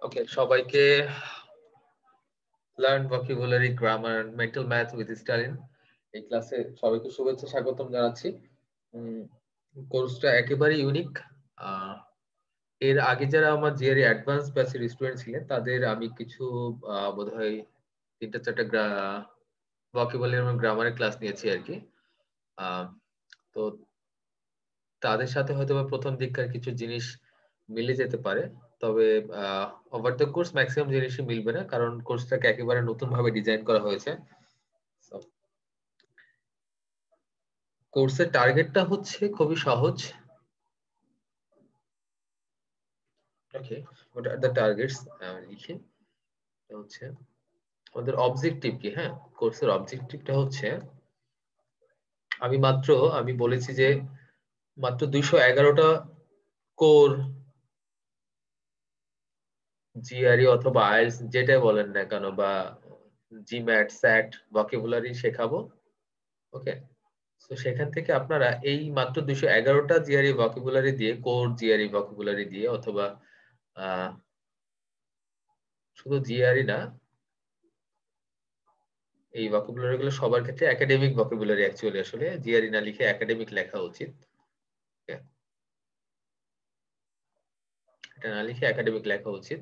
ওকে, সবাইকে learn vocabulary grammar mental math with Stalin এই ক্লাসে সবাইকে শুভেচ্ছা স্বাগতম জানাচ্ছি। কোর্সটা একেবারে ইউনিক। এর আগে যারা আমার জিআরই অ্যাডভান্স ব্যাচের স্টুডেন্ট ছিলেন তাদের আমি কিছু বোধহয় 3-4টা ভোকাবুলারি এবং গ্রামারের ক্লাস নিয়েছি আর কি। তো তাদের সাথে হয়তো প্রথম দিককার কিছু জিনিস মিলে যেতে পারে, তবে ওভার দ্য কোর্স ম্যাক্সিমাম জিনিসই মিলবে না, কারণ কোর্সটাকে একেবারে নতুন ভাবে ডিজাইন করা হয়েছে। কোর্সের টার্গেটটা হচ্ছে খুবই সহজ। ওকে, what are the targets? লিখি হচ্ছে আমাদের অবজেক্টিভ কি। হ্যাঁ, কোর্সের অবজেক্টিভটা হচ্ছে আমি বলেছি যে মাত্র 211টা কোর জিআরই অথবা আইএলটিএস যেটাই বলেন না কেন, বা জিম্যাট স্যাট ভোকাবুলারি শেখাবো। ওকে, তো সেখান থেকে আপনারা এই মাত্র 211টা জিআরই ভোকাবুলারি দিয়ে, কোর জিআরই ভোকাবুলারি দিয়ে, অথবা শুধু জিআরই না, এই ভোকাবুলারি গুলো সবার ক্ষেত্রে একাডেমিক ভোকাবুলারি, অ্যাকচুয়ালি আসলে জিআরই না লিখে একাডেমিক লেখা উচিত। এটা না লিখে একাডেমিক লেখা উচিত।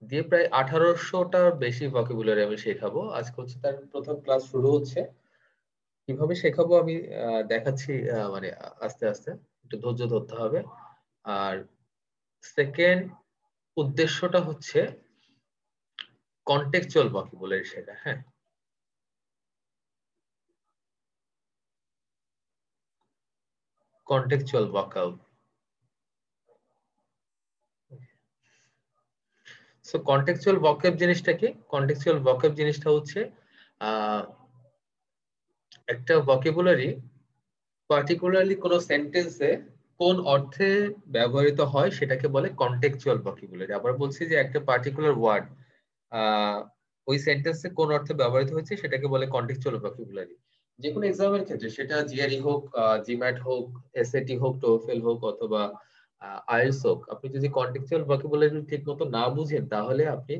দিয়ে প্রায় 1800টার বেশি ভোকাবুলারি আমি শেখাবো। আজকে হচ্ছে তার প্রথম ক্লাস শুরু হচ্ছে। কিভাবে শেখাবো আমি দেখাচ্ছি, মানে আস্তে আস্তে একটু ধৈর্য ধরতে হবে। আর সেকেন্ড উদ্দেশ্যটা হচ্ছে কন্টেক্সচুয়াল ভোকাবুলারি শেখা। হ্যাঁ, কন্টেক্সচুয়াল ভোকাব। সো কন্টেক্সচুয়াল ভোকাব জিনিসটা কি? কন্টেক্সচুয়াল ভোকাব জিনিসটা হচ্ছে একটা ভোকাবুলারি পার্টিকুলারলি কোন সেন্টেন্সে কোন অর্থে ব্যবহৃত হয় সেটাকে বলে কন্টেক্সচুয়াল ভোকাবুলারি। আবার বলছি যে একটা পার্টিকুলার ওয়ার্ড ওই সেন্টেন্সে কোন অর্থে ব্যবহৃত হয়েছে সেটাকে বলে কন্টেক্সচুয়াল ভোকাবুলারি। যে কোনো এক্সামের ক্ষেত্রে, সেটা জিআরই হোক, জিম্যাট হোক, এসএটি হোক, টোফেল হোক, অথবা আইএলটিএস হোক, আপনি যদি কন্টেক্সচুয়াল ভোকাবুলারি ঠিক মতো না বুঝেন তাহলে আপনি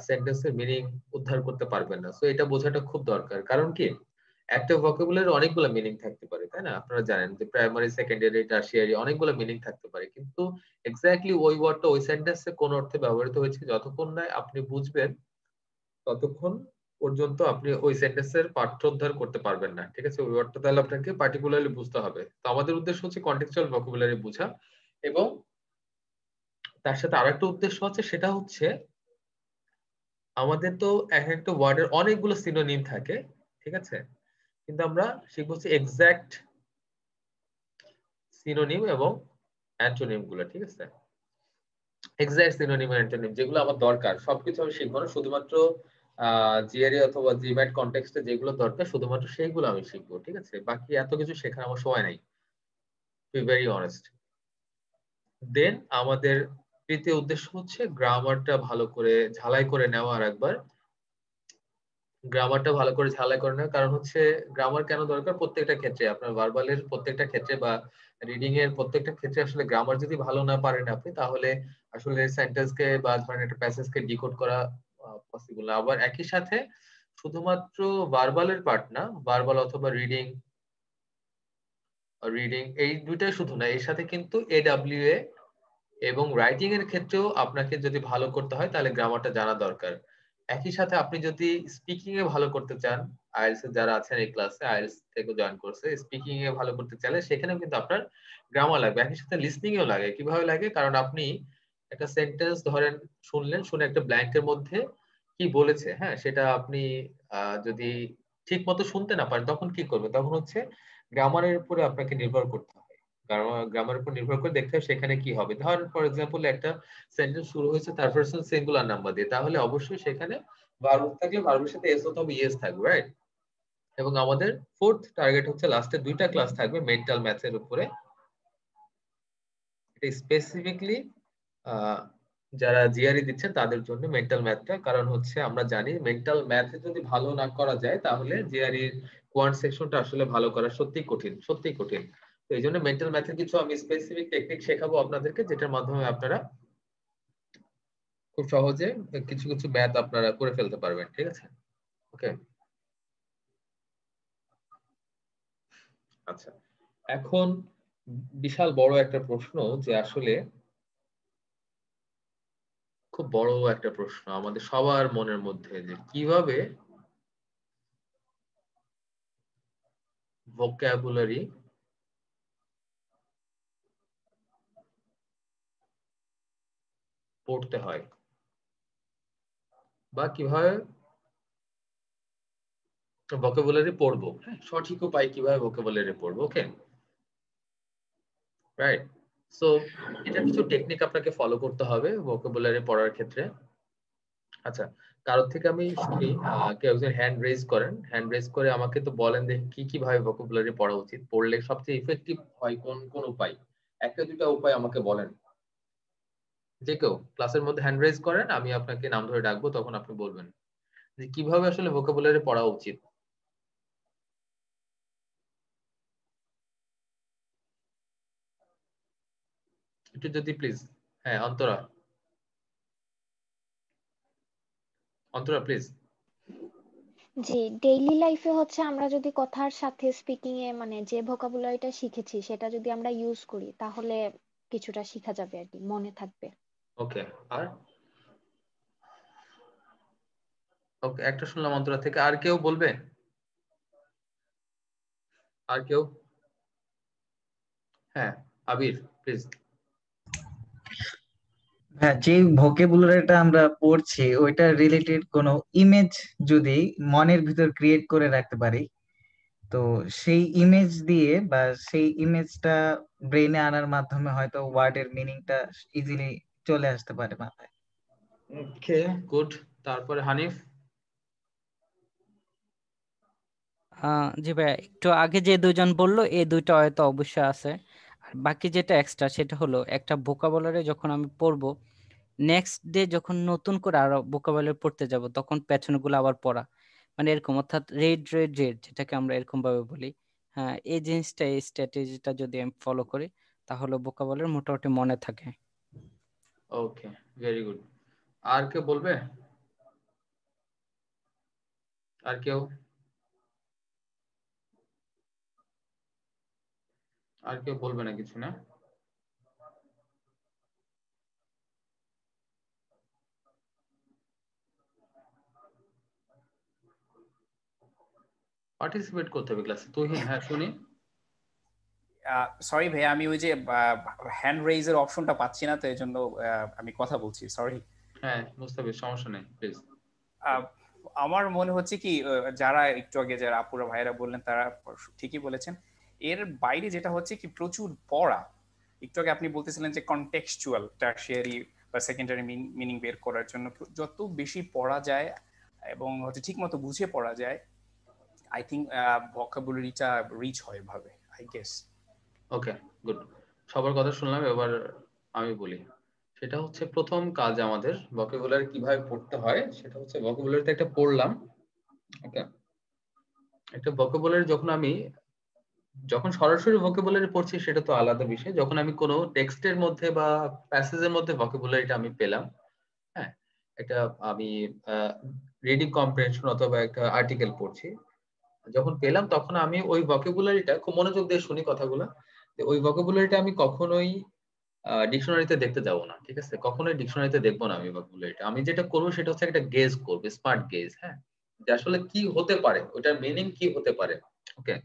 সেন্টেন্সের মিনিং উদ্ধার করতে পারবেন না। সো এটা বোঝাটা খুব দরকার। কারণ কি, একটা ভোকাবুলারি অনেকগুলো মিনিং থাকতে পারে, তাই না? আপনারা জানেন যে প্রাইমারি, সেকেন্ডারি, টারশিয়ারি অনেকগুলো মিনিং থাকতে পারে, কিন্তু এক্স্যাক্টলি ওই ওয়ার্ডটা ওই সেন্টেন্সে কোন অর্থে ব্যবহৃত হয়েছে যতক্ষণ না আপনি বুঝবেন ততক্ষণ পর্যন্ত আপনি ওই সেন্টেন্সের পাঠ্য উদ্ধার করতে পারবেন না। ঠিক আছে, ওই ওয়ার্ডটা তাহলে আপনাকে পার্টিকুলারলি বুঝতে হবে। তো আমাদের উদ্দেশ্য হচ্ছে কন্টেক্সচুয়াল ভোকাবুলারি বোঝা, এবং তার সাথে আরেকটা উদ্দেশ্য আছে, সেটা হচ্ছে আমাদের তো এক একটা ওয়ার্ডের অনেকগুলো সিনোনিম থাকে, ঠিক আছে, কিন্তু আমরা শিখবো হচ্ছে এক্সাক্ট সিনোনিম এবং অ্যান্টোনিম গুলো। ঠিক আছে, এক্সাক্ট সিনোনিম আর অ্যান্টোনিম যেগুলো আমার দরকার, সবকিছু আমি শিখবো না, শুধুমাত্র জিআরই অথবা জিম্যাট কনটেক্সটে যেগুলো দরকার শুধুমাত্র সেইগুলো আমি শিখবো। ঠিক আছে, বাকি এত কিছু শেখার আমার সময় নাই, টু বি ভেরি অনেস্ট। দেন আমাদের তৃতীয় উদ্দেশ্য হচ্ছে গ্রামারটা ভালো করে ঝালাই করে নেওয়া। আর একবার গ্রামারটা ভালো করে ঝালাই করে নেওয়া, কারণ হচ্ছে গ্রামার কেন দরকার? প্রত্যেকটা ক্ষেত্রে, আপনার ভার্বালের প্রত্যেকটা ক্ষেত্রে বা রিডিং এর প্রত্যেকটা ক্ষেত্রে আসলে গ্রামার যদি ভালো না পারেন আপনি, তাহলে আসলে সেন্টেন্সকে বা ধরেন একটা প্যাসেজকে ডিকোড করা পসিবল না। আবার একই সাথে শুধুমাত্র ভার্বালের পার্ট না, ভার্বাল অথবা রিডিং, এই দুইটাই শুধু না, এর সাথে কিন্তু এডব্লিউএ এবং রাইটিং এর ক্ষেত্রেও আপনাকে যদি ভালো করতে হয় তাহলে গ্রামারটা জানা দরকার। একই সাথে আপনি যদি স্পিকিং এ ভালো করতে চান, আইএলটিএস এ যারা আছেন এই ক্লাসে, আইএলটিএস থেকে জয়েন করছে, স্পিকিং এ ভালো করতে চাইলে সেখানেও কিন্তু আপনার গ্রামার লাগবে। একই সাথে লিসনিং এও লাগে। কিভাবে লাগে? কারণ আপনি একটা সেন্টেন্স ধরেন শুনলেন, শুনে একটা ব্ল্যাঙ্কের মধ্যে কি বলেছে, হ্যাঁ, সেটা আপনি যদি ঠিক মতো শুনতে না পারেন তখন কি করবে? তখন হচ্ছে গ্রামারের উপরে আপনাকে নির্ভর করতে হবে। গ্রামারের উপর নির্ভর করে দেখতে হবে সেখানে কি হবে। ধর ফর এক্সাম্পল একটা সেন্টেন্স শুরু হয়েছে তার পারসন সিঙ্গুলার নাম্বার দিয়ে, তাহলে অবশ্যই সেখানে ভার্ব থাকলে ভার্বের সাথে এস অথবা ইএস থাকবে, রাইট? এবং আমাদের ফোর্থ টার্গেট হচ্ছে লাস্টে 2টা ক্লাস থাকবে মেন্টাল ম্যাথের উপরে। এটা স্পেসিফিকলি যারা জিআরই দিচ্ছেন তাদের জন্য মেন্টাল ম্যাথটা, কারণ হচ্ছে আমরা জানি মেন্টাল ম্যাথে যদি ভালো না করা যায় তাহলে জিআরই কোয়ান্ট সেকশনটা আসলে ভালো করা সত্যি কঠিন, সত্যি কঠিন। তো এই জন্য মেন্টাল ম্যাথের কিছু আমি স্পেসিফিক টেকনিক শেখাবো আপনাদেরকে, যেটার মাধ্যমে আপনারা খুব সহজে কিছু কিছু ম্যাথ আপনারা করে ফেলতে পারবেন, ঠিক আছে? ওকে, আচ্ছা। এখন বিশাল বড় একটা প্রশ্ন, যে আসলে খুব বড় একটা প্রশ্ন আমাদের সবার মনের মধ্যে, যে কিভাবে ভোকাবুলারি পড়তে হয়, বা কিভাবে ভোকাবুলারি পড়বো, হ্যাঁ, সঠিক উপায় কিভাবে ভোকাবুলারি পড়বো। ওকে, রাইট। সো এটা কিছু টেকনিক আপনাকে ফলো করতে হবে ভোকাবুলারি পড়ার ক্ষেত্রে। আচ্ছা, কারোর থেকে আমি শুনি, কেউ একজন হ্যান্ড রেজ করেন, হ্যান্ড রেজ করে আমাকে তো বলেন দেখি কি কি ভাবে ভোকাবুলারি পড়া উচিত, পড়লে সবচেয়ে ইফেক্টিভ হয় কোন কোন উপায়, একটা দুটা উপায় আমাকে বলেন। যে কেউ ক্লাসের মধ্যে হ্যান্ড রেজ করেন, আমি আপনাকে নাম ধরে ডাকবো, তখন আপনি বলবেন যে কিভাবে আসলে ভোকাবুলারি পড়া উচিত। একটু যদি প্লিজ। হ্যাঁ, Antara, Antara please. G, daily লাইফে হচ্ছে আমরা যদি কথার সাথে স্পিকিং এ মানে যে ভোকাবুলারিটা শিখেছি সেটা যদি আমরা ইউজ করি তাহলে কিছুটা শিখা যাবে আর কি, মনে থাকবে। ওকে, আর ওকে, একটা শুনলাম অন্তরা থেকে, আর কেউ বলবে? আর কেউ? হ্যাঁ, আবির প্লিজ। হ্যাঁ, যে ভোকাবুলারিটা আমরা পড়ছি ওইটা রিলেটেড কোনো ইমেজ যদি মনের ভিতর ক্রিয়েট করে রাখতে পারি, তো সেই ইমেজ দিয়ে বা সেই ইমেজটা ব্রেনে আনার মাধ্যমে হয়তো ওয়ার্ডের মিনিংটা ইজিলি চলে আসতে পারে মাথায়। ওকে, গুড। তারপরে হানিফ। জি ভাইয়া, একটু আগে যে দুজন বললো এই দুইটা হয়তো অবশ্যই আছে। আর বাকি যেটা এক্সট্রা সেটা হলো একটা ভোকাবুলারি যখন আমি পড়বো, নেক্সট ডে যখন নতুন করে আরো ভোকাবুলারি পড়তে যাব তখন পেছনগুলো আবার পড়া, মানে এরকম, অর্থাৎ রেড রেড রেড যেটাকে আমরা এরকম ভাবে বলি। হ্যাঁ, এই জিনিসটা, এই স্ট্র্যাটেজিটা যদি আমি ফলো করি তাহলে ভোকাবুলারি মোটামুটি মনে থাকে। ওকে, ভেরি গুড। আর কেউ বলবে? আর কেউ? আর কেউ বলবে না কিছু, না? পার্টিসিপেট করতে হবে ক্লাসে। তুহিন, হ্যাঁ শুনি। সরি ভাই, আমি ওই যে হ্যান্ড রেইজের অপশনটা পাচ্ছি না, তো এই জন্য আমি কথা বলছি, সরি। হ্যাঁ, মুস্তাফিজ, সমস্যা নেই, প্লিজ। আমার মনে হচ্ছে কি, যারা একটু আগে যারা আপুরা ভাইয়েরা বললেন তারা ঠিকই বলেছেন। এর বাইরে যেটা হচ্ছে কি, প্রচুর পড়া। একটু আগে আপনি বলতেছিলেন যে কনটেক্সচুয়াল টারশিয়ারি বা সেকেন্ডারি মিনিং বের করার জন্য যত বেশি পড়া যায় এবং হচ্ছে ঠিক মতো বুঝে পড়া যায়, আই থিঙ্ক ভোকাবুলারিটা রিচ হয় ভাবে, আই গেস। Okay, good. সবার কথা শুনলাম, এবার আমি বলি। সেটা হচ্ছে প্রথম কাজ আমাদের ভোকাবুলারি কিভাবে পড়তে হয়, সেটা হচ্ছে ভোকাবুলারিতে একটা পড়লাম। ওকে, একটা ভোকাবুলারি যখন সরাসরি ভোকাবুলারি পড়ছি সেটা তো আলাদা বিষয়, যখন আমি কোনো টেক্সটের মধ্যে বা প্যাসেজের মধ্যে ভোকাবুলারিটা আমি পেলাম, হ্যাঁ, এটা আমি রিডিং কম্প্রিহেনশন অথবা একটা আর্টিকেল পড়ছি, যখন পেলাম তখন আমি ওই ভোকাবুলারিটা খুব মনোযোগ দিয়ে শুনি কথাগুলো, ওই ভোকাবুলারিটা আমি কখনোই ডিকশনারিতে দেখতে যাব না, ঠিক আছে? কখনোই ডিকশনারিতে দেখবো না আমি ভোকাবুলারিটা। আমি যেটা করবো সেটা হচ্ছে একটা গেজ করবো, স্মার্ট গেজ, হ্যাঁ, যে আসলে কি হতে পারে, ওটার মিনিং কি হতে পারে। ওকে,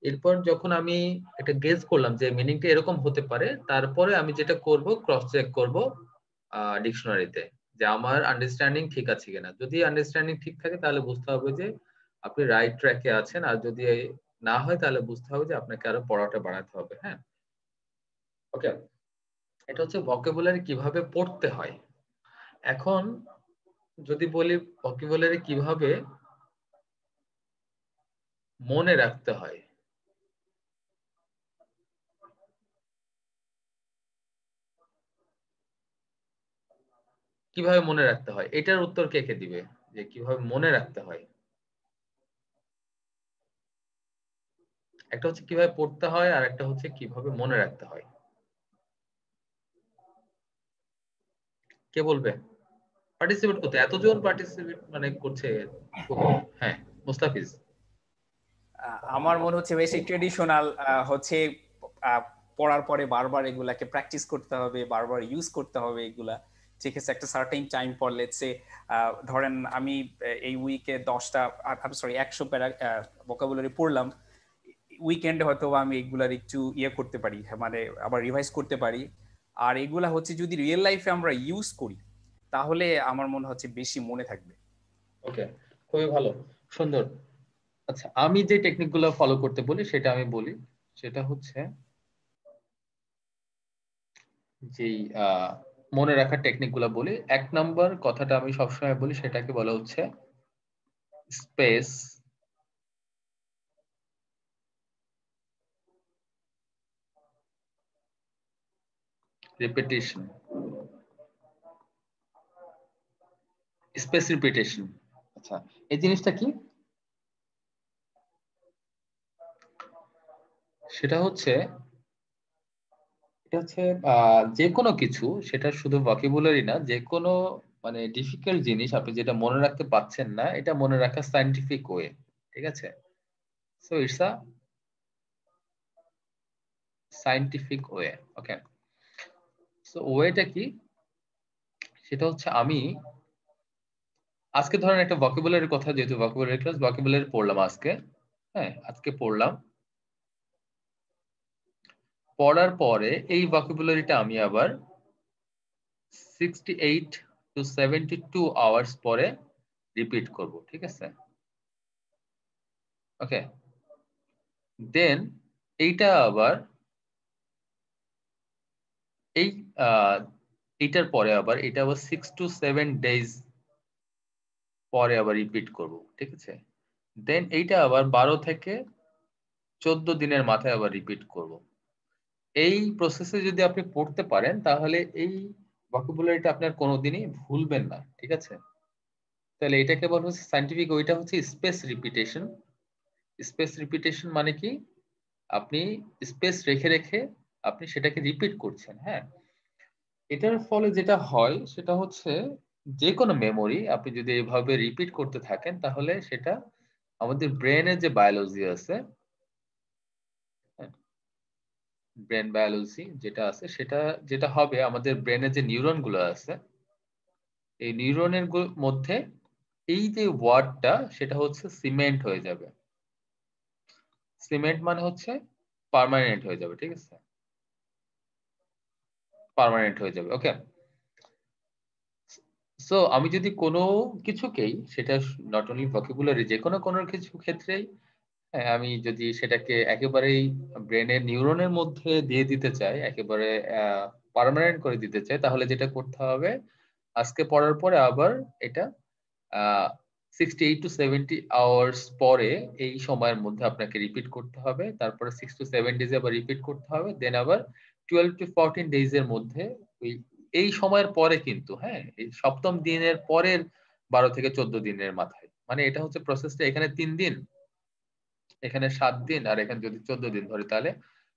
এরপর যখন আমি একটা গেজ করলাম যে মিনিংটা এরকম হতে পারে, তারপরে আমি যেটা করব ক্রস চেক করব ডিকশনারিতে, যে আমার আন্ডারস্ট্যান্ডিং ঠিক আছে কিনা। যদি আন্ডারস্ট্যান্ডিং ঠিক থাকে তাহলে বুঝতে হবে যে আপনি রাইট ট্র্যাকে আছেন, আর যদি না হয় তাহলে বুঝতে হবে যে আপনাকে আরো পড়াটা বাড়াতে হবে। হ্যাঁ, ওকে, এটা হচ্ছে ভোকাবুলারি কিভাবে পড়তে হয়। এখন যদি বলি ভোকাবুলারি কিভাবে মনে রাখতে হয়, কিভাবে মনে রাখতে হয়, এটার উত্তর কে কে দিবে, যে কিভাবে মনে রাখতে হয়? একটা হচ্ছে কিভাবে পড়তে হয়, আর একটা হচ্ছে কিভাবে মনে রাখতে হয়। কে বলবে? পার্টিসিপেট করতে এতজন পার্টিসিপেট মানে করছে? হ্যাঁ মুস্তাফিজ। আমার মনে হচ্ছে বেসিক ট্রেডিশনাল হচ্ছে পড়ার পরে বারবার এগুলাকে প্র্যাকটিস করতে হবে, বারবার ইউজ করতে হবে এগুলা, ঠিক আছে? একটা সার্টেন টাইম পর লেটস সে ধরেন আমি এই উইকে 10টা সরি 100 প্যারা ভোকাবুলারি পড়লাম, উইকেন্ডে হয়তো আমি এগুলার একটু ইয়ে করতে পারি, মানে আবার রিভাইজ করতে পারি। আর এগুলা হচ্ছে যদি রিয়েল লাইফে আমরা ইউজ করি তাহলে আমার মনে হচ্ছে বেশি মনে থাকবে। ওকে, খুবই ভালো, সুন্দর। আচ্ছা, আমি যে টেকনিক গুলো ফলো করতে বলি সেটা আমি বলি। সেটা হচ্ছে যেই মনে রাখার টেকনিক গুলো বলি। 1 নম্বর কথাটা আমি সবসময় বলি, সেটাকে বলা হচ্ছে স্পেস, রিপিটিশন। Space repetition. আচ্ছা, এই জিনিসটা কি? সেটা হচ্ছে যে কোনো কিছু, সেটা শুধু ভোকাবুলারি না, যে কোনো মানে ডিফিকাল্ট জিনিস আপনি যেটা মনে রাখতে পাচ্ছেন না, এটা মনে রাখা সায়েন্টিফিক ওয়ে, ঠিক আছে? So it's a scientific way. Okay, so ওয়েটা কি? সেটা হচ্ছে আমি আজকে ধরেন একটা ভোকাবুলারির কথা, যেহেতু ভোকাবুলারি ক্লাস, ভোকাবুলারি পড়লাম আজকে। হ্যাঁ, আজকে পড়লাম। পড়ার পরে এই ভোকাবুলারিটা আমি আবার 68 to 72 আওয়ার্স পরে রিপিট করব, ঠিক আছে? ওকে, দেন এইটা আবার এই এইটার পরে আবার এটা আবার 6 to 7 ডেজ পরে আবার রিপিট করব, ঠিক আছে? দেন এইটা আবার 12 থেকে 14 দিনের মাথায় আবার রিপিট করব। এই প্রসেসে যদি আপনি পড়তে পারেন তাহলে এই ভোকাবুলারিটা আপনার কোনোদিনই ভুলবেন না, ঠিক আছে? তাহলে এটাকে বলা হচ্ছে সায়েন্টিফিক ওইটা হচ্ছে স্পেস রিপিটেশন। স্পেস রিপিটেশন মানে কি? আপনি স্পেস রেখে রেখে আপনি সেটাকে রিপিট করছেন। হ্যাঁ, এটার ফলে যেটা হয় সেটা হচ্ছে যে কোনো মেমোরি আপনি যদি এভাবে রিপিট করতে থাকেন তাহলে সেটা আমাদের ব্রেনের যে বায়োলজি আছে, ব্রেন বায়োলজি যেটা আছে, সেটা যেটা হবে আমাদের ব্রেনের যে নিউরন গুলো আছে, এই নিউরনের মধ্যে এই যে ওয়ার্ডটা সেটা হচ্ছে সিমেন্ট হয়ে যাবে। সিমেন্ট মানে হচ্ছে পার্মানেন্ট হয়ে যাবে, ঠিক আছে? পার্মানেন্ট হয়ে যাবে। ওকে, সো আমি যদি কোনো কিছুকেই, সেটা নট অনলি ভোকাবুলারি, যে কোনো কোনো কিছু ক্ষেত্রেই, হ্যাঁ, আমি যদি সেটাকে একেবারেই ব্রেনের নিউরনের মধ্যে দিয়ে দিতে চাই, একেবারে পার্মানেন্ট করে দিতে চাই, তাহলে যেটা করতে হবে, আজকে পড়ার পরে আবার এটা 68 to 70 আওয়ার্স পরে এই সময়ের মধ্যে আপনাকে রিপিট করতে হবে। তারপরে 6 to 7 ডেজে আবার রিপিট করতে হবে। দেন আবার 12 to 14 ডেজ এর মধ্যে এই সময়ের পরে কিন্তু, হ্যাঁ, এই সপ্তম দিনের পরের 12 থেকে 14 দিনের মাথায়, মানে এটা হচ্ছে প্রসেসটা। এখানে 3 দিন, এখানে 7 দিন, আর এখানে যদি 14 দিন ধরি তাহলে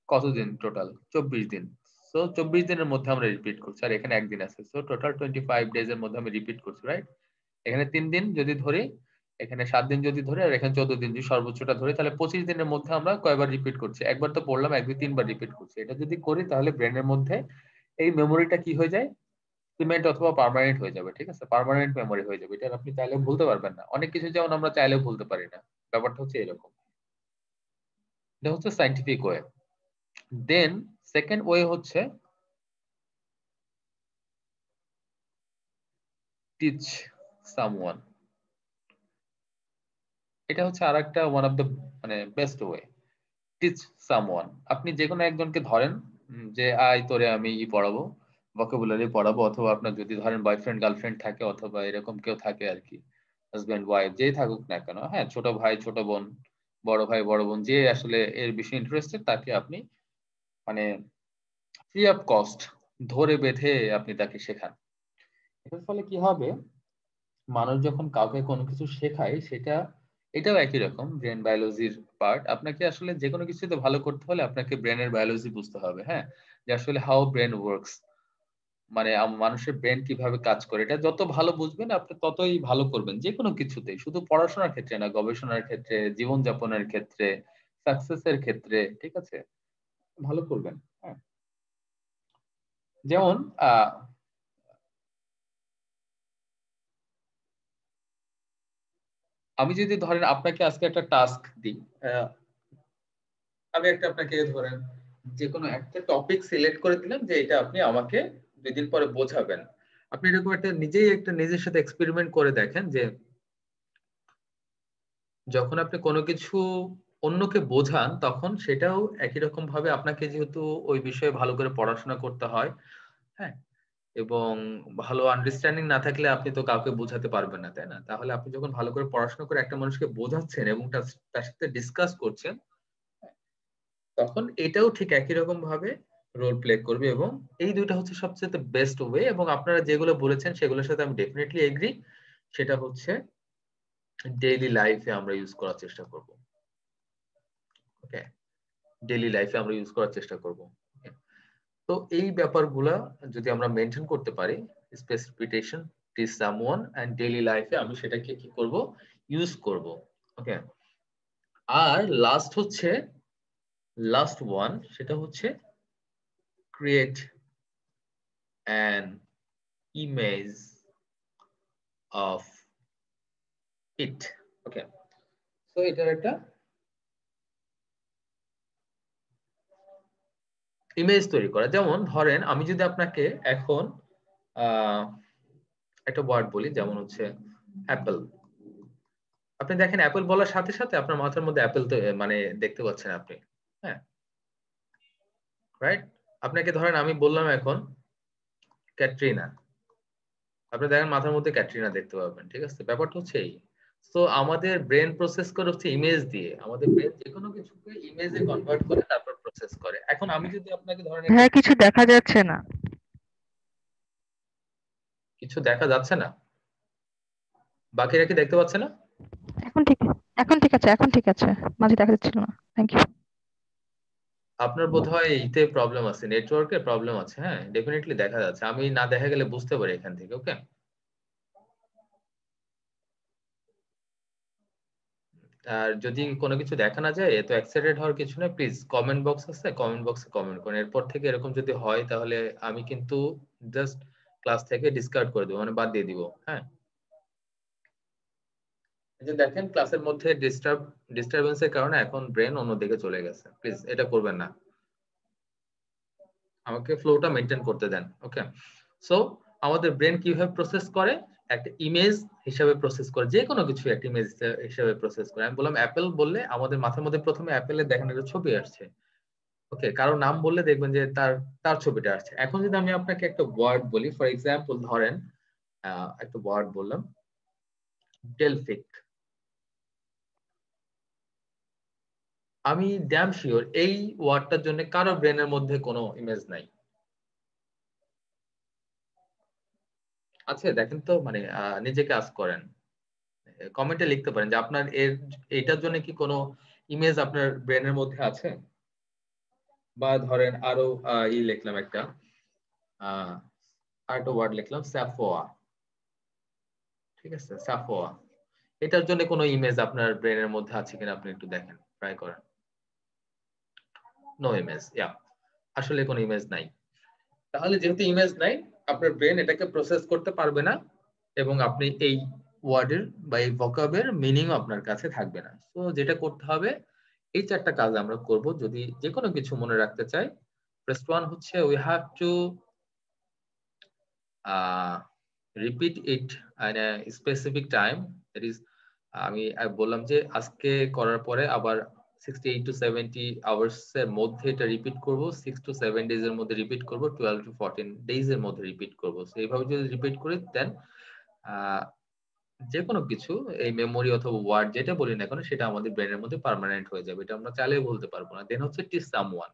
কতদিন? টোটাল 24 দিন। সো 24 দিনের মধ্যে আমরা রিপিট করছি, আর এখানে একদিন আছে। সো টোটাল 25 ডেজ এর মধ্যে আমি রিপিট করছি, রাইট? এখানে 3 দিন যদি ধরি, এখানে 7 দিন যদি ধরি, আর এখানে 14 দিন যদি সর্বোচ্চটা ধরি, তাহলে 25 দিনের মধ্যে আমরা কয়বার রিপিট করছি? একবার তো পড়লাম, 1 2 3 বার রিপিট করছি। এটা যদি করি তাহলে ব্রেনের মধ্যে এই মেমোরিটা কি হয়ে যায়? সিমেন্ট অথবা পার্মানেন্ট হয়ে যাবে, ঠিক আছে? পার্মানেন্ট মেমোরি হয়ে যাবে। এটা আপনি চাইলেও ভুলতে পারবেন না। অনেক কিছু যেমন আমরা চাইলেও ভুলতে পারি না, ব্যাপারটা হচ্ছে এরকম। এটা হচ্ছে scientific way. Then second way হচ্ছে টিচ সামওয়ান। এটা হচ্ছে আরেকটা ওয়ান অফ দ্য মানে বেস্ট ওয়ে। টিচ সামওয়ান, আপনি যে কোনো একজনকে ধরেন, যে আয় তোরে আমি পড়াবো, ভোকাবুলারি পড়াবো, অথবা আপনার যদি ধরেন বয়ফ্রেন্ড গার্লফ্রেন্ড থাকে, অথবা এরকম কেউ থাকে আর কি, হাজব্যান্ড ওয়াইফ যেই থাকুক না কেন, হ্যাঁ, ছোট ভাই ছোট বোন, বড় ভাই বড় বোন, যে আসলে এর বিষয়ে ইন্টারেস্টেড, তাকে আপনি মানে ফ্রি অফ কস্ট ধরে বেঁধে আপনি তাকে শেখান। এটার ফলে কি হবে? মানুষ যখন কাউকে কোনো কিছু শেখায়, সেটা এটাও একই রকম ব্রেন বায়োলজির পার্ট। আপনাকে আসলে যে কোনো কিছুতে ভালো করতে হলে আপনাকে ব্রেনের বায়োলজি বুঝতে হবে, হ্যাঁ, যে আসলে হাউ ব্রেন ওয়ার্কস। মানে মানুষের ব্রেন কিভাবে কাজ করে, এটা যত ভালো বুঝবেন আপনি ততই ভালো করবেন যে কোনো কিছুতেই, শুধু পড়াশোনার ক্ষেত্রে না, গবেষণার ক্ষেত্রে, জীবনযাপনের ক্ষেত্রে, সাকসেসের ক্ষেত্রে, ঠিক আছে, ভালো করবেন। হ্যাঁ, যেমন আমি যদি ধরেন আপনাকে আজকে একটা টাস্ক দিই, আমি আপনাকে ধরেন যে কোনো একটা টপিক সিলেক্ট করে দিলাম যে এটা আপনি আমাকে 2 দিন পরে বোঝাবেন। আপনি এরকম নিজেই নিজের সাথে এক্সপেরিমেন্ট করে দেখেন যে যখন আপনি কোনো কিছু অন্যকে বোঝান তখন সেটাও একই রকম ভাবে আপনাকে, যেহেতু ওই বিষয়ে ভালো করে পড়াশোনা করতে হয়, হ্যাঁ, এবং ভালো আন্ডারস্ট্যান্ডিং না থাকলে আপনি তো কাউকে বোঝাতে পারবেন না, তাই না? তাহলে আপনি যখন ভালো করে পড়াশোনা করে একটা মানুষকে বোঝাচ্ছেন এবং তার সাথে ডিসকাস করছেন, তখন এটাও ঠিক একই রকম ভাবে রোল প্লে করবে। এবং এই দুইটা হচ্ছে সবচেয়ে বেস্ট ওয়ে। এবং আপনারা যেগুলো বলেছেন সেগুলোর সাথে আমি ডেফিনেটলি এগ্রি। সেটা হচ্ছে ডেইলি লাইফে আমরা ইউজ করার চেষ্টা করব। ওকে, ডেইলি লাইফে আমরা ইউজ করার চেষ্টা করব। তো এই ব্যাপারগুলা যদি আমরা মেনটেন করতে পারি, space repetition, teach someone and daily লাইফে আমি সেটাকে কি করব, ইউজ করব। ওকে, আর লাস্ট ওয়ান, সেটা হচ্ছে create an image of it. Okay, so এটার একটা ইমেজ তৈরি করা। যেমন ধরেন আমি যদি আপনাকে এখন একটা ওয়ার্ড বলি, যেমন হচ্ছে অ্যাপল। আপনি দেখেন অ্যাপল বলার সাথে সাথে আপনার মাথার মধ্যে অ্যাপল তো মানে দেখতে পাচ্ছেন আপনি, হ্যাঁ, রাইট? আপনাকে ধরেন আমি বললাম এখন ক্যাটরিনা, আপনি দেখেন মাথার মধ্যে ক্যাটরিনা দেখতে পাবেন, ঠিক আছে? ব্যাপারটা হচ্ছে এই। তো আমাদের ব্রেন প্রসেস করে হচ্ছে ইমেজ দিয়ে, আমাদের ব্রেন যে কোনো কিছুকে ইমেজে কনভার্ট করে তারপর প্রসেস করে। এখন আমি যদি আপনাকে ধরেন হ্যাঁ, কিছু দেখা যাচ্ছে না। কিছু দেখা যাচ্ছে না, বাকিরা কি দেখতে পাচ্ছে না? এখন ঠিক এখন ঠিক আছে। মাঝে দেখা যাচ্ছিল না। Thank you. আপনার বোধহয় এইতে প্রবলেম আছে, নেটওয়ার্কের প্রবলেম আছে। হ্যাঁ, ডেফিনেটলি দেখা যাচ্ছে, আমি না দেখা গেলে বুঝতে পারি এখান থেকে। ওকে, আর যদি কোনো কিছু দেখা না যায় এত এক্সাইটেড হওয়ার কিছু নেই। প্লিজ কমেন্ট বক্স আছে, কমেন্ট বক্সে কমেন্ট করুন। এরপর থেকে এরকম যদি হয় তাহলে আমি কিন্তু জাস্ট ক্লাস থেকে ডিসকার্ড করে দেবো, মানে বাদ দিয়ে দিব। হ্যাঁ, এই যে দেখেন ক্লাসের মধ্যে ডিস্টারবেন্সের কারণে এখন ব্রেন অন্যদিকে চলে গেছে। প্লিজ এটা করবেন না, আমাকে ফ্লোটা মেনটেন করতে দেন। ওকে, সো আমাদের ব্রেন কিভাবে প্রসেস করে, একটা ইমেজ হিসাবে প্রসেস করে, যে কোনো কিছু একটা ইমেজ হিসাবে প্রসেস করে। আমি বললাম অ্যাপেল বললে আমাদের মাথার মধ্যে প্রথমে অ্যাপেলের দেখেন একটা ছবি আসছে। ওকে, কারো নাম বললে দেখবেন যে তার ছবিটা আসছে। এখন যদি আমি আপনাকে একটা ওয়ার্ড বলি, ফর এক্সাম্পল ধরেন একটা ওয়ার্ড বললাম ডেলফিক, আমি ড্যাম শিওর এই ওয়ার্ডটার জন্য কারো ব্রেনের মধ্যে কোনো ইমেজ নাই আছে। দেখেন তো, মানে নিজেকে আস্ক করেন, কমেন্টে লিখতে পারেন যে আপনার এইটার জন্য কি কোনো ইমেজ আপনার ব্রেনের মধ্যে আছে। বা ধরেন আরো লিখলাম একটা আরেকটা ওয়ার্ড লিখলাম স্যাফোয়া, ঠিক আছে, স্যাফোয়া, এটার জন্য কোনো ইমেজ আপনার ব্রেনের মধ্যে আছে কিনা আপনি একটু দেখেন, ট্রাই করেন। নো ইমেজ, ইয়া, আসলে কোনো ইমেজ নাই। তাহলে যেহেতু ইমেজ নাই, আপনার ব্রেন এটাকে প্রসেস করতে পারবে না এবং আপনি এই ওয়ার্ডের বা এই ভোকাবের মিনিং আপনার কাছে থাকবে না। তো যেটা করতে হবে, এই 4টা কাজ আমরা করব যদি যে কোনো কিছু মনে রাখতে চাই। ফার্স্ট ওয়ান হচ্ছে we have to repeat it in a specific time. That is, আমি বললাম যে আজকে করার পরে আবার 68 to 70 আওয়ার্স এর মধ্যে এটা রিপিট করব, 6 to 7 ডেজ এর মধ্যে রিপিট করব, 12 to 14 ডেজ এর মধ্যে রিপিট করব। সো এইভাবে যদি রিপিট করি দেন যে কোনো কিছু, এই মেমোরি অথবা ওয়ার্ড যেটা বলি না কেন, সেটা আমাদের ব্রেনের মধ্যে পার্মানেন্ট হয়ে যাবে। এটা আমরা চাইলেও বলতে পারবো না। দেন হচ্ছে teach someone,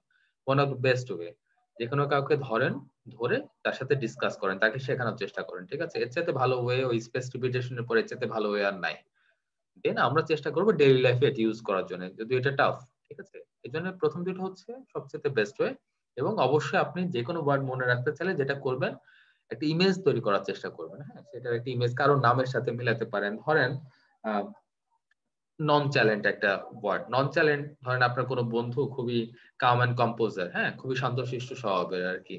one of the best way. যে কোনো কাউকে ধরে তার সাথে ডিসকাস করেন, তাকে শেখানোর চেষ্টা করেন, ঠিক আছে? এর চাইতে ভালো ওয়ে, ওই স্পেস রিপিটেশনের পরে এর চাইতে ভালো ওয়ে আর নাই। দেন আমরা চেষ্টা করবো ডেইলি লাইফে এটা ইউজ করার জন্য, যদি এটা টাফ, ঠিক আছে? এই জন্য প্রথম দুটো হচ্ছে সবচেয়ে বেস্ট ওয়ে। এবং অবশ্যই আপনি যে কোনো ওয়ার্ড মনে রাখতে চাইলে যেটা করবেন, একটা ইমেজ তৈরি করার চেষ্টা করবেন। হ্যাঁ, সেটার একটা ইমেজ কারোর নামের সাথে মিলাতে পারেন। ধরেন নন চ্যালেন্ট একটা ওয়ার্ড, নন চ্যালেন্ট ধরেন আপনার কোনো বন্ধু খুবই কাম এন্ড কম্পোজার, হ্যাঁ, খুবই শান্তশিষ্ট স্বভাবের আর কি,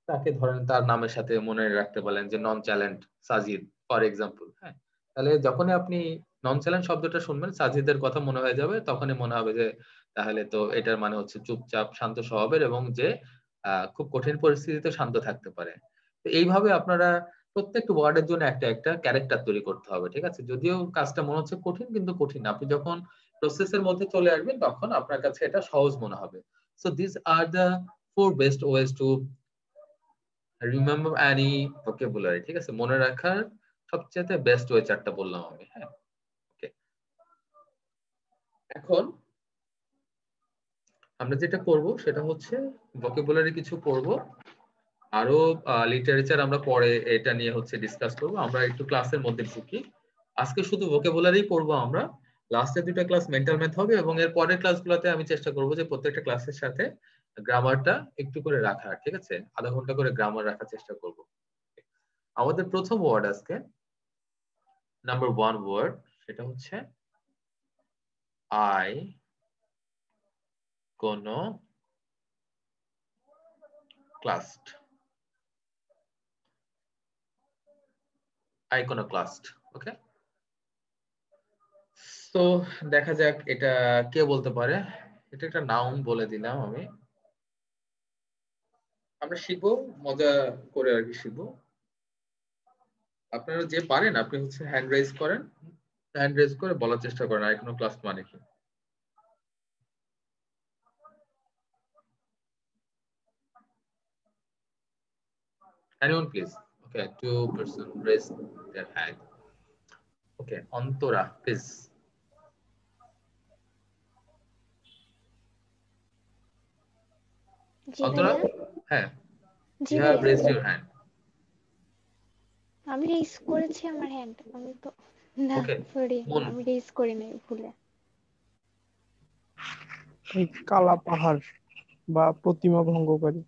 তাকে ধরেন তার নামের সাথে মনে রাখতে বলেন যে নন চ্যালেন্ট সাজিদ ফর এক্সাম্পল। হ্যাঁ, তাহলে যখনই আপনি নন চ্যালেন্ট শব্দটা শুনবেন, সাজিদের কথা মনে হয়ে যাবে, তখনই মনে হবে যে তাহলে তো এটার মানে হচ্ছে চুপচাপ শান্ত স্বভাবের এবং যে খুব কঠিন পরিস্থিতিতে শান্ত থাকতে পারে। তো এইভাবে আপনারা প্রত্যেকটা ওয়ার্ডের জন্য একটা একটা ক্যারেক্টার তৈরি করতে হবে, ঠিক আছে? যদিও কাজটা মনে হচ্ছে কঠিন, কিন্তু কঠিন না। আপনি যখন প্রসেসের মধ্যে চলে আসবেন তখন আপনার কাছে এটা সহজ মনে হবে। So this are the 4 best ways to remember any vocabulary, ঠিক আছে? মনে রাখার সবচেয়ে বেস্ট ওয়ে 4টা বললাম আমি। হ্যাঁ, ওকে। এখন আমরা যেটা করব সেটা হচ্ছে ভোকাবুলারি কিছু পড়বো, আরো লিটারেচার আমরা পরে এটা নিয়ে হচ্ছে ডিসকাস করব। আমরা একটু ক্লাসের মধ্যে ঢুকি। আজকে শুধু ভোকাবুলারি পড়বো আমরা, লাস্টের 2টা ক্লাস মেন্টাল ম্যাথ হবে, এবং এর পরের ক্লাসগুলোতে আমি চেষ্টা করব যে প্রত্যেকটা ক্লাসের সাথে গ্রামারটা একটু করে রাখার, ঠিক আছে? আধা ঘন্টা করে গ্রামার রাখার চেষ্টা করব। আমাদের প্রথম ওয়ার্ড আজকে নাম্বার 1 ওয়ার্ড, সেটা হচ্ছে আই কোনো ক্লাস্ট। আইকনোক্লাস্ট, ওকে? তো দেখা যাক এটা কে বলতে পারে। এটা একটা নাউন বলে দিলাম আমি। আমরা শিখবো, মজা করে আর কি শিখবো। আপনারা যে পারেন আপনি হচ্ছে হ্যান্ড রেজ করেন, হ্যান্ড রেজ করে বলার চেষ্টা করেন আইকনোক্লাস্ট মানে কি। Anyone please? Okay, 2 person raise their hand. Okay, Antara please. জি অন্তরা, ভাইয়া। হ্যাঁ, জি you have ভাইয়া, raised your hand. আমি রেজ করেছি আমার হ্যান্ড। আমি তো না, Okay, সরি, মন। আমি রেজ করি নাই ভুলে। এই কালা পাহাড় বা প্রতিমা ভঙ্গকারী।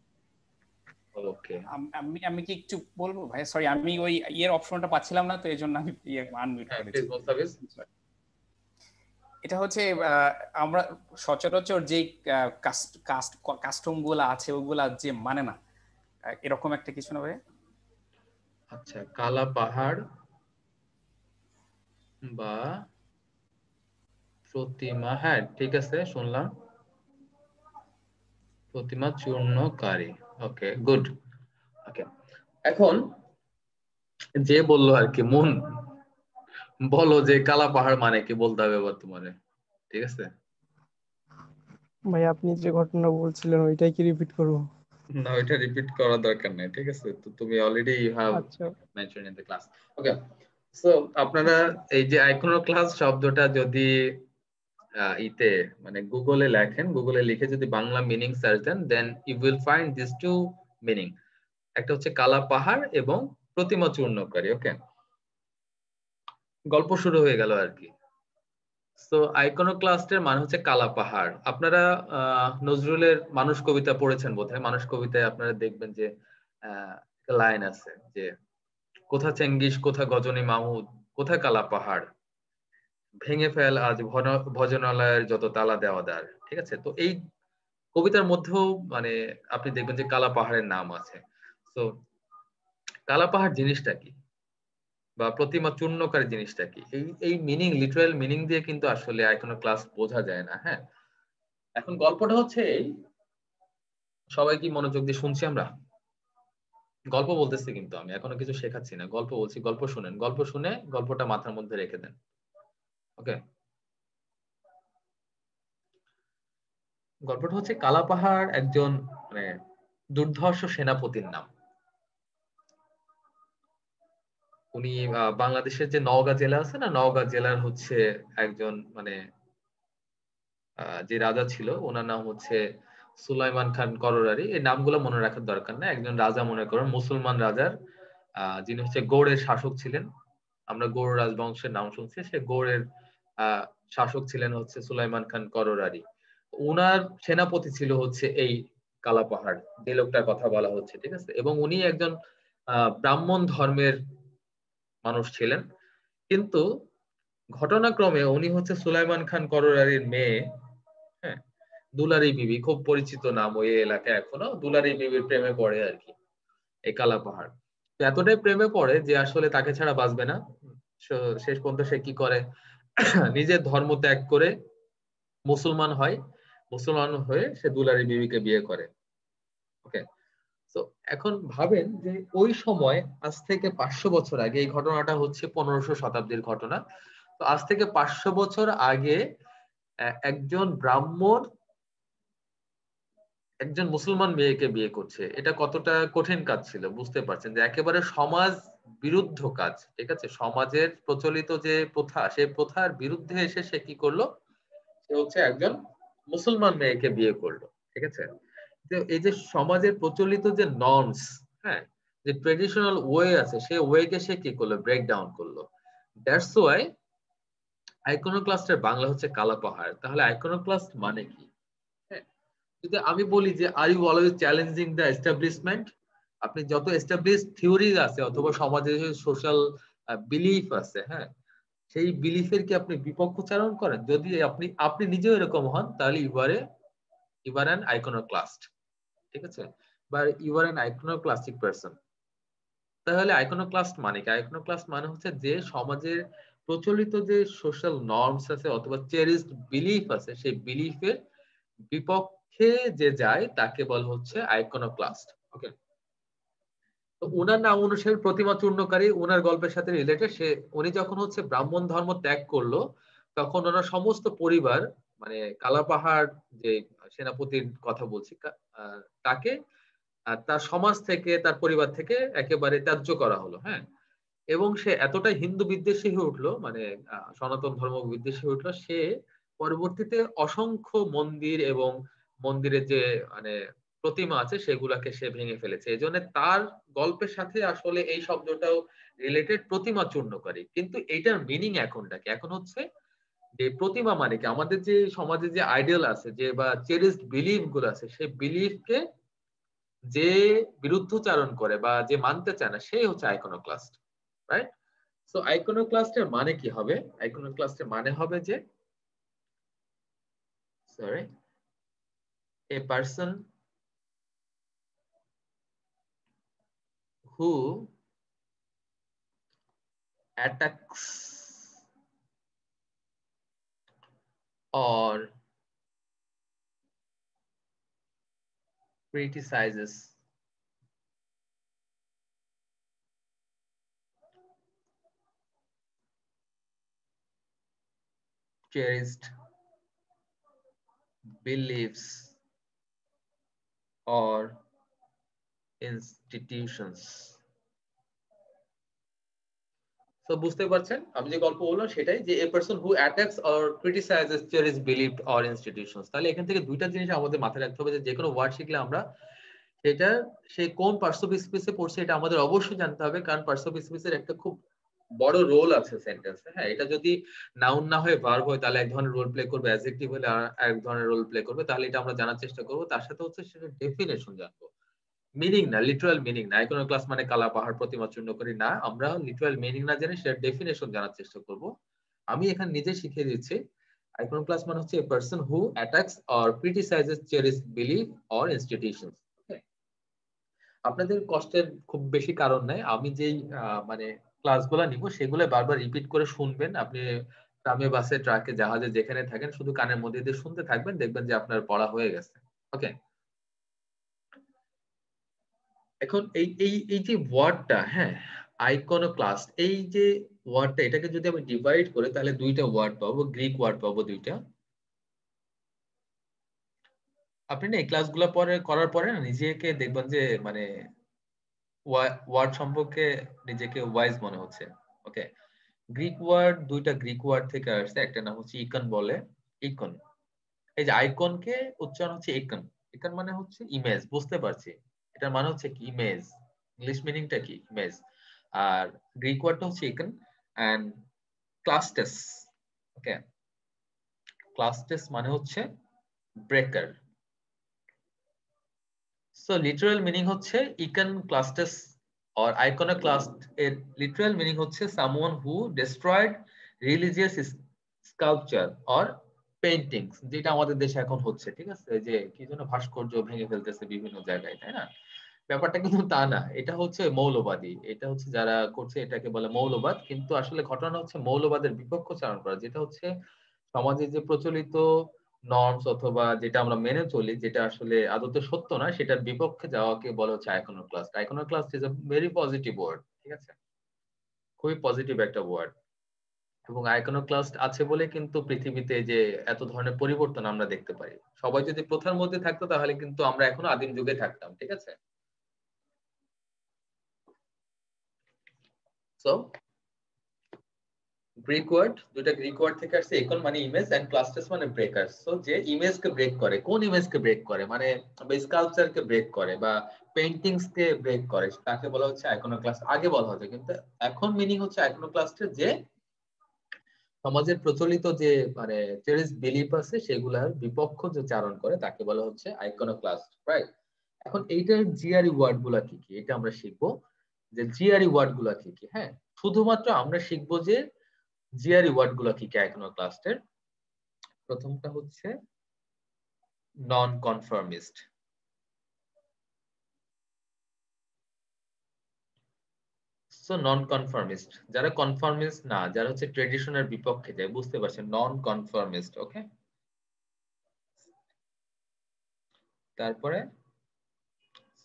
ওকে, আমি আমি কি একটু বলবো ভাই? সরি, আমি ওই ইয়ের অপশনটা পাচ্ছিলাম না, তো এই জন্য আমি আনমিউট হ্যাঁ করেছি। প্লিজ মোস্তাফিজ। এটা হচ্ছে আমরা সচরাচর যে কাস্টম গুলা আছে ওগুলা যে মানে না, এরকম একটা কিছু না ভাই? আচ্ছা, কালা পাহাড় বা প্রতিমা, হ্যাঁ ঠিক আছে, শুনলাম। প্রতিমা চূর্ণকারী, ওকে গুড। ওকে, এখন যে বললো আর কি, মন বলো যে কালা পাহাড় মানে কি বলতে হবে বর্তমানে, ঠিক আছে? ভাই আপনি যে ঘটনা বলছিলেন ওইটাই কি রিপিট করব? না, এটা রিপিট করার দরকার নেই, ঠিক আছে? তো তুমি অলরেডি ইউ হ্যাভ আচ্ছা mention in the class. Okay, so আপনারা এই যে আইকনোক্লাস শব্দটা যদি ইতে মানে গুগলে লেখেন, গুগলে লিখে যদি বাংলা মিনিং সার্চ দেন, then you will find this 2 meaning. একটা হচ্ছে কালা পাহাড় এবং প্রতিমা চূর্ণকারী। ওকে, গল্প শুরু হয়ে গেল আর কি। সো আইকনোক্লাস্টের মানে হচ্ছে কালা পাহাড়। আপনারা নজরুলের মানুষ কবিতা পড়েছেন বোধহয়। মানুষ কবিতায় আপনারা দেখবেন যে লাইন আছে যে কোথা চেঙ্গিস, কোথা গজনী মাহুদ, কোথা কালা পাহাড়, ভেঙে ফেল আজ ভজনালয়ের যত তালা দেওয়াদার, ঠিক আছে? তো এই কবিতার মধ্যেও মানে আপনি দেখবেন যে কালা পাহাড়ের নাম আছে। তো কালা পাহাড় জিনিসটা কি বা প্রতিমা চূর্ণকারী জিনিসটা কি, এই মিনিং, লিটারাল মিনিং দিয়ে কিন্তু আসলে আইকনোক্লাস্ট বোঝা যায় না। হ্যাঁ, এখন গল্পটা হচ্ছে এই, সবাই কি মনোযোগ দিয়ে শুনছি আমরা? গল্প বলতেছি কিন্তু আমি এখনো কিছু শেখাচ্ছি না, গল্প বলছি। গল্প শুনেন, গল্প শুনে গল্পটা মাথার মধ্যে রেখে দেন। ওকে, গল্পটা হচ্ছে কালা পাহাড় একজন মানে দুর্ধর্ষ সেনাপতির নাম। উনি বাংলাদেশের যে নওগাঁ জেলা আছে না, নওগাঁ জেলার হচ্ছে একজন মানে যে রাজা ছিল, ওনার নাম হচ্ছে সুলাইমান খান কররারী। এই নামগুলো মনে রাখার দরকার না। একজন রাজা মনে করেন, মুসলমান রাজার যিনি হচ্ছে গৌড়ের শাসক ছিলেন। আমরা গৌড় রাজবংশের নাম শুনছি, সে গৌড়ের শাসক ছিলেন হচ্ছে সুলাইমান খান কররারী। ওনার সেনাপতি ছিল হচ্ছে এই কালা পাহাড়, যে লোকটার কথা বলা হচ্ছে, ঠিক আছে? এবং উনি একজন ব্রাহ্মণ ধর্মের মানুষ ছিলেন, কিন্তু ঘটনাক্রমে উনি হচ্ছে সুলাইমান খান কররারির মেয়ে, হ্যাঁ, দুলারি বিবি, খুব পরিচিত নাম ওই এলাকায় এখনো, দুলারি বিবির প্রেমে পড়ে আর কি এই কালা পাহাড়। তো এতটাই প্রেমে পড়ে যে আসলে তাকে ছাড়া বাঁচবে না। শেষ পর্যন্ত সে কি করে, নিজের ধর্ম ত্যাগ করে মুসলমান হয়, মুসলমান হয়ে সে দুলারি বিবিকে বিয়ে করে। ওকে, তো এখন ভাবেন যে ওই সময় আজ থেকে 500 বছর আগে, এই ঘটনাটা হচ্ছে 1500 শতাব্দীর ঘটনা, তো আজ থেকে 500 বছর আগে একজন ব্রাহ্মণ একজন মুসলমান মেয়েকে বিয়ে করছে, এটা কতটা কঠিন কাজ ছিল বুঝতে পারছেন, যে একেবারে সমাজ বিরুদ্ধ কাজ, ঠিক আছে, সমাজের প্রচলিত যে প্রথা, সেই প্রথার বিরুদ্ধে এসে সে কি করলো, সে হচ্ছে একজন মুসলমান মেয়েকে বিয়ে করলো, ঠিক আছে। তো এই যে সমাজের প্রচলিত যে নর্মস, হ্যাঁ, যে ট্রেডিশনাল ওয়ে আছে, সেই ওয়েকে সে কি করলো, ব্রেক ডাউন করলো। দ্যাটস ওয়াই আইকনোক্লাস্টের বাংলা হচ্ছে কালা পাহাড়। তাহলে আইকনোক্লাস্ট মানে কি? হ্যাঁ, যদি আমি বলি যে are you always challenging the establishment, আপনি যত এস্টাবলিশ থিওরিজ আছে অথবা সমাজে যে সোশ্যাল বিলিফ আছে, হ্যাঁ, সেই বিলিফের কি আপনি বিপক্ষচারণ করেন? যদি আপনি আপনি নিজেও এরকম হন, তাহলে ইউ আর অ্যান আইকনোক্লাস্ট, ঠিক আছে, বা you are an iconoclastic person. তাহলে আইকনোক্লাস্ট মানে কি? আইকনোক্লাস্ট মানে হচ্ছে যে সমাজের প্রচলিত যে সোশ্যাল নর্মস আছে অথবা চেরিশড বিলিফ আছে, সেই বিলিফের বিপক্ষে যে যায় তাকে বলা হচ্ছে আইকনোক্লাস্ট। ওকে, তো উনার নাম অনুসারে প্রতিমা চূর্ণকারী ওনার গল্পের সাথে রিলেটেড। উনি যখন হচ্ছে ব্রাহ্মণ ধর্ম ত্যাগ করলো, তখন ওনার সমস্ত পরিবার, মানে কালাপাহাড় যে সেনাপতির কথা বলছি, তাকে তার সমাজ থেকে, তার পরিবার থেকে একেবারে ত্যায্য করা হলো, হ্যাঁ। এবং সে এতটাই হিন্দু বিদ্বেষী হয়ে উঠলো, মানে সনাতন ধর্ম বিদ্বেষী হয়ে উঠলো, সে পরবর্তীতে অসংখ্য মন্দির এবং মন্দিরের যে মানে প্রতিমা আছে সেগুলাকে সে ভেঙে ফেলেছে। এই জন্য তার গল্পের সাথে আসলে এই শব্দটাও রিলেটেড, প্রতিমা চূর্ণকারী। কিন্তু এইটার মিনিং এখনটা কি? এখন হচ্ছে যে প্রতিমা মানে কি, আমাদের যে সমাজে যে আইডিয়াল আছে, যে বা চেরিশড বিলিফ গুলো আছে, সেই বিলিফকে যে বিরুদ্ধচারণ করে বা যে মানতে চায় না, সেই হচ্ছে আইকনোক্লাস্ট, রাইট? সো আইকনোক্লাস্টের মানে কি হবে? আইকনোক্লাস্টের মানে হবে যে, sorry, a person who attacks or criticizes cherished beliefs or institutions. তো বুঝতে পারছেন আমি যে গল্প বললাম সেটাই, যে a person who attacks or criticises cherished belief or institutions. তাহলে এখান থেকে দুইটা জিনিস আমাদের মাথায় রাখতে হবে, যে কোনো ওয়ার্ড শিখলে আমরা সেটা সে কোন পার্টস স্পেসে পড়ছে এটা আমাদের অবশ্যই জানতে হবে, কারণ পার্টস স্পেসের একটা খুব বড় রোল আছে সেন্টেন্সে। হ্যাঁ, এটা যদি নাউন না হয়ে ভার্ব হয় তাহলে এক ধরনের রোল প্লে করবে, অ্যাডজেক্টিভ হলে আরেক ধরনের রোল প্লে করবে। তাহলে এটা আমরা জানার চেষ্টা করব, তার সাথে হচ্ছে সেটা ডেফিনেশন জানবো, মিনিং না, লিটারাল মিনিং না। আইকনোক্লাস্ট মানে কালা পাহাড় প্রতিমা চূর্ণকারী না, আমরা লিটারাল মিনিং না জেনে সেটা ডেফিনেশন জানার চেষ্টা করব। আমি এখানে নিজে শিখিয়ে দিচ্ছি, আইকনোক্লাস্ট মানে হচ্ছে a person who attacks or criticises cherished belief or institutions. আপনাদের কষ্টের খুব বেশি কারণ নাই, আমি যেই মানে ক্লাসগুলো নিব সেগুলো বারবার রিপিট করে শুনবেন। আপনি ট্রামে, বাসে, ট্রাকে, জাহাজে যেখানে থাকেন শুধু কানের মধ্যে দিয়ে শুনতে থাকবেন, দেখবেন যে আপনার পড়া হয়ে গেছে। ওকে, এখন এই এই এই যে ওয়ার্ডটা, হ্যাঁ, আইকনোক্লাস্ট, এই যে ওয়ার্ডটা, এটাকে যদি আমি ডিভাইড করি তাহলে দুইটা ওয়ার্ড পাবো, গ্রিক ওয়ার্ড পাবো দুইটা। আপনি না এই ক্লাসগুলো পরে করার পরে না নিজেকে দেখবেন যে মানে ওয়ার্ড সম্পর্কে নিজেকে ওয়াইজ মনে হচ্ছে। ওকে, গ্রিক ওয়ার্ড, দুইটা গ্রিক ওয়ার্ড থেকে আসছে, একটা নাম হচ্ছে ইকন বলে, ইকন। এই যে আইকনকে উচ্চারণ হচ্ছে ইকন, ইকন মানে হচ্ছে ইমেজ, বুঝতে পারছি, এটার মানে হচ্ছে কি ইমেজ, ইংলিশ মিনিংটা কি ইমেজ। আর গ্রিক ওয়ার্ডটা হচ্ছে ইকন এন্ড ক্লাস্টেস। ওকে, ক্লাস্টেস মানে হচ্ছে ব্রেকার। সো লিটারাল মিনিং হচ্ছে ইকন ক্লাস্টেস or iconoclast এর literal meaning হচ্ছে someone who destroyed religious sculpture or paintings, যেটা আমাদের দেশে এখন হচ্ছে, ঠিক আছে, যে কি যেন ভাস্কর্য ভেঙে ফেলতেছে বিভিন্ন জায়গায়, তাই না? ব্যাপারটা কিন্তু তা না, এটা হচ্ছে মৌলবাদী, এটা হচ্ছে যারা করছে এটাকে বলে মৌলবাদ, কিন্তু আসলে ঘটনা হচ্ছে মৌলবাদের বিপক্ষচারণ করা, যেটা হচ্ছে সমাজে যে প্রচলিত নর্মস অথবা যেটা আমরা মেনে চলি, যেটা আসলে আদতে সত্য না, সেটার বিপক্ষে যাওয়াকে বলা হচ্ছে iconoclast. Iconoclast is a very positive word, ঠিক আছে, খুবই পজিটিভ একটা ওয়ার্ড। এবং আইকনোক্লাস্ট আছে বলে কিন্তু পৃথিবীতে যে এত ধরনের পরিবর্তন আমরা দেখতে পাই। সবাই যদি প্রথার মধ্যে থাকতো তাহলে কিন্তু আমরা এখনো আদিম যুগে থাকতাম, ঠিক আছে। সো গ্রিক ওয়ার্ড, দুইটা গ্রিক ওয়ার্ড থেকে আসছে, ইকন মানে ইমেজ এন্ড ক্লাস্টাস মানে ব্রেকার্স। সো যে ইমেজকে ব্রেক করে, কোন ইমেজকে ব্রেক করে, মানে স্কাল্পচারকে ব্রেক করে বা পেইন্টিংস কে ব্রেক করে, তাকে বলা হচ্ছে আইকনোক্লাস্ট। আগে বলা হতো, কিন্তু এখন মিনিং হচ্ছে আইকনোক্লাস্টের যে সমাজের প্রচলিত যে মানে চেরিস বিলিফ আছে সেগুলার বিপক্ষ যে চারণ করে তাকে বলা হচ্ছে আইকনোক্লাস্ট, রাইট? এখন এইটার জিআরই ওয়ার্ড গুলা কি কি এটা আমরা শিখবো, যে জিআরই ওয়ার্ড গুলা কি কি। হ্যাঁ, শুধুমাত্র আমরা শিখবো যে জিআরই ওয়ার্ড গুলা কি কি আইকনোক্লাস্টের। প্রথমটা হচ্ছে নন কনফার্মিস্ট। সো নন কনফার্মিস্ট, যারা কনফার্মিস্ট না, যারা হচ্ছে ট্রেডিশনের বিপক্ষে যায়, বুঝতে পারছেন, নন কনফার্মিস্ট। ওকে, তারপরে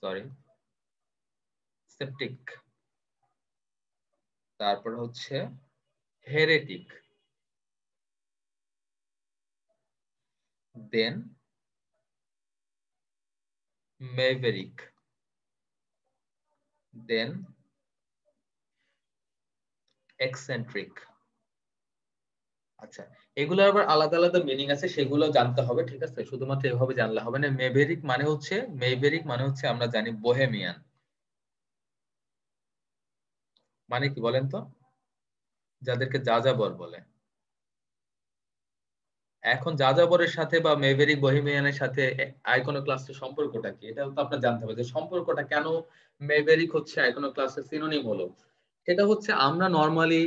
সরি সেপটিক, তারপর হচ্ছে হেরেটিক, দেন মেভেরিক, দেন এক্সেন্ট্রিক। আচ্ছা, এগুলো আবার আলাদা আলাদা মিনিং আছে, সেগুলো জানতে হবে, ঠিক আছে, শুধুমাত্র এভাবে জানলে হবে না। মেভেরিক মানে হচ্ছে আমরা জানি বোহেমিয়ান, মানে কি বলেন তো, যাদেরকে যাযাবর বলে। এখন যাযাবরের সাথে বা মেভেরিক বোহেমিয়ানের সাথে আইকনোক্লাস্টের সম্পর্কটা কি, এটা তো আপনার জানতে হবে, যে সম্পর্কটা কেন মেভেরিক হচ্ছে আইকনোক্লাস্টের সিনোনিম হলো। সেটা হচ্ছে আমরা নরমালি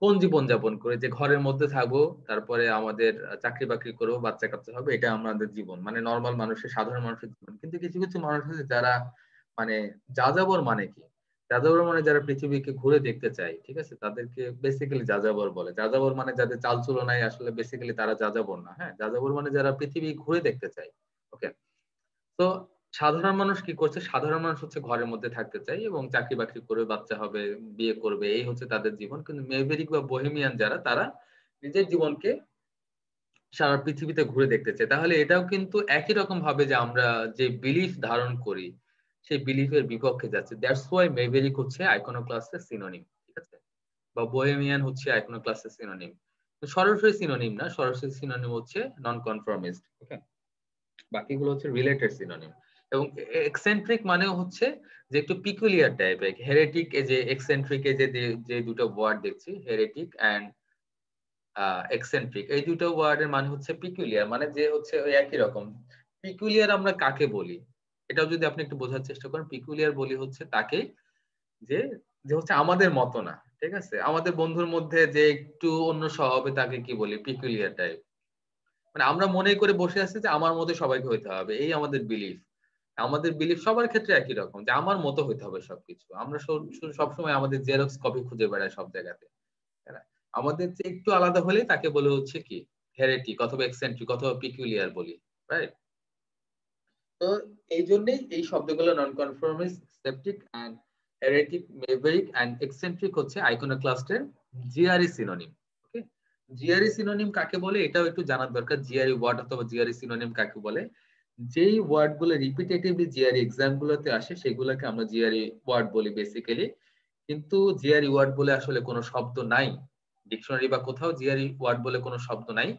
কোন জীবন যাপন করে, যে ঘরের মধ্যে থাকবো, তারপরে আমাদের চাকরি বাকরি করবো, বাচ্চা কাচ্চা হবে, এটা আমাদের জীবন, মানে নরমাল মানুষের, সাধারণ মানুষের জীবন। কিন্তু কিছু কিছু মানুষ আছে যারা মানে যাযাবর, মানে কি যাযাবর মানে যারা পৃথিবীকে ঘুরে দেখতে চায়, ঠিক আছে, তাদেরকে বেসিক্যালি যাযাবর বলে। যাযাবর মানে যাদের চাল চলনায় আসলে বেসিক্যালি তারা যাযাবর না। হ্যাঁ, যাযাবর মানে যারা পৃথিবী ঘুরে দেখতে চায়। ওকে, তো সাধারণ মানুষ কি করছে, সাধারণ মানুষ হচ্ছে ঘরের মধ্যে থাকতে চায় এবং চাকরি বাকরি করে বাচ্চা হবে, বিয়ে করবে, এই হচ্ছে তাদের জীবন। কিন্তু মেভেরিক বা বোহেমিয়ান যারা, তারা নিজের জীবনকে সারা পৃথিবীতে ঘুরে দেখতে চায়। তাহলে এটাও কিন্তু একই রকম ভাবে যে আমরা যে বিলিফ ধারণ করি সেই বিলিফের বিপক্ষে যাচ্ছে। দ্যাটস ওয়াই মেভেরিক হচ্ছে আইকনোক্লাস্টের সিনোনিম, ঠিক আছে, বা বোহেমিয়ান হচ্ছে আইকনোক্লাস্টের সিনোনিম। সরাসরি সিনোনিম না, সরাসরি সিনোনিম হচ্ছে নন কনফার্মিস্ট। ওকে, বাকিগুলো হচ্ছে রিলেটেড সিনোনিম। এবং এক্সেন্ট্রিক মানে হচ্ছে যে একটু পিকুলিয়ার টাইপের। হেরেটিক, এই যে এক্সেন্ট্রিক, এই যে যে দুটো ওয়ার্ড দেখছি, হেরেটিক এন্ড এক্সেন্ট্রিক, এই দুটো ওয়ার্ডের মানে হচ্ছে পিকুলিয়ার, মানে যে হচ্ছে ওই একই রকম। পিকুলিয়ার আমরা কাকে বলি, এটাও যদি আপনি একটু বোঝার চেষ্টা করেন, পিকুলিয়ার বলি হচ্ছে তাকে যে যে হচ্ছে আমাদের মতো না, ঠিক আছে, আমাদের বন্ধুর মধ্যে যে একটু অন্য স্বভাবে, তাকে কি বলি, পিকুলিয়ার টাইপ। মানে আমরা মনে করে বসে আছি যে আমার মতো সবাইকে হইতে হবে, এই আমাদের বিলিফ। আমাদের বিলিফ সবার ক্ষেত্রে একই রকম, যে আমার মতো হইতে হবে সবকিছু। আমরা সবসময় আমাদের জেরক্স কপি খুঁজে বেড়াই সব জায়গাতে, তাই না? আমাদের যে একটু আলাদা হলে তাকে বলে হচ্ছে কি হেরেটিক অথবা এক্সেন্ট্রিক অথবা পিকুলিয়ার বলি, রাইট? তো এই জন্যই এই শব্দগুলো নন কনফর্মিস্ট, septic and heretic, মেভেরিক and eccentric হচ্ছে আইকনোক্লাস্টের জিআরই সিনোনিম। ওকে, জিআরই সিনোনিম কাকে বলে এটাও একটু জানার দরকার। জিআরই ওয়ার্ড অথবা জিআরই সিনোনিম কাকে বলে? যেই ওয়ার্ড গুলো রিপিটেটিভলি জিআরই এক্সাম গুলোতে আসে সেগুলোকে আমরা জিআরই ওয়ার্ড বলি বেসিক্যালি। কিন্তু জিআরই ওয়ার্ড বলে আসলে কোনো শব্দ নাই, ডিকশনারি বা কোথাও জিআরই ওয়ার্ড বলে কোনো শব্দ নাই।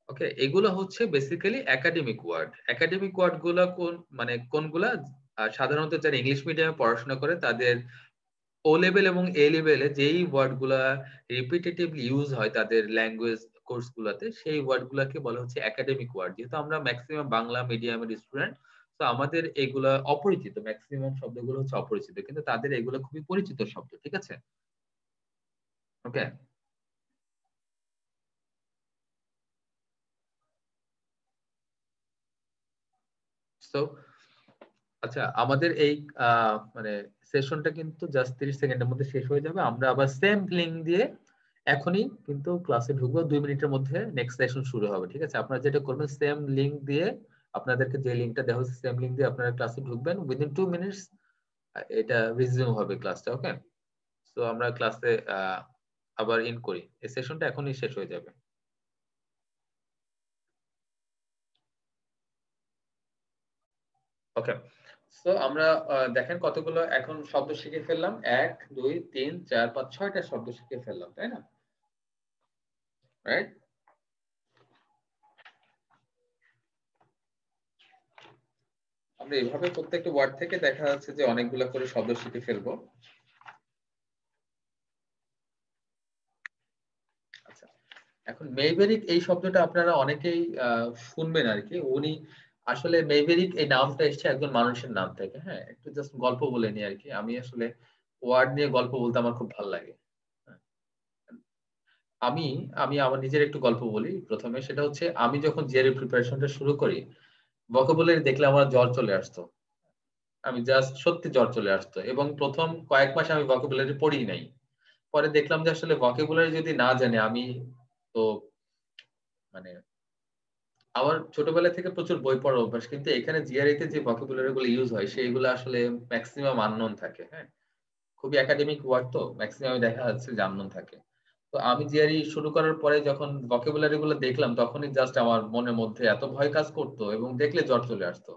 ওকে, এগুলো হচ্ছে basically academic word. Academic word গুলা মানে কোনগুলা? সাধারণত যারা ইংলিশ মিডিয়ামে পড়াশোনা করে তাদের ও লেভেল এবং এ লেভেলে যেই ওয়ার্ড গুলা রিপিটেটিভলি ইউজ হয় তাদের ল্যাঙ্গুয়েজ কোর্স গুলাতে, সেই ওয়ার্ড গুলাকে বলা হচ্ছে একাডেমিক ওয়ার্ড। যেহেতু আমরা ম্যাক্সিমাম বাংলা মিডিয়ামের স্টুডেন্ট, তো আমাদের এগুলা অপরিচিত, ম্যাক্সিমাম শব্দগুলো হচ্ছে অপরিচিত, কিন্তু তাদের এগুলো খুবই পরিচিত শব্দ, ঠিক আছে? ওকে, সো আচ্ছা, আমাদের এই মানে সেশনটা কিন্তু জাস্ট 30 সেকেন্ডের মধ্যে শেষ হয়ে যাবে। আমরা আবার সেম লিঙ্ক দিয়ে এখনই কিন্তু ক্লাসে ঢুকবো, 2 মিনিটের মধ্যে নেক্সট সেশন শুরু হবে, ঠিক আছে? আপনারা যেটা করবেন, সেম লিঙ্ক দিয়ে, আপনাদেরকে যে লিঙ্কটা দেওয়া হচ্ছে সেম লিঙ্ক দিয়ে আপনারা ক্লাসে ঢুকবেন, উইদিন 2 মিনিটস এটা রিজিউম হবে ক্লাসটা। ওকে, তো আমরা ক্লাসে আবার ইন করি, এই সেশনটা এখনই শেষ হয়ে যাবে। ওকে, সো আমরা দেখেন কতগুলো এখন শব্দ শিখে ফেললাম, 1 2 3 4 5 6টা শব্দ শিখে ফেললাম, তাই না? রাইট? আমরা এইভাবে প্রত্যেকটা ওয়ার্ড থেকে দেখা যাচ্ছে যে অনেকগুলো করে শব্দ শিখে ফেলবো। আচ্ছা, এখন মেইবেরিক এই শব্দটা আপনারা অনেকেই শুনবেন আর কি। উনি আসলে মেইবেরিক এই নামটা এসেছে একজন মানুষের নাম থেকে। হ্যাঁ, একটু জাস্ট গল্প বলে নি আর কি। আমি আসলে ওয়ার্ড নিয়ে গল্প বলতে আমার খুব ভালো লাগে। আমি আমি আমার নিজের একটু গল্প বলি প্রথমে। সেটা হচ্ছে, আমি যখন জিআরই প্রিপারেশনটা শুরু করি, ভোকাবুলারি দেখলে আমার জ্বর চলে আসতো। আমি জাস্ট সত্যি জ্বর চলে আসতো, এবং প্রথম কয়েক মাস আমি ভোকাবুলারি পড়ি নাই। পরে দেখলাম যে আসলে ভোকাবুলারি যদি না জানে আমি, তো মানে আমার ছোটবেলা থেকে প্রচুর বই পড়ার অভ্যাস, কিন্তু এখানে জিআরই তে যে ভোকাবুলারি গুলো ইউজ হয় সেগুলো আসলে ম্যাক্সিমাম আননোন থাকে। হ্যাঁ, খুবই একাডেমিক ওয়ার্ড, তো ম্যাক্সিমাম দেখা যাচ্ছে যে আননোন থাকে। তো আমি জিআরই শুরু করার পরে যখন ভোকাবুলারি গুলো দেখলাম, তখনই জাস্ট আমার মনের মধ্যে এত ভয় কাজ করতো এবং দেখলে জ্বর চলে আসতো।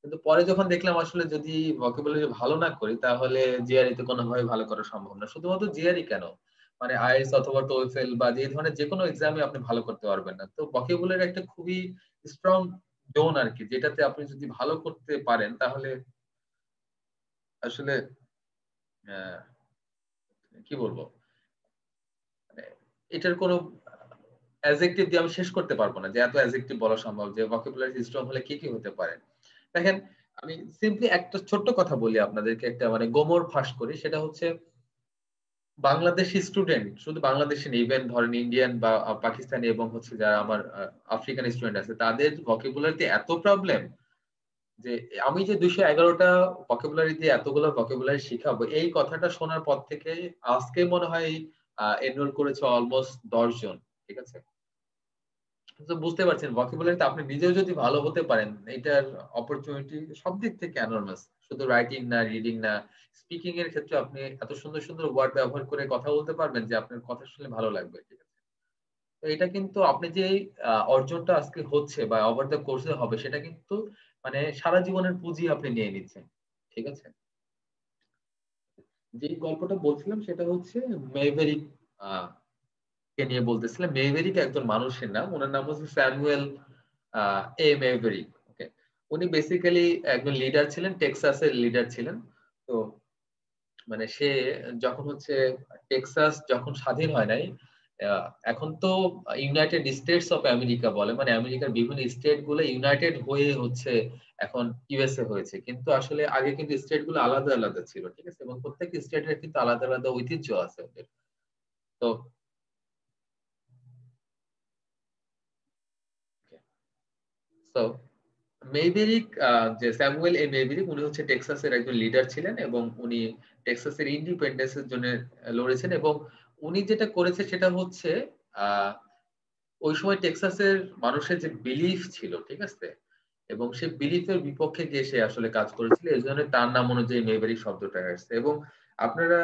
কিন্তু পরে যখন দেখলাম আসলে যদি ভোকাবুলারি ভালো না করি, তাহলে জিআরই তে কোনোভাবে ভালো করা সম্ভব না। শুধুমাত্র জিআরই কেন, মানে আইএলটিএস অথবা টোয়েফেল বা যে ধরনের যে কোনো এক্সামে আপনি ভালো করতে পারবেন না। তো ভোকাবুলারি একটা খুবই স্ট্রং জোন আর কি, যেটাতে আপনি যদি ভালো করতে পারেন তাহলে আসলে আহ, কি বলবো, মানে এটার কোনো অ্যাডজেক্টিভ দিয়ে আমি শেষ করতে পারবো না যে এত অ্যাডজেক্টিভ বলা সম্ভব যে ভোকাবুলারি স্ট্রং হলে কি কি হতে পারে। দেখেন, আমি সিম্পলি একটা ছোট্ট কথা বলি আপনাদেরকে, একটা মানে গোমর ফাঁস করি। সেটা হচ্ছে, বাংলাদেশি স্টুডেন্ট, শুধু বাংলাদেশি নেই, ইভেন ধরেন ইন্ডিয়ান বা পাকিস্তানি এবং হচ্ছে যারা আমার আফ্রিকান স্টুডেন্ট আছে, তাদের ভোকাবুলারিতে এত প্রবলেম যে আমি যে 211টা ভোকাবুলারি দিয়ে এতগুলো ভোকাবুলারি শিখাবো, এই কথাটা শোনার পর থেকে আজকে মনে হয় এনরোল করেছে অলমোস্ট 10 জন, ঠিক আছে? তো বুঝতে পারছেন, ভোকাবুলারিতে আপনি নিজেও যদি ভালো হতে পারেন, এটার অপরচুনিটি সব দিক থেকে এনরমাস। শুধু রাইটিং না, রিডিং না, স্পিকিং এর ক্ষেত্রে আপনি এত সুন্দর সুন্দর ওয়ার্ড ব্যবহার করে কথা বলতে পারবেন যে আপনার কথা শুনলে ভালো লাগবে, ঠিক আছে? তো এটা কিন্তু আপনি যে অর্জনটা আজকে হচ্ছে বা ওভার দ্য কোর্সে হবে, সেটা কিন্তু মানে সারা জীবনের পুঁজি আপনি নিয়ে নিচ্ছেন, ঠিক আছে? যে গল্পটা বলছিলাম সেটা হচ্ছে মেভেরিক কে নিয়ে বলতেছিলাম। মেভেরিক একজন মানুষের নাম, ওনার নাম হচ্ছে স্যামুয়েল এ মেভেরিক। ওকে, উনি বেসিক্যালি একজন লিডার ছিলেন, টেক্সাসের লিডার ছিলেন। তো মানে সে যখন হচ্ছে টেক্সাস যখন স্বাধীন হয় নাই, এখন তো ইউনাইটেড স্টেটস অফ আমেরিকা বলে, মানে আমেরিকার বিভিন্ন স্টেট গুলো ইউনাইটেড হয়ে হচ্ছে এখন ইউএসএ হয়েছে, কিন্তু আসলে আগে কিন্তু স্টেট গুলো আলাদা আলাদা ছিল, ঠিক আছে? এবং প্রত্যেক স্টেটের কিন্তু আলাদা আলাদা ঐতিহ্য আছে ওদের। তো তো মেইবেরিক, যে স্যামুয়েল এ মেইবেরিক, উনি হচ্ছে টেক্সাসের একজন লিডার ছিলেন এবং উনি টেক্সাসের ইন্ডিপেন্ডেন্সের জন্য লড়েছেন। এবং উনি যেটা করেছে সেটা হচ্ছে, আহ ওই সময় টেক্সাসের মানুষের যে বিলিফ ছিল, ঠিক আছে, এবং সেই বিলিফের বিপক্ষে গিয়ে সে আসলে কাজ করেছিল, এই জন্য তার নাম অনুযায়ী মেইবেরিক শব্দটা আসছে। এবং আপনারা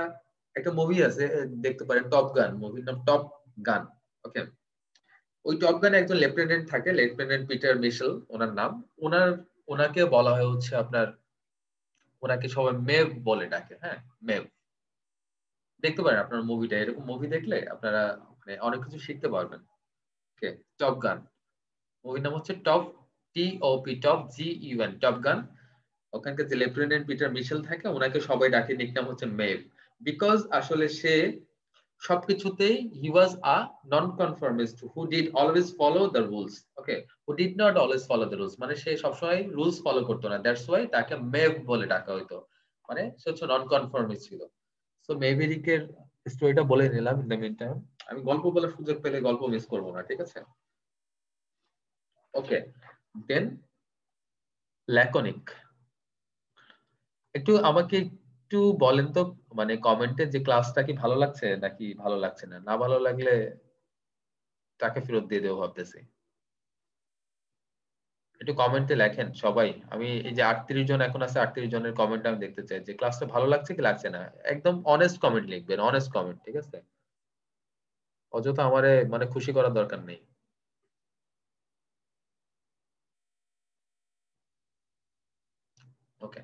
একটা মুভি আছে, দেখতে পারেন, টপ গান, মুভির নাম টপ গান। ওকে, ওই টপ গানে একজন লেফটেন্যান্ট থাকে, লেফটেন্যান্ট পিটার মিশেল ওনার নাম। ওনার ওনাকে বলা হয় হচ্ছে আপনার, ওনাকে সবাই মেভ বলে ডাকে। হ্যাঁ, মেভ। দেখতে পারেন আপনার মুভিটা, এরকম মুভি দেখলে আপনারা মানে অনেক কিছু শিখতে পারবেন। ওকে, টপ গান, মুভির নাম হচ্ছে top, TOP, top GUN, top গান। ওখানকার যে লেফটেন্যান্ট পিটার মিশেল থাকে, ওনাকে সবাই ডাকে নিকনাম হচ্ছে মেভ, বিকজ আসলে সে সবকিছুতেই he was a non-conformist who did always follow the rules. Okay, who did not always follow the rules, মানে সে সবসময় রুলস ফলো করতো না, দ্যাটস ওয়াই তাকে মেভ বলে ডাকা হইতো, মানে সে হচ্ছে নন কনফর্মিস্ট ছিল। সো মেভেরিকের স্টোরিটা বলে নিলাম ইন দ্য মিন টাইম। আমি গল্প বলার সুযোগ পেলে গল্প মিস করবো না, ঠিক আছে? ওকে, দেন ল্যাকনিক। একটু আমাকে একটু বলেন তো, মানে কমেন্টে যে ক্লাসটা কি ভালো লাগছে নাকি ভালো লাগছে না? না ভালো লাগলে টাকা ফেরত দিয়ে দেবো ভাবতেছি। একটু কমেন্টে লেখেন সবাই। আমি এই যে 38 জন এখন আছে, 38 জনের কমেন্ট আমি দেখতে চাই যে ক্লাসটা ভালো লাগছে কি লাগছে না। একদম অনেস্ট কমেন্ট লিখবেন, অনেস্ট কমেন্ট, ঠিক আছে? অযথা আমারে মানে খুশি করার দরকার নেই। ওকে,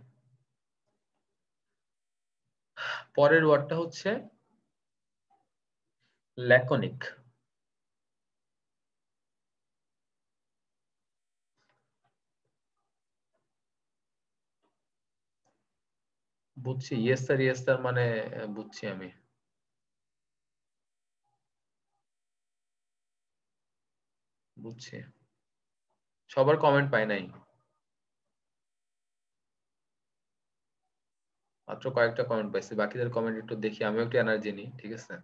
পরের ওয়ার্ডটা হচ্ছে ল্যাকনিক। বুঝছি, ইয়েস স্যার মানে বুঝছি আমি। বুঝছি, সবার কমেন্ট পাই নাই, মাত্র কয়েকটা কমেন্ট পাইছি। বাকিদের কমেন্ট একটু দেখি, আমিও একটু এনার্জি নিই, ঠিক আছে?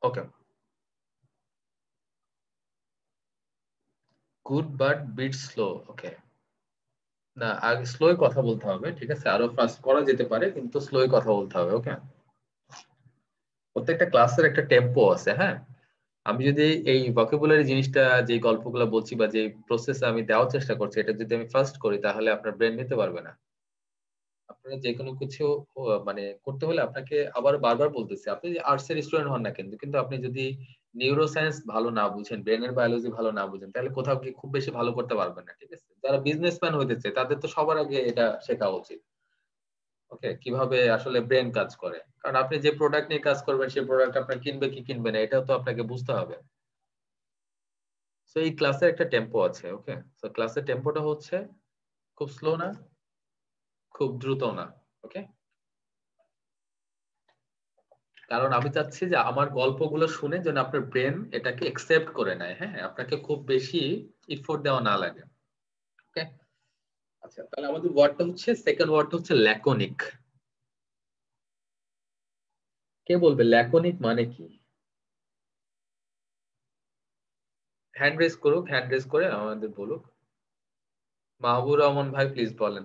ওকে, গুড বাট বিট স্লো। ওকে, না আগে স্লোই কথা বলতে হবে, ঠিক আছে? আরো ফাস্ট করা যেতে পারে কিন্তু স্লোই কথা বলতে হবে। ওকে, প্রত্যেকটা ক্লাসের একটা টেম্পো আছে, হ্যাঁ? আমি যদি এই ভোকাবুলারি জিনিসটা, যে গল্পগুলো বলছি বা যে প্রসেস আমি দেওয়ার চেষ্টা করছি, এটা যদি আমি ফার্স্ট করি তাহলে আপনার ব্রেন নিতে পারবে না। আপনারা যে কোনো কিছু মানে করতে হলে আপনাকে আবার বারবার বলতেছি, আপনি আর্টস এর স্টুডেন্ট হন না কিন্তু কিন্তু আপনি যদি নিউরো সায়েন্স ভালো না বুঝেন, ব্রেনের বায়োলজি ভালো না বুঝেন, তাহলে কোথাও কি খুব বেশি ভালো করতে পারবেন না, ঠিক আছে? যারা বিজনেসম্যান হইতেছে তাদের তো সবার আগে এটা শেখা উচিত। ওকে, কিভাবে আসলে ব্রেন কাজ করে, কারণ আপনি যে প্রোডাক্ট নিয়ে কাজ করবেন সেই প্রোডাক্ট আপনার কিনবে কি কিনবে না এটাও তো আপনাকে বুঝতে হবে। সো এই ক্লাসের একটা টেম্পো আছে। ওকে, সো ক্লাসের টেম্পোটা হচ্ছে খুব স্লো না, খুব দ্রুত না। ওকে, কারণ আমি চাচ্ছি যে আমার গল্পগুলো শুনে যেন আপনার ব্রেন এটাকে একসেপ্ট করে নেয়, হ্যাঁ? আপনাকে খুব বেশি ইফোর্ট দেওয়া না লাগে। ওকে, আচ্ছা, তাহলে আমাদের ওয়ার্ডটা হচ্ছে, সেকেন্ড ওয়ার্ডটা হচ্ছে ল্যাকনিক। কে বলবে ল্যাকনিক মানে কি? হ্যান্ড রেজ করুক, হ্যান্ড রেজ করে আমাদের বলুক। মাহবুর রহমান ভাই প্লিজ বলেন।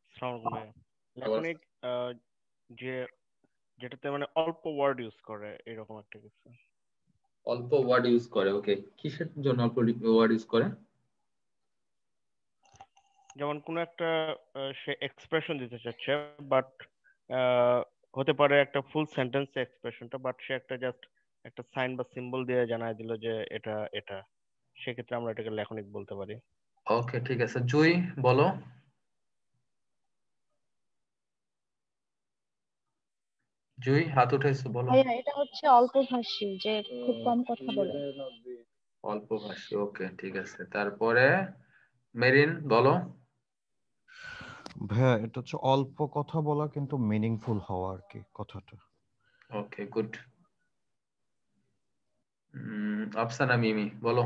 আসসালামু আলাইকুম ভাইয়া। আবার ল্যাকনিক যে যেটাতে মানে অল্প ওয়ার্ড ইউজ করে এরকম একটা কিছু। অল্প ওয়ার্ড ইউজ করে। ওকে, কিসের জন্য অল্প ওয়ার্ড ইউজ করে? যেমন কোন একটা সে এক্সপ্রেশন দিতে চাচ্ছে বাট হতে পারে একটা ফুল সেন্টেন্স এক্সপ্রেশনটা, বাট সে একটা জাস্ট একটা সাইন বা সিম্বল দিয়ে জানায় দিল যে এটা এটা, সেক্ষেত্রে আমরা এটাকে ল্যাকনিক বলতে পারি। ওকে, ঠিক আছে, জুই বলো। জুই হাত উঠাইছো, বলো। ভাইয়া এটা হচ্ছে অল্পভাষী, যে খুব কম কথা বলে। অল্প ভাষী, ওকে ঠিক আছে। তারপরে মেরিন বলো। ভাইয়া এটা হচ্ছে অল্প কথা বলা কিন্তু মিনিংফুল হওয়া আর কি কথাটা। ওকে, গুড। আফসানা মিমি বলো।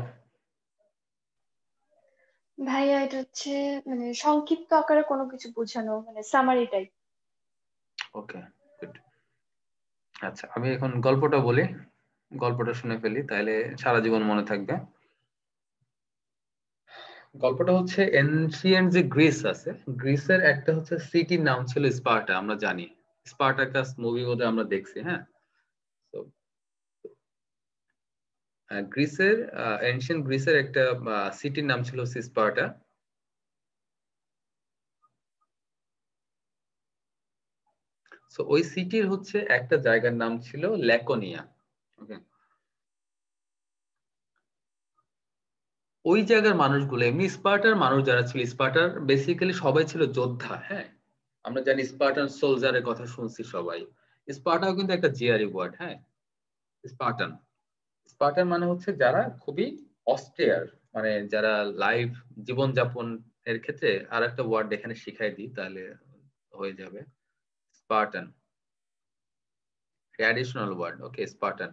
ভাইয়া এটা হচ্ছে মানে সংক্ষিপ্ত আকারে কোনো কিছু বোঝানো, মানে সামারি টাইপ। ওকে, গুড। আচ্ছা, আমি এখন গল্পটা বলি, গল্পটা শুনে ফেলি তাহলে সারা জীবন মনে থাকবে। গল্পটা হচ্ছে এনশিয়েন্ট যে গ্রিস আছে, গ্রিসের একটা হচ্ছে সিটির নাম ছিল স্পার্টা, আমরা জানি স্পার্টাকাস মুভি বোধহয় আমরা দেখছি, হ্যাঁ? তো গ্রিসের এনশিয়েন্ট গ্রিসের একটা সিটির নাম ছিল স্পার্টা। সো ওই সিটির হচ্ছে একটা জায়গার নাম ছিল ল্যাকোনিয়া। ওকে, ওই জায়গার মানুষগুলো এমনি স্পার্টার মানুষ যারা ছিল, স্পার্টার বেসিক্যালি সবাই ছিল যোদ্ধা, হ্যাঁ? আমরা জানি স্পার্টান সোলজারের কথা শুনছি সবাই। স্পার্টাও কিন্তু একটা জিআরই ওয়ার্ড, হ্যাঁ? স্পার্টান, স্পার্টান মানে হচ্ছে যারা খুবই অস্ট্রিয়ার, মানে যারা লাইফ জীবনযাপন এর ক্ষেত্রে আর একটা ওয়ার্ড এখানে শিখাই দিই, তাহলে হয়ে যাবে। Spartan, traditional word. Okay, Spartan.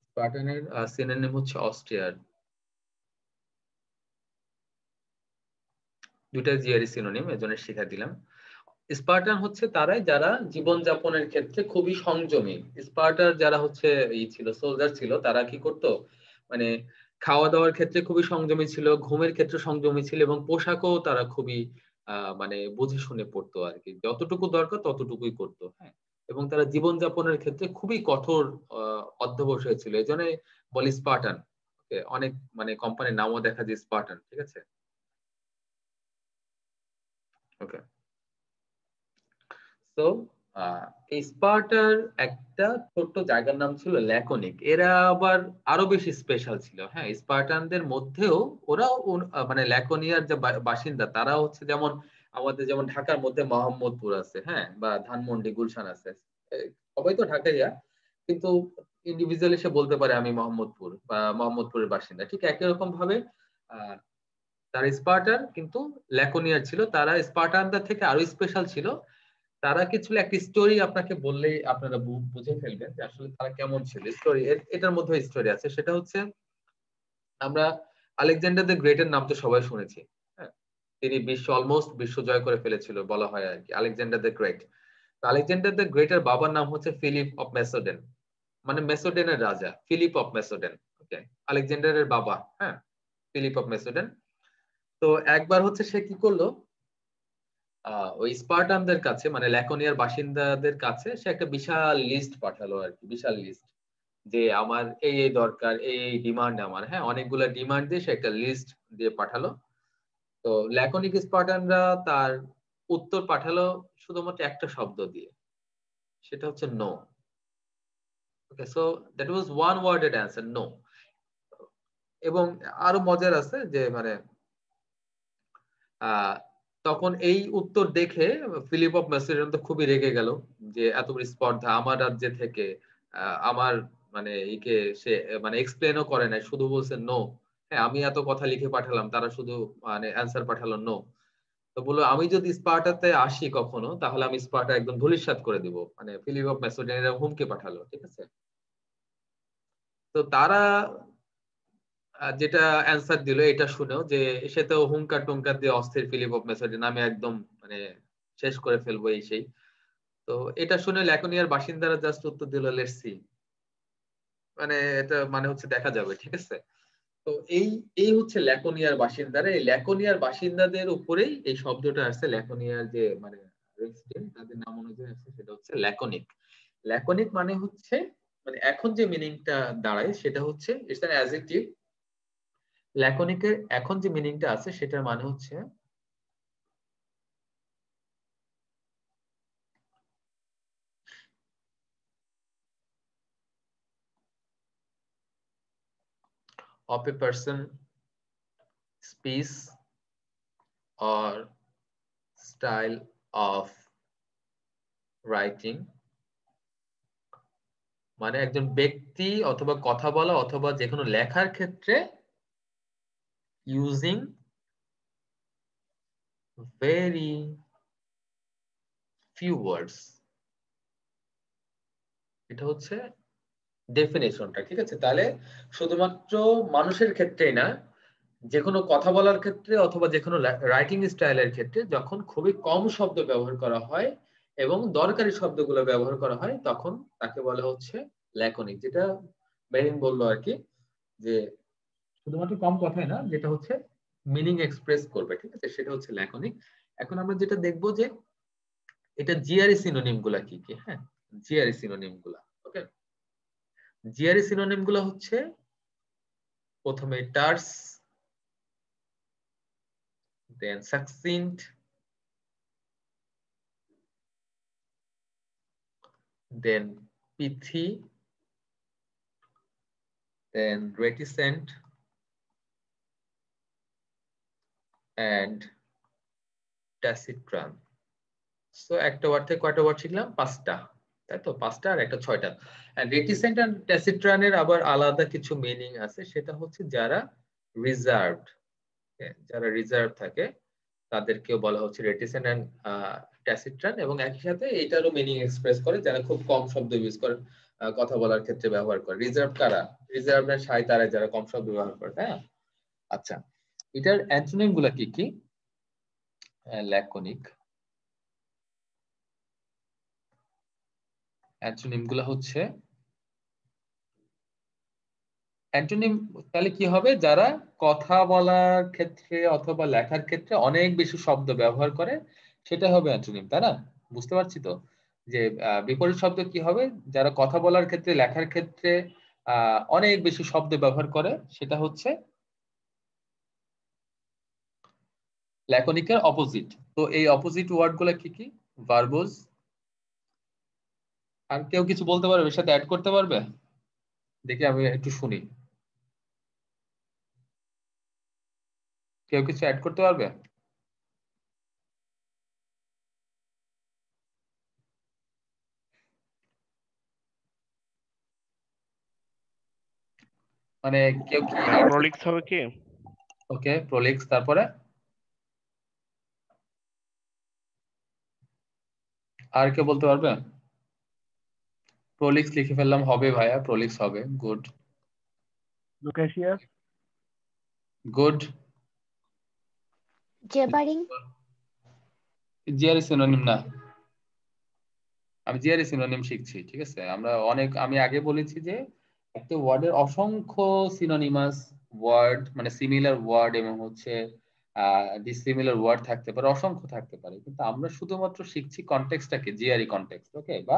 স্পার্টানের সিনোনিম হচ্ছে অস্ট্রিয়ার। দুইটা জিআরই সিনোনিম, এজন্য শিখা দিলাম। স্পার্টান হচ্ছে তারাই যারা জীবনযাপনের ক্ষেত্রে খুবই সংযমী। স্পার্টার যারা হচ্ছে ছিল, সোলজার ছিল, তারা কি করতো, মানে খাওয়া দাওয়ার ক্ষেত্রে খুবই সংযমী ছিল, ঘুমের ক্ষেত্রে সংযমী ছিল, এবং পোশাকও তারা খুবই মানে বুঝে শুনে পড়তো আর কি, যতটুকু দরকার ততটুকুই করতো। হ্যাঁ, এবং তারা জীবনযাপনের ক্ষেত্রে খুবই কঠোর অধ্যবসায় ছিল, এই জন্য বলি স্পার্টান। অনেক মানে কোম্পানির নামও দেখা যায় স্পার্টান। ঠিক আছে, ওকে। তো এই স্পার্টার একটা ছোট্ট জায়গার নাম ছিল ল্যাকোনিক। এরা আবার আরো বেশি স্পেশাল ছিল। হ্যাঁ, স্পার্টানদের মধ্যেও ওরাও মানে ল্যাকোনিয়ার যে বাসিন্দা, তারা হচ্ছে যেমন আমাদের যেমন ঢাকার মধ্যে মোহাম্মদপুর আছে, হ্যাঁ, বা ধানমন্ডি, গুলশান আছে, সবাই তো ঢাকাইয়া, কিন্তু ইন্ডিভিজুয়ালি সে বলতে পারে আমি মোহাম্মদপুর বা মোহাম্মদপুরের বাসিন্দা। ঠিক একই রকম ভাবে তারা স্পার্টান কিন্তু ল্যাকোনিয়ার ছিল। তারা স্পার্টানদের থেকে আরো স্পেশাল ছিল। তারা কি ছিল, একটা স্টোরি আপনাকে বললেই আপনারা বুঝে ফেলবেন যে আসলে তারা কেমন ছিল। স্টোরি, এটার মধ্যে স্টোরি আছে। সেটা হচ্ছে, আমরা আলেকজান্ডার দ্য গ্রেটের নাম তো সবাই শুনেছি। হ্যাঁ, তিনি অলমোস্ট বিশ্ব জয় করে ফেলেছিল বলা হয় আর কি, Alexander the great. Alexander the গ্রেটের বাবার নাম হচ্ছে ফিলিপ অফ মেসোডেন, মানে মেসোডেনের রাজা ফিলিপ অফ মেসোডেন। ওকে, আলেকজান্ডারের বাবা, হ্যাঁ, ফিলিপ অফ মেসোডেন। তো একবার হচ্ছে সে কি করলো, ওই স্পার্টানদের কাছে, মানে ল্যাকোনিয়ার বাসিন্দাদের কাছে সে একটা বিশাল লিস্ট পাঠালো আর কি, বিশাল লিস্ট, যে আমার এই এই দরকার, এই এই ডিমান্ড আমার। হ্যাঁ, অনেকগুলো ডিমান্ড দিয়ে সে একটা লিস্ট দিয়ে পাঠালো। তো ল্যাকোনিক স্পার্টানরা তার উত্তর পাঠালো শুধুমাত্র একটা শব্দ দিয়ে, সেটা হচ্ছে no. Okay, so that was one worded answer, no. এবং আরো মজার আছে যে মানে তখন এই উত্তর দেখে ফিলিপ অফ ম্যাসিডন তো খুবই রেগে গেল, যে এত বড় স্পর্ধা আমার রাজ্যে থেকে, আমার মানে একে সে মানে এক্সপ্লেনও করে নাই, শুধু বলছে নো। হ্যাঁ, আমি এত কথা লিখে পাঠালাম, তারা শুধু মানে অ্যান্সার পাঠালো নো। তো বললো, আমি যদি স্পার্টাতে আসি কখনো, তাহলে আমি স্পার্টা একদম ধূলিসাৎ করে দিব। মানে ফিলিপ অফ ম্যাসিডন এরা হুমকি পাঠালো। ঠিক আছে, তো তারা যেটা অ্যান্সার দিল এটা শুনেও, যে সে তো হুঙ্কার টুঙ্কার দিয়ে অস্থির, ফিলিপ অফ মেসোডেন আমি একদম মানে শেষ করে ফেলবো এই সেই। তো এটা শুনে ল্যাকোনিয়ার বাসিন্দারা জাস্ট উত্তর দিল, লেটস সি, মানে এটা মানে হচ্ছে দেখা যাবে। ঠিক আছে, তো এই এই হচ্ছে ল্যাকোনিয়ার বাসিন্দারা। এই ল্যাকোনিয়ার বাসিন্দাদের উপরেই এই শব্দটা আসছে, ল্যাকোনিয়ার যে মানে রেসিডেন্ট, তাদের নাম অনুযায়ী আসছে, সেটা হচ্ছে ল্যাকোনিক। ল্যাকোনিক মানে হচ্ছে, মানে এখন যে মিনিংটা দাঁড়ায় সেটা হচ্ছে ইটস অ্যান অ্যাডজেক্টিভ। ল্যাকোনিকের এখন যে মিনিংটা আছে সেটার মানে হচ্ছে of a person, speech or style of writing, মানে একজন ব্যক্তি অথবা কথা বলা অথবা যে কোনো লেখার ক্ষেত্রে ইউজিং very few words, এটা হচ্ছে ডেফিনেশনটা। ঠিক আছে, তাহলে শুধুমাত্র মানুষের ক্ষেত্রেই না, যে কোনো কথা বলার ক্ষেত্রে অথবা যে কোনো রাইটিং স্টাইলের ক্ষেত্রে যখন খুবই কম শব্দ ব্যবহার করা হয় এবং দরকারি শব্দগুলো ব্যবহার করা হয়, তখন তাকে বলা হচ্ছে ল্যাকোনিক। যেটা মেরিন বললো আর কি, যে শুধুমাত্র কম কথাই না, যেটা হচ্ছে মিনিং এক্সপ্রেস করবে। ঠিক আছে, সেটা হচ্ছে ল্যাকোনিক। এখন আমরা যেটা দেখবো যে এটা জিআরই সিনোনিম গুলা কি কি। হ্যাঁ, জিআরই সিনোনিম গুলা। ওকে, জিআরই সিনোনিম গুলা হচ্ছে প্রথমে টার্স, then succinct, then pithy, then reticent, and taciturn. So একটা ওয়ার্ড থেকে কয়টা ওয়ার্ড শিখলাম? 5টা, তাই তো? 5টা আর একটা 6টা। এন্ড রেটিসেন্ট এন্ড ট্যাসিট্রানের আবার আলাদা কিছু মিনিং আছে, সেটা হচ্ছে যারা রিজার্ভড, যারা রিজার্ভ থাকে, তাদেরকেও বলা হচ্ছে রেটিসেন্ট এন্ড ট্যাসিট্রান, এবং একই সাথে এটারও মিনিং এক্সপ্রেস করে যারা খুব কম শব্দ ইউজ করে কথা বলার ক্ষেত্রে ব্যবহার করে। রিজার্ভ কারা? রিজার্ভ এর সাই তারা যারা কম শব্দ ব্যবহার করে, তাই না? আচ্ছা, এটার অ্যান্টোনিম গুলা কি কি? ল্যাকোনিক। অ্যান্টোনিম গুলা হচ্ছে, অ্যান্টোনিম তাহলে কি হবে? যারা কথা বলার ক্ষেত্রে অথবা লেখার ক্ষেত্রে অনেক বেশি শব্দ ব্যবহার করে, সেটা হবে অ্যান্টোনিম, তাই না? বুঝতে পারছি তো যে বিপরীত শব্দ কি হবে? যারা কথা বলার ক্ষেত্রে লেখার ক্ষেত্রে অনেক বেশি শব্দ ব্যবহার করে, সেটা হচ্ছে ল্যাকোনিকের অপোজিট। তো এই অপোজিট ওয়ার্ড গুলা কি কি? ভার্বোজ। আর কেউ কিছু বলতে পারবে, এর সাথে অ্যাড করতে পারবে? দেখি আমি একটু শুনি, কেউ কিছু অ্যাড করতে পারবে? মানে কেউ কি? প্রলিক্স হবে কি? ওকে, প্রলিক্স। তারপরে আর কেউ বলতে পারবে? প্রলিক্স লিখে ফেললাম, হবে ভাইয়া, প্রলিক্স হবে। গুড লোকেশিয়াস। গুড। জেবারিং। জিআরই সিনোনিম না, আমি জিআরই সিনোনিম শিখছি, ঠিক আছে? আমি আগে বলেছি যে একটা ওয়ার্ডের অসংখ্য সিনোনিমাস ওয়ার্ড, মানে সিমিলার ওয়ার্ড এবং হচ্ছে ডিসিমিলার ওয়ার্ড থাকতে পারে, অসংখ্য থাকতে পারে, কিন্তু আমরা শুধুমাত্র শিখছি কনটেক্সটটাকে, জিআরই কনটেক্সট। ওকে, বা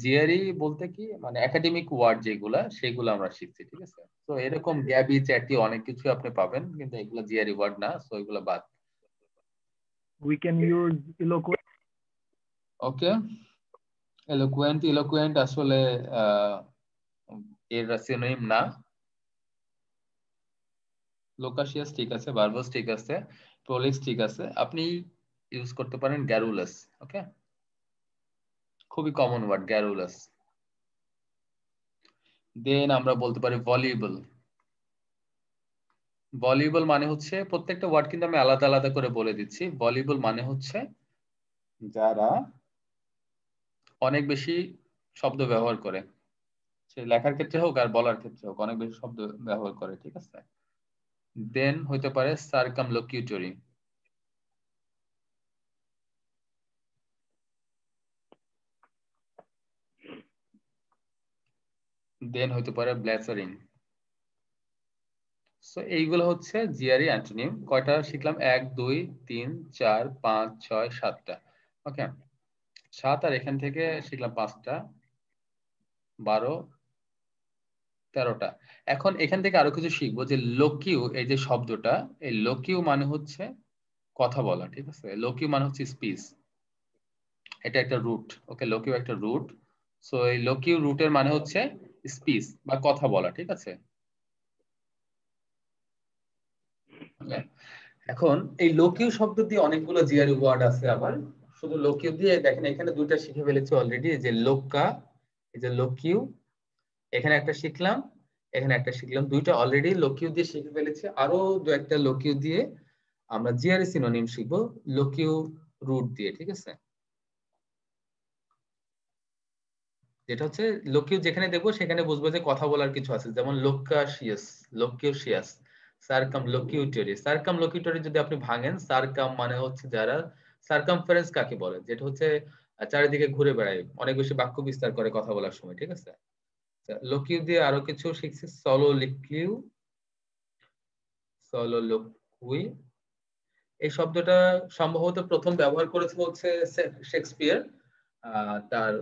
জিআরই বলতে কি মানে একাডেমিক ওয়ার্ড যেগুলা, সেগুলো আমরা শিখছি, ঠিক আছে? তো এরকম গ্যাবি চ্যাটি অনেক কিছু আপনি পাবেন, কিন্তু এগুলো জিআরই ওয়ার্ড না, সো এগুলো বাদ। We can use eloquent. Okay, eloquent আসলে এর সিনোনিম না। লোকাশিয়াস ঠিক আছে, ভার্বোস ঠিক আছে, প্রলিক্স ঠিক আছে। আপনি ইউজ করতে পারেন গ্যারুলাস। ওকে, খুবই কমন ওয়ার্ড গ্যারুলাস। দেন আমরা বলতে পারি ভলিউবল। ভলিউবল মানে হচ্ছে, প্রত্যেকটা ওয়ার্ড কিন্তু আমি আলাদা আলাদা করে বলে দিচ্ছি। ভলিউবল মানে হচ্ছে যারা অনেক বেশি শব্দ ব্যবহার করে, সে লেখার ক্ষেত্রে হোক আর বলার ক্ষেত্রে হোক, অনেক বেশি শব্দ ব্যবহার করে, ঠিক আছে? দেন হইতে পারে সার্কামলোকিউটরি। দেন হইতে পারে ব্লেসারিং। সো এইগুলো হচ্ছে জিআরই অ্যান্টোনিম। কয়টা শিখলাম? 1 2 3 4 5 6 7টা। ওকে, 7, আর এখান থেকে শিখলাম 5টা, 12 13টা। এখন এখান থেকে আরো কিছু শিখবো, যে লোকিউ, এই যে শব্দটা, এই লোকিউ মানে হচ্ছে কথা বলা, ঠিক আছে? লোকিউ মানে হচ্ছে স্পিচ, এটা একটা রুট। ওকে, লোকিউ একটা রুট। সো এই লোকিউ রুটের মানে হচ্ছে স্পিচ বা কথা বলা, ঠিক আছে? এখন এই লোকিউ শব্দ দিয়ে অনেকগুলো জিআরই ওয়ার্ড আছে। আবার শুধু লোকিউ দিয়ে দেখেন, এখানে দুইটা শিখে ফেলেছি অলরেডি, যে লোকা, এই যে লোকিউ, এখানে একটা শিখলাম, এখানে একটা শিখলাম, দুইটা অলরেডি লোকিউ দিয়ে শিখে ফেলেছি। আরো দু একটা লোকিউ দিয়ে আমরা জিআরই সিনোনিম শিখবো, লোকিউ রুট দিয়ে, ঠিক আছে? যেটা হচ্ছে লোকিউ যেখানে দেখবো সেখানে বুঝবো যে কথা বলার কিছু আছে, যেমন লোকাশিয়াস, লোকিউশিয়াস, সার্কাম লোকিউটরি। সার্কাম লোকিউটরি যদি আপনি ভাঙেন, সার্কাম মানে হচ্ছে যারা, সার্কামফারেন্স কাকে বলে? যেটা হচ্ছে চারিদিকে ঘুরে বেড়ায়, অনেক বেশি বাক্য বিস্তার করে কথা বলার সময়, ঠিক আছে? লোকিউ দিয়ে আরো কিছু শিখছি, সলোলিকিউ, সলোলোকুই। এই শব্দটা সম্ভবত প্রথম ব্যবহার করেছে হচ্ছে শেক্সপিয়ার, তার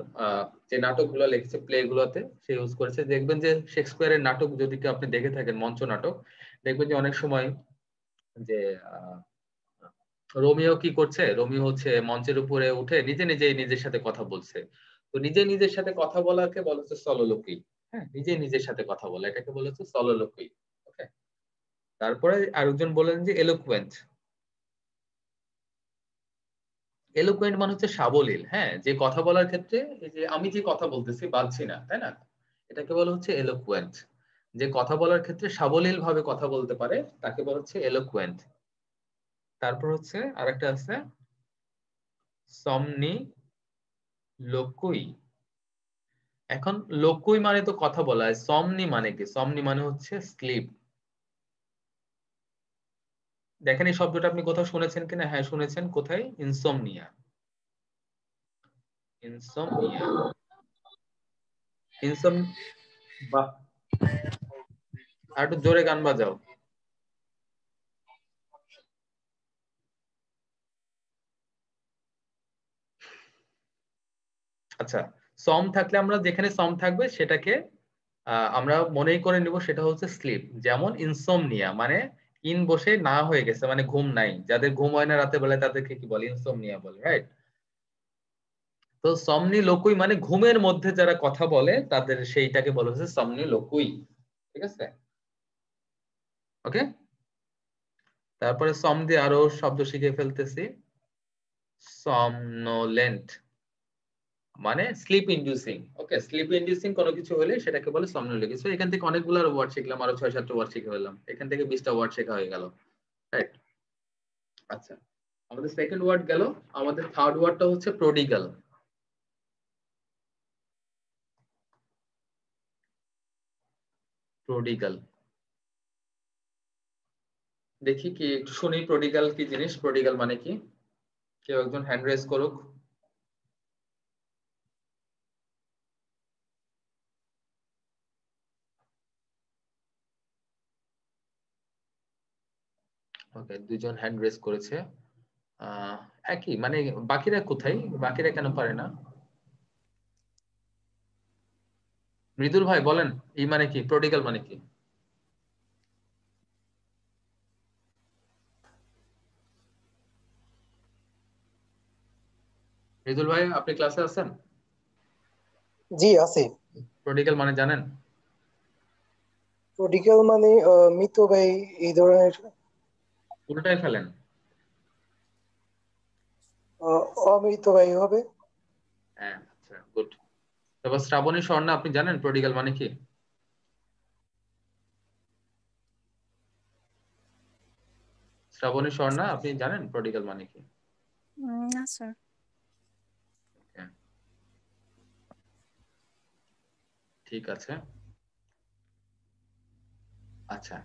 যে নাটকগুলো লিখছে, প্লে গুলোতে সে ইউজ করেছে। দেখবেন যে শেক্সপিয়ারের নাটক যদি আপনি দেখে থাকেন, মঞ্চ নাটক, দেখবেন যে অনেক সময় যে রোমিও কি করছে, রোমিও হচ্ছে মঞ্চের উপরে উঠে নিজে নিজেই নিজের সাথে কথা বলছে। তো নিজে নিজের সাথে কথা বলাকে বলা হচ্ছে সলোলোকুই। হ্যাঁ, নিজে নিজের সাথে কথা বলা, এটাকে বলা হচ্ছে সলোলোকুই। ওকে, তারপরে আরেকজন বলেন যে এলোকুয়েন্ট। এলোকুয়েন্ট মানে হচ্ছে সাবলীল। হ্যাঁ, যে কথা বলার ক্ষেত্রে, এই যে আমি যে কথা বলতেছি বালছি না, তাই না? এটাকে বলা হচ্ছে এলোকুয়েন্ট। যে কথা বলার ক্ষেত্রে সাবলীল ভাবে কথা বলতে পারে, তাকে বলা হচ্ছে এলোকুয়েন্ট। তারপর হচ্ছে আরেকটা আছে সমনি লোকুই। এখন লোকুই মানে তো কথা বলা হয়, সমনি মানে কি? সমনি মানে হচ্ছে স্লিপ। দেখেন এই শব্দটা আপনি কোথাও শুনেছেন কিনা? হ্যাঁ শুনেছেন। কোথায়? ইনসোমনিয়া। ইনসোমনিয়া ইনসোম বা আর একটু জোরে গান বাজাও। আচ্ছা, সম থাকলে আমরা যেখানে সম থাকবে সেটাকে আমরা মনেই করে নিব সেটা হচ্ছে স্লিপ। যেমন ইনসোমনিয়া মানে ইন বসে না হয়ে গেছে, মানে ঘুম নাই। যাদের ঘুম হয় না রাতে বেলায় তাদেরকে কি বলে? ইনসোমনিয়া বলে, রাইট? তো সমনি লোকুই মানে ঘুমের মধ্যে যারা কথা বলে তাদের সেইটাকে বলা হচ্ছে সমনি লোকুই। ঠিক আছে, ওকে। তারপরে সম দিয়ে আরো শব্দ শিখে ফেলতেছি। somnolent মানে স্লিপ ইন্ডিউসিং। ওকে, স্লিপ ইন্ডিউসিং কোনো কিছু হলে সেটাকে বলে somnolent। সো এখান থেকে অনেকগুলো ওয়ার্ড শিখলাম, আরো 6-7টা ওয়ার্ড শিখে ফেললাম। এখান থেকে 20টা ওয়ার্ড শেখা হয়ে গেল, রাইট? আচ্ছা, আমাদের সেকেন্ড ওয়ার্ড গেল। আমাদের থার্ড ওয়ার্ডটা হচ্ছে প্রডিগাল। প্রডিগাল দেখি কি একটু শুনি, প্রডিগাল কি জিনিস? প্রডিগাল মানে কি? কেউ একজন হ্যান্ড রেজ করুক। ওকে, দুইজন হ্যান্ড রেজ করেছে। একই মানে, বাকিরা কোথায়? বাকিরা কেন পারে না? মৃদুল ভাই বলেন, এই মানে কি? প্রডিগাল মানে কি? মৃদুল ভাই আপনি ক্লাসে আছেন? জি আছি। প্রডিগাল মানে জানেন? প্রডিগাল মানে মৃত ভাই এই ধরনের। উল্টাই ফেলেন। অমৃত ভাই হবে। হ্যাঁ, আচ্ছা, গুড। তারপর শ্রাবণী স্বর্ণা আপনি জানেন প্রডিগাল মানে কি? শ্রাবণী স্বর্ণা আপনি জানেন প্রডিগাল মানে কি? না স্যার। ঠিক আছে। আচ্ছা,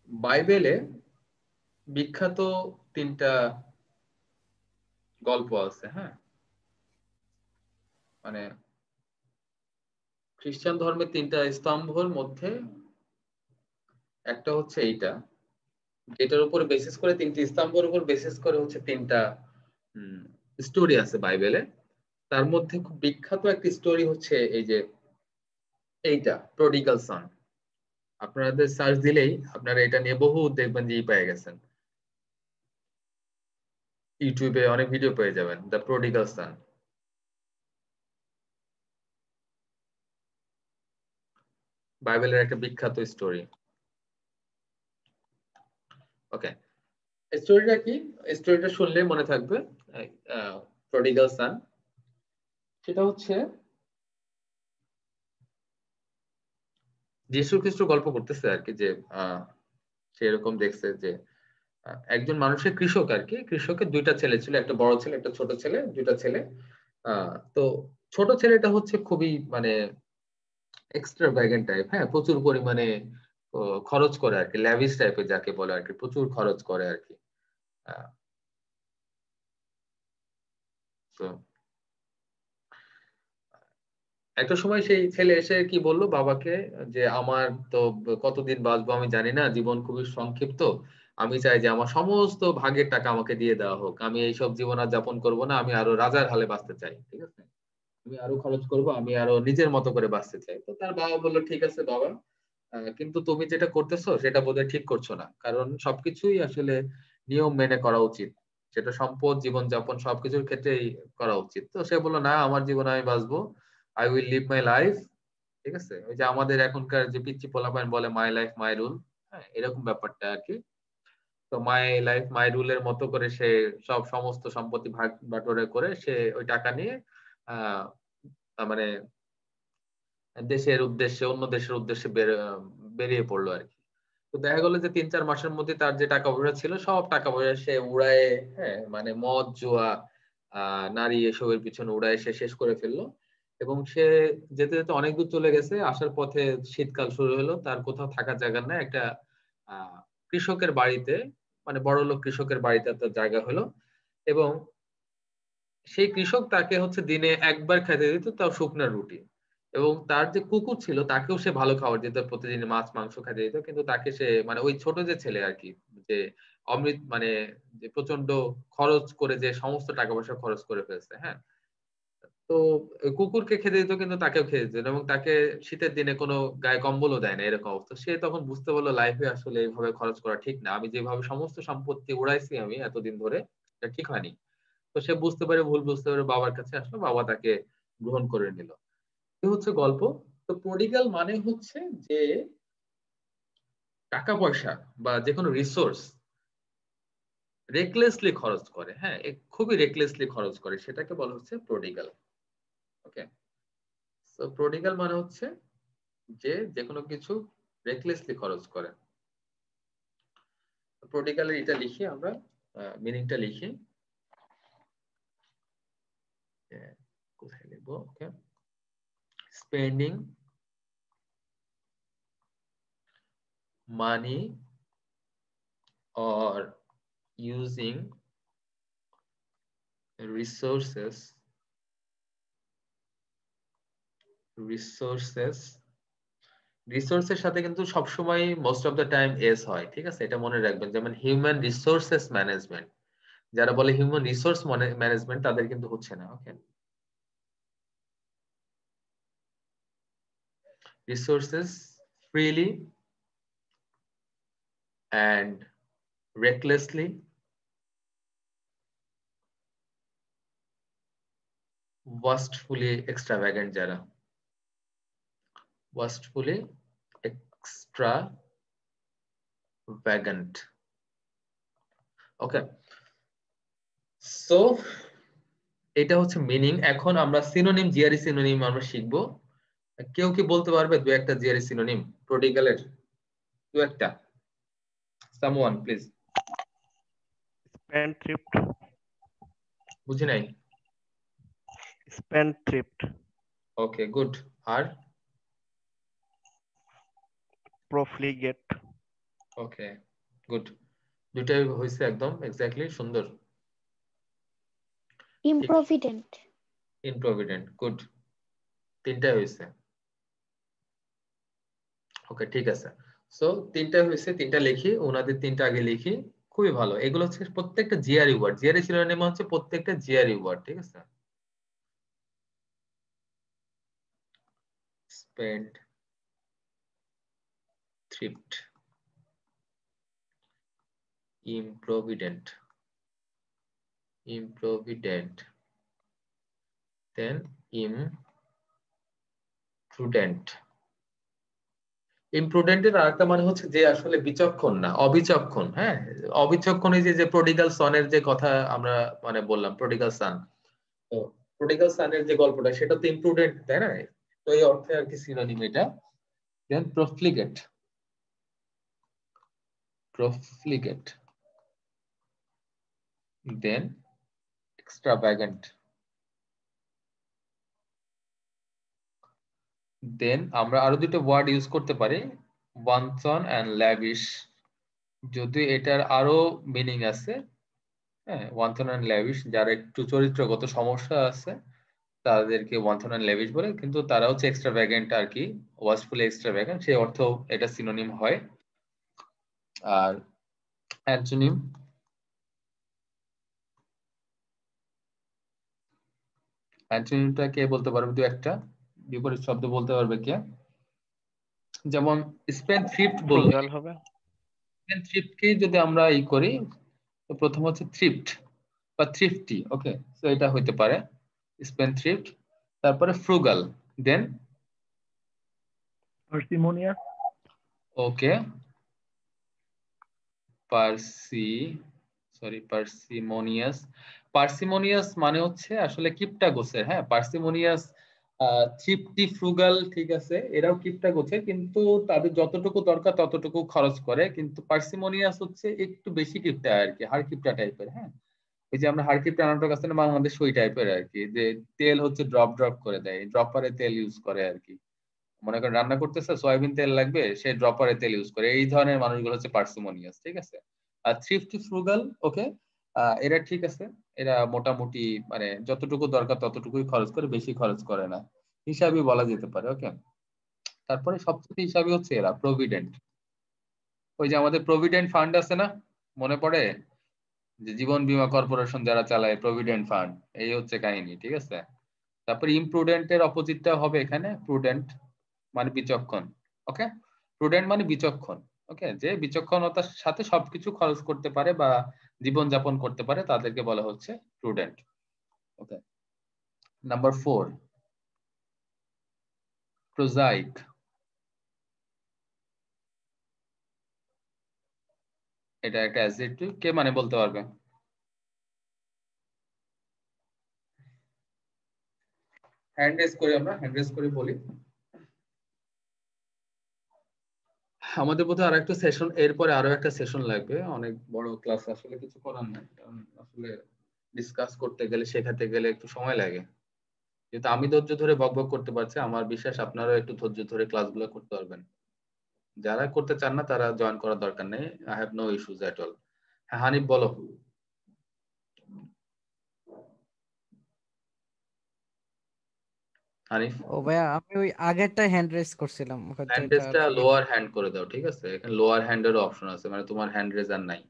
বাইবেলে বিখ্যাত 3টা গল্প আছে। হ্যাঁ, মানে খ্রিস্টান ধর্মের 3টা স্তম্ভের মধ্যে একটা হচ্ছে এইটা, যেটার উপর বেসিস করে 3টি স্তম্ভের উপর বেসিস করে হচ্ছে 3টা স্টোরি আছে বাইবেলে। তার মধ্যে খুব বিখ্যাত একটি স্টোরি হচ্ছে এই যে এইটা, প্রডিগাল সন। আপনাদের সার্চ দিলেই আপনারা এটা নিয়ে বহু দেখবেন যে পেয়ে গেছেন, ইউটিউবে অনেক ভিডিও পেয়ে যাবেন, দ্য প্রডিগাল সন। বাইবেলের একটা বিখ্যাত স্টোরি। ওকে, স্টোরিটা কি? স্টোরিটা শুনলে মনে থাকবে। প্রডিগাল সন সেটা হচ্ছে যীশু খ্রিস্ট গল্প করতেছে আর কি, যে সে এরকম দেখছে যে একজন মানুষের কৃষক আর কি, কৃষকের 2টা ছেলে ছিল, একটা বড় ছেলে একটা ছোট ছেলে, 2টা ছেলে। তো ছোট ছেলেটা হচ্ছে খুবই মানে এক্সট্রাভ্যাগেন্ট টাইপ। হ্যাঁ, প্রচুর পরিমাণে খরচ করে আর কি, ল্যাভিশ টাইপের যাকে বলে আর কি, প্রচুর খরচ করে আর কি। তো একটা সময় সেই ছেলে এসে কি বললো বাবাকে, যে আমার তো কতদিন বাঁচবো আমি জানি না, জীবন খুবই সংক্ষিপ্ত, আমি চাই যে আমার সমস্ত ভাগের টাকা আমাকে দিয়ে দেওয়া হোক, আমি এইসব জীবন আর যাপন করবো না, আমি আরো রাজার হালে বাঁচতে চাই। ঠিক আছে, আমি আরো খরচ করব, আমি আরো নিজের মতো করে বাঁচতে চাই। তো তার বাবা বললো ঠিক আছে বাবা, কিন্তু তুমি যেটা করতেছো সেটা বোধহয় ঠিক করছো না, কারণ সবকিছুই আসলে নিয়ম মেনে করা উচিত, সেটা সম্পদ জীবনযাপন সবকিছুর ক্ষেত্রেই করা উচিত। তো সে বললো না, আমার জীবন আমি বাঁচবো, I will live my life. ঠিক আছে, ওই যে আমাদের এখনকার যে পিচ্চি পোলাপাইন বলে মাই লাইফ মাই রুল, হ্যাঁ এরকম ব্যাপারটা আর কি। তো মাই লাইফ মাই রুলের মতো করে সে সব সমস্ত সম্পত্তি ভাগ বাটোয়ারা করে সে ওই টাকা নিয়ে মানে দেশের উদ্দেশ্যে, অন্য দেশের উদ্দেশ্যে বেরিয়ে পড়লো আর কি। তো দেখা গেলো যে 3-4 মাসের মধ্যে তার যে টাকা পয়সা ছিল সব টাকা পয়সা সে উড়ায়ে, হ্যাঁ মানে মদ জুয়া নারী এসবের পিছনে উড়ায়ে সে শেষ করে ফেললো। এবং সে যেতে যেতে অনেক দূর চলে গেছে, আসার পথে শীতকাল শুরু হলো, তার কোথাও থাকার জায়গা নেই, একটা কৃষকের বাড়িতে, মানে বড়লোক কৃষকের বাড়িতে তার জায়গা হলো। এবং সেই কৃষক তাকে হচ্ছে দিনে একবার খেতে দিত, তাও শুকনো রুটি। এবং তার যে কুকুর ছিল তাকেও সে ভালো খাবার দিত, প্রতিদিন মাছ মাংস খেতে দিত, কিন্তু তাকে সে মানে ওই ছোট যে ছেলে আর কি, যে অমৃত মানে যে প্রচন্ড খরচ করে যে সমস্ত টাকা পয়সা খরচ করে ফেলছে, হ্যাঁ, তো কুকুরকে খেতে দিত কিন্তু তাকেও খেতে দিত, এবং তাকে শীতের দিনে কোনো গায়ে কম্বলও দেয় না, এরকম অবস্থা। সে তখন বুঝতে পারলো লাইফে আসলে এইভাবে খরচ করা ঠিক না, আমি যেভাবে সমস্ত সম্পত্তি উড়াইছি আমি এতদিন ধরে, এটা ঠিক হয়নি। তো সে বুঝতে পারে, ভুল বুঝতে পারে, বাবার কাছে আসলো, বাবা তাকে গ্রহণ করে নিল। এই হচ্ছে গল্প। তো প্রডিগাল মানে হচ্ছে যে টাকা পয়সা বা যে কোনো রিসোর্স রেকলেসলি খরচ করে, হ্যাঁ খুবই রেকলেসলি খরচ করে, সেটাকে বলা হচ্ছে প্রডিগাল। ওকে, তো প্রডিগাল মানে হচ্ছে যে যে কোনো কিছু রেকলেসলি খরচ করে। প্রডিগালের এটা লিখি আমরা, মিনিংটা লিখি, কোথায় লিখবো, okay, spending money or using resources রিসোর্সের সাথে কিন্তু সবসময় মোস্ট অফ দ্য টাইম এস হয়, ঠিক আছে, এটা মনে রাখবেন। যেমন হিউম্যান রিসোর্সেস ম্যানেজমেন্ট, যারা বলে হিউম্যান রিসোর্স ম্যানেজমেন্ট তাদের কিন্তু হচ্ছে না। Okay, resources freely and recklessly wastefully extravagant, যারা wastefully extravagant। ওকে, সো এটা হচ্ছে মিনিং। এখন আমরা সিনোনিম, জিআরই সিনোনিম আমরা শিখবো। কেউ কি বলতে পারবে দু একটা জিআরই সিনোনিম প্রডিগালের? দু একটা, সামওয়ান প্লিজ। স্পেন্ডথ্রিফট। বুঝি নাই। স্পেন্ডথ্রিফট। ওকে, গুড। আর প্রফলিগেট। ওকে, গুড, দুটাই হইছে একদম এক্স্যাক্টলি, সুন্দর। ইমপ্রভিডেন্ট। ইমপ্রভিডেন্ট, গুড, তিনটাই হইছে। ওকে, ঠিক আছে। সো তিনটা হয়েছে, তিনটা লিখি, ওনাদের তিনটা আগে লিখি। খুবই ভালো, এগুলো হচ্ছে প্রত্যেকটা জিআরই ওয়ার্ড, জিআরই সিনোনিম হচ্ছে প্রত্যেকটা জিআরই ওয়ার্ড, ঠিক আছে। Spend thrift, improvident, then imprudent। ইমপ্রুডেন্টের আরেকটা মানে হচ্ছে যে আসলে বিচক্ষণ না, অবিচক্ষণ। হ্যাঁ, অবিচক্ষণ, এই যে প্রডিগাল সনের যে কথা আমরা মানে বললাম, প্রডিগাল সান, তো প্রডিগাল সানের যে গল্পটা সেটা তো ইমপ্রুডেন্ট, তাই না? তো এই অর্থে আর কি সিনোনিম এটা। দেন প্রফলিগেট, দেন এক্সট্রাভ্যাগেন্ট, দেন আমরা আরো দুটো ওয়ার্ড ইউজ করতে পারি, ওয়ানসন এন্ড ল্যাভিশ। যদি এটার আরো মিনিং আছে, হ্যাঁ, ওয়ানসন এন্ড ল্যাভিশ, যারা একটু চরিত্রগত সমস্যা আছে তাদেরকে ওয়ানসন এন্ড ল্যাভিশ বলে, কিন্তু তারা হচ্ছে এক্সট্রাভ্যাগেন্ট আর কি, ওয়াস্টফুলি এক্সট্রাভ্যাগেন্ট, সেই অর্থ এটা সিনোনিম হয়। আর অ্যান্টোনিম, অ্যান্টোনিমটা কে বলতে পারবে? দু একটা বিপরীত শব্দ বলতে পারবে কে? যেমন স্পেন্ডথ্রিফট বললে, হবে। স্পেন্ডথ্রিফটকে যদি আমরা ই করি, তো প্রথম হচ্ছে থ্রিফট বা থ্রিফটি। ওকে, সো এটা হইতে পারে স্পেন্ডথ্রিফট। তারপরে ফ্রুগাল, দেন পার্সিমোনিয়াস। ওকে, পার্সিমোনিয়াস। পার্সিমোনিয়াস মানে হচ্ছে আসলে কিপটা গোছের, হ্যাঁ, পার্সিমোনিয়াস থ্রিফটি, ফ্রুগাল, ঠিক আছে, এরাও কিপটা গোছে, কিন্তু তাদের যতটুকু দরকার ততটুকু খরচ করে। কিন্তু পার্সিমোনিয়াস হচ্ছে একটু বেশি কিপটা আর কি, হার কিপটা টাইপের। হ্যাঁ, ওই যে আমরা হার কিপটা নাটক আছে না বাংলাদেশ, ওই টাইপের আর কি, যে তেল হচ্ছে ড্রপ ড্রপ করে দেয়, ড্রপারে তেল ইউজ করে আর কি। মনে করেন রান্না করতেছে, সয়াবিন তেল লাগবে, সে ড্রপারে তেল ইউজ করে। এই ধরনের মানুষগুলো হচ্ছে পার্সিমোনিয়াস, ঠিক আছে। আর থ্রিফটি, ফ্রুগাল, ওকে, এরা ঠিক আছে, এরা মোটামুটি মানে যতটুকু দরকার ততটুকুই খরচ করে, বেশি খরচ করে না, হিসাবই বলা যেতে পারে। ওকে, তারপরে সবচেয়ে হিসাবি হচ্ছে এরা প্রভিডেন্ট। ওই যে আমাদের প্রভিডেন্ট ফান্ড আছে না, মনে পড়ে, যে জীবন বীমা কর্পোরেশন যারা চালায়, প্রভিডেন্ট ফান্ড, এই হচ্ছে কাহিনী, ঠিক আছে। তারপরে ইমপ্রুডেন্টের অপোজিটটা হবে এখানে প্রুডেন্ট, মানে বিচক্ষণ। ওকে, প্রুডেন্ট মানে বিচক্ষণ। ওকে, যে বিচক্ষণতার সাথে সবকিছু খরচ করতে পারে বা জীবন যাপন করতে পারে, তাদেরকে বলা হচ্ছে প্রুডেন্ট। ওকে, নাম্বার 4, প্রোজাইক। এটা একটা অ্যাডজেক্টিভ, কে মানে বলতে পারবে? হ্যান্ড রেজ করি, আমরা হ্যান্ড রেজ করে বলি। আমাদের বোধহয় আর একটা সেশন, এরপরে আরো একটা সেশন লাগবে, অনেক বড় ক্লাস, আসলে কিছু করার নাই, কারণ আসলে ডিসকাস করতে গেলে, শেখাতে গেলে একটু সময় লাগে। যেহেতু আমি ধৈর্য ধরে বকবক করতে পারছি, আমার বিশ্বাস আপনারাও একটু ধৈর্য ধরে ক্লাসগুলো করতে পারবেন। যারা করতে চান না তারা জয়েন করার দরকার নেই, I have no issues at all. হ্যাঁ হানিফ বলো। হানিফ, ও ভাইয়া, আমি ওই আগেরটা হ্যান্ড রেজ করছিলাম, হয়তো হ্যান্ড এটা রেজটা লোয়ার হ্যান্ড করে দাও, ঠিক আছে, এখানে লোয়ার হ্যান্ডেরও অপশন আছে, মানে তোমার হ্যান্ড রেজ আর নাই।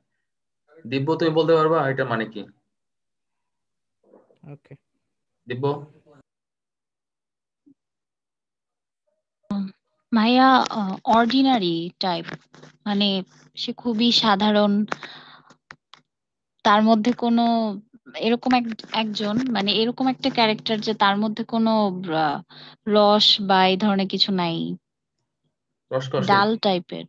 দিব্য, তুমি বলতে পারবা এটা মানে কি? ওকে। দিব্য, ভাইয়া অর্ডিনারি টাইপ, মানে সে খুবই সাধারণ, তার মধ্যে কোনো এরকম একজন, মানে এরকম একটা ক্যারেক্টার যে তার মধ্যে কোনো আহ, রস বা এই ধরনের কিছু নাই, রসকসে। ডাল টাইপের।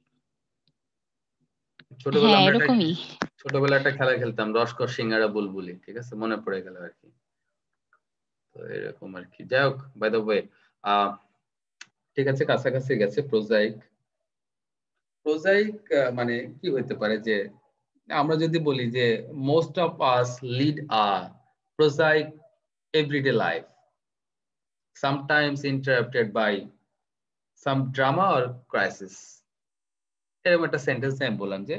ছোটবেলা হ্যাঁ, আমরা একটা এরকমই। ছোটবেলা একটা খেলা খেলতাম, রসকস সিঙ্গারা বুলবুলি, ঠিক আছে, মনে পড়ে গেল আর কি। তো এরকম আর কি। যাই হোক, বাই দ্য ওয়ে, ঠিক আছে, কাছাকাছি গেছে। প্রোজাইক, প্রোজাইক মানে কি হইতে পারে, যে আমরা যদি বলি যে most of us lead a prosaic everyday life, sometimes interrupted by some drama or crisis. এরকম একটা সেন্টেন্স আমি বললাম যে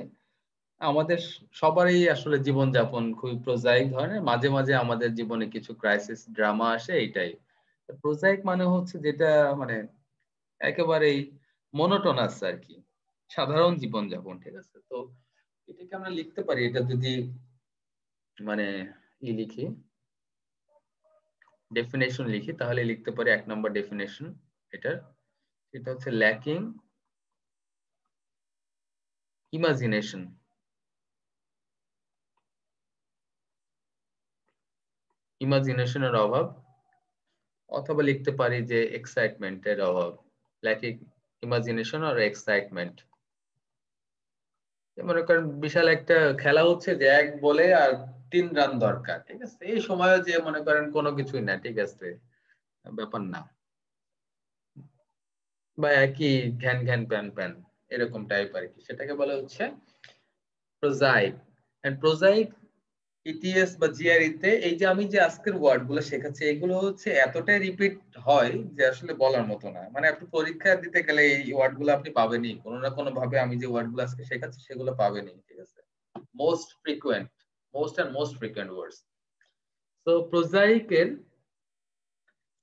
আমাদের সবারই আসলে জীবনযাপন খুবই প্রোজাইক ধরনের, মাঝে মাঝে আমাদের জীবনে কিছু ক্রাইসিস, ড্রামা আসে, এইটাই প্রোজাইক মানে হচ্ছে, যেটা মানে একেবারেই মনোটোনাস আর কি, সাধারণ জীবনযাপন, ঠিক আছে। তো এটাকে আমরা লিখতে পারি, এটা যদি মানে লিখি, ডেফিনেশন লিখি, তাহলে লিখতে পারি 1 নম্বর ডেফিনেশন এটার, এটা হচ্ছে ল্যাকিং ইমাজিনেশন। ইমাজিনেশনের অভাব, অথবা লিখতে পারি যে এক্সাইটমেন্টের অভাব, ল্যাকিং ইমাজিনেশন আর এক্সাইটমেন্ট। মনে করেন বিশাল একটা খেলা হচ্ছে, যে 1 বলে আর 3 রান দরকার, ঠিক আছে, এই সময় যে মনে করেন কোনো কিছুই না, ঠিক আছে, ব্যাপার না, বা একই ঘ্যান ঘ্যান প্যান প্যান, এরকম টাইপ আর কি, সেটাকে বলা হচ্ছে প্রোজাইক। এন্ড প্রোজাইক ইটিএস বা জিআরই তে, এই যে আমি যে আজকের ওয়ার্ড গুলো শেখাচ্ছি, এগুলো হচ্ছে এতটাই রিপিট হয় যে আসলে বলার মতো না, মানে আপনি পরীক্ষা দিতে গেলে এই ওয়ার্ড গুলো আপনি পাবেনই, কোনো না কোনো ভাবে আমি যে ওয়ার্ড গুলো আজকে শেখাচ্ছি সেগুলো পাবেনই, ঠিক আছে। Most frequent, most and most frequent words. তো প্রোজাইকের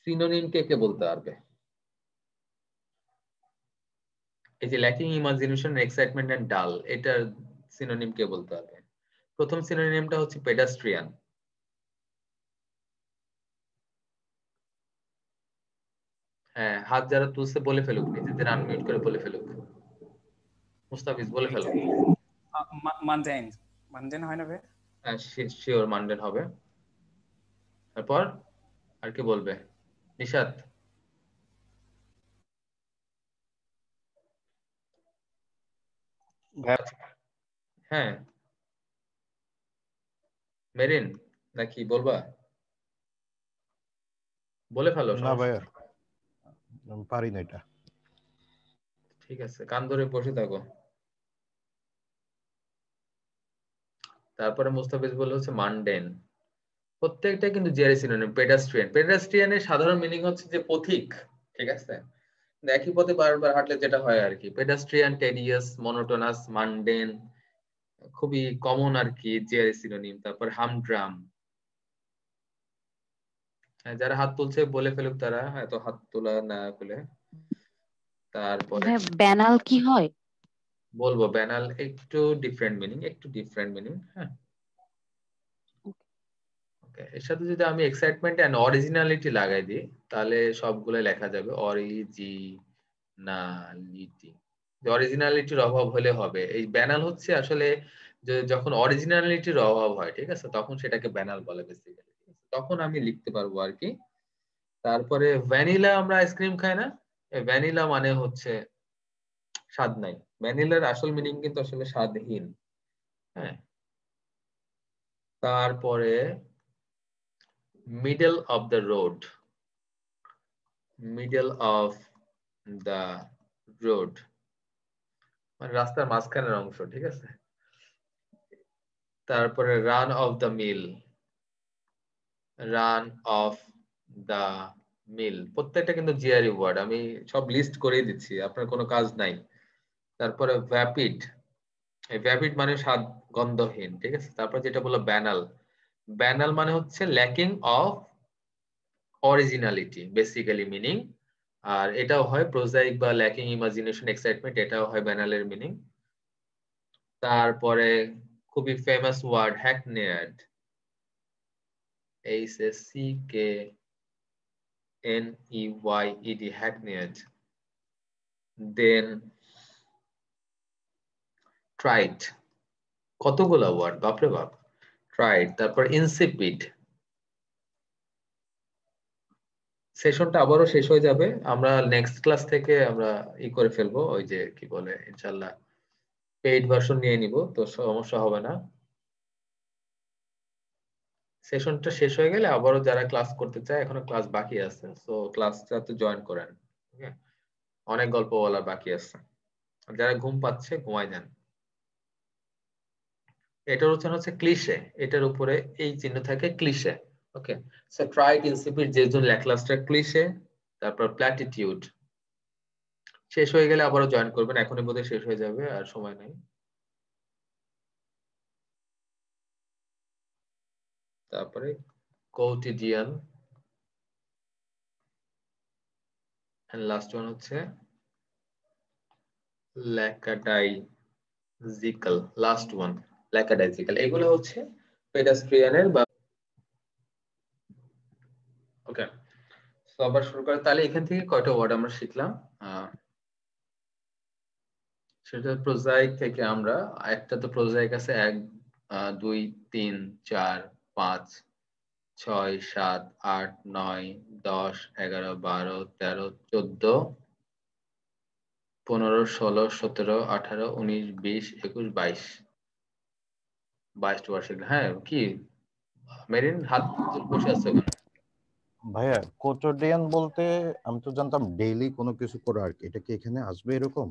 সিনোনিম কে কে বলতে পারবে? এই যে ল্যাকিং ইমাজিনেশন, এক্সাইটমেন্ট এন্ড ডাল, এটার সিনোনিম কে বলতে পারবে? প্রথম সিনোনিমটা হচ্ছে পেডাস্ট্রিয়ান। হ্যাঁ, হাত যারা তুলছে বলে ফেলুক, নিজেদের আনমিউট করে বলে ফেলুক। মুস্তাফিজ বলে ফেলো। মানজেন, মানজেন হয় না ভাই? হ্যাঁ শিওর, মানডেন হবে। তারপর আর কি বলবে? নিশাত? হ্যাঁ মেরিন, নাকি বলবা? বলে ফেলো, না ভাইয়া। আমি পারি না এটা। ঠিক আছে, কান ধরে বসে থাকো। তারপরে মুস্তাফিজ বলে হচ্ছে মানডেন। প্রত্যেকটা কিন্তু জিআরই সিনোনিম। পেডাস্ট্রিয়ান, পেডাস্ট্রিয়ানের সাধারণ মিনিং হচ্ছে যে পথিক, ঠিক আছে, একই পথে বারবার হাঁটলে যেটা হয় আর কি। পেডাস্ট্রিয়ান, টেডিয়াস, মনোটোনাস, মানডেন খুবই কমন আর কি জিআরই সিনোনিম। তারপর হামড্রাম, যারা হাত তুলছে বলে ফেলুক তারা, এত হাত তোলা না ফেলে। তারপরে ব্যানাল কি হয়? বলবো ব্যানাল একটু ডিফারেন্ট মিনিং, একটু ডিফারেন্ট মিনিং। হ্যাঁ, ওকে, এর সাথে যদি আমি এক্সাইটমেন্ট এন্ড অরিজিনালিটি লাগাই দিই তাহলে সবগুলো লেখা যাবে অরিজিনালিটি। অরিজিনালিটির অভাব হলে হবে। এই ব্যানাল হচ্ছে আসলে যখন অরিজিনালিটির অভাব হয়, ঠিক আছে, তখন সেটাকে ব্যানাল বলে বেসিক্যালি। তখন আমি লিখতে পারবো আর কি। তারপরে ভ্যানিলা, আমরা আইসক্রিম খাই না, ভ্যানিলা মানে হচ্ছে স্বাদ নাই। ভ্যানিলার আসল মিনিং কিন্তু আসলে স্বাদহীন। হ্যাঁ, তারপরে middle of the road, middle of the road মানে রাস্তার মাঝখানের অংশ, ঠিক আছে। তারপরে run of the mill, run of the mill, প্রত্যেকটা কিন্তু জিআরই ওয়ার্ড। আমি সব লিস্ট করে দিচ্ছি, আপনার কোনো কাজ নাই। তারপরে ভ্যাপিড, এই ভ্যাপিড মানে স্বাদ গন্ধহীন, ঠিক আছে। তারপর যেটা বললো ব্যানাল, ব্যানাল মানে হচ্ছে lacking of originality basically meaning. আর এটাও হয় প্রোজাইক বা ল্যাকিং ইমাজিনেশন এক্সাইটমেন্ট, এটাও হয় ব্যানালের মিনিং। তারপরে খুবই ফেমাস ওয়ার্ড হ্যাকনেড, HACKNEYED, হ্যাকনেড। দেন ট্রাইড, কতগুলা ওয়ার্ড, বাপরে বাপ, ট্রাইড। তারপর ইনসিপিড। সেশনটা আবারও শেষ হয়ে যাবে, আমরা নেক্সট ক্লাস থেকে আমরা করে ফেলবো, ওই যে কি বলে ইনশাল্লাহ পেইড ভার্সন নিয়ে নিব, তো সমস্যা হবে না। সেশনটা শেষ হয়ে গেলে আবারও যারা ক্লাস করতে চায়, এখনো ক্লাস বাকি আছে, তো ক্লাসটা তো জয়েন করেন। অনেক গল্প বলার বাকি আছে, যারা ঘুম পাচ্ছে ঘুমাই যান। এটার উচ্চারণ হচ্ছে ক্লিশে, এটার উপরে এই চিহ্ন থাকে ক্লিশে। ওকে, সো ট্রাইড, ইনসিপিড, যে জন্য ল্যাকলাস্টার, ক্লিশে, তারপর প্ল্যাটিটিউড। শেষ হয়ে গেলে আবারও জয়েন করবেন, এখনই বোধহয় শেষ হয়ে যাবে, আর সময় নেই। তারপরে কোটিডিয়ান, এন্ড লাস্ট ওয়ান হচ্ছে ল্যাকাডাইজিক্যাল, লাস্ট ওয়ান ল্যাকাডাইজিক্যাল। এগুলো হচ্ছে পেডাস্ট্রিয়ানের বা ওকে। তো আবার শুরু করে, তাহলে এখান থেকে কয়টা ওয়ার্ড আমরা শিখলাম? সেটা প্রোজাইক থেকে আমরা একটা তো প্রোজাইক আছে 1 2 3 4 5 6 7 8 9 10 11 12 13 14 15 16 17 18 19 20 21 22 22টা ওয়ার্ড শিখলাম। হ্যাঁ, কি মেরিন হাত বসে আছে ওখানে? ভাইয়া কোটোডিয়ান বলতে আমি তো জানতাম ডেইলি কোনো কিছু করে আর কি, এটা কি এখানে আসবে এরকম?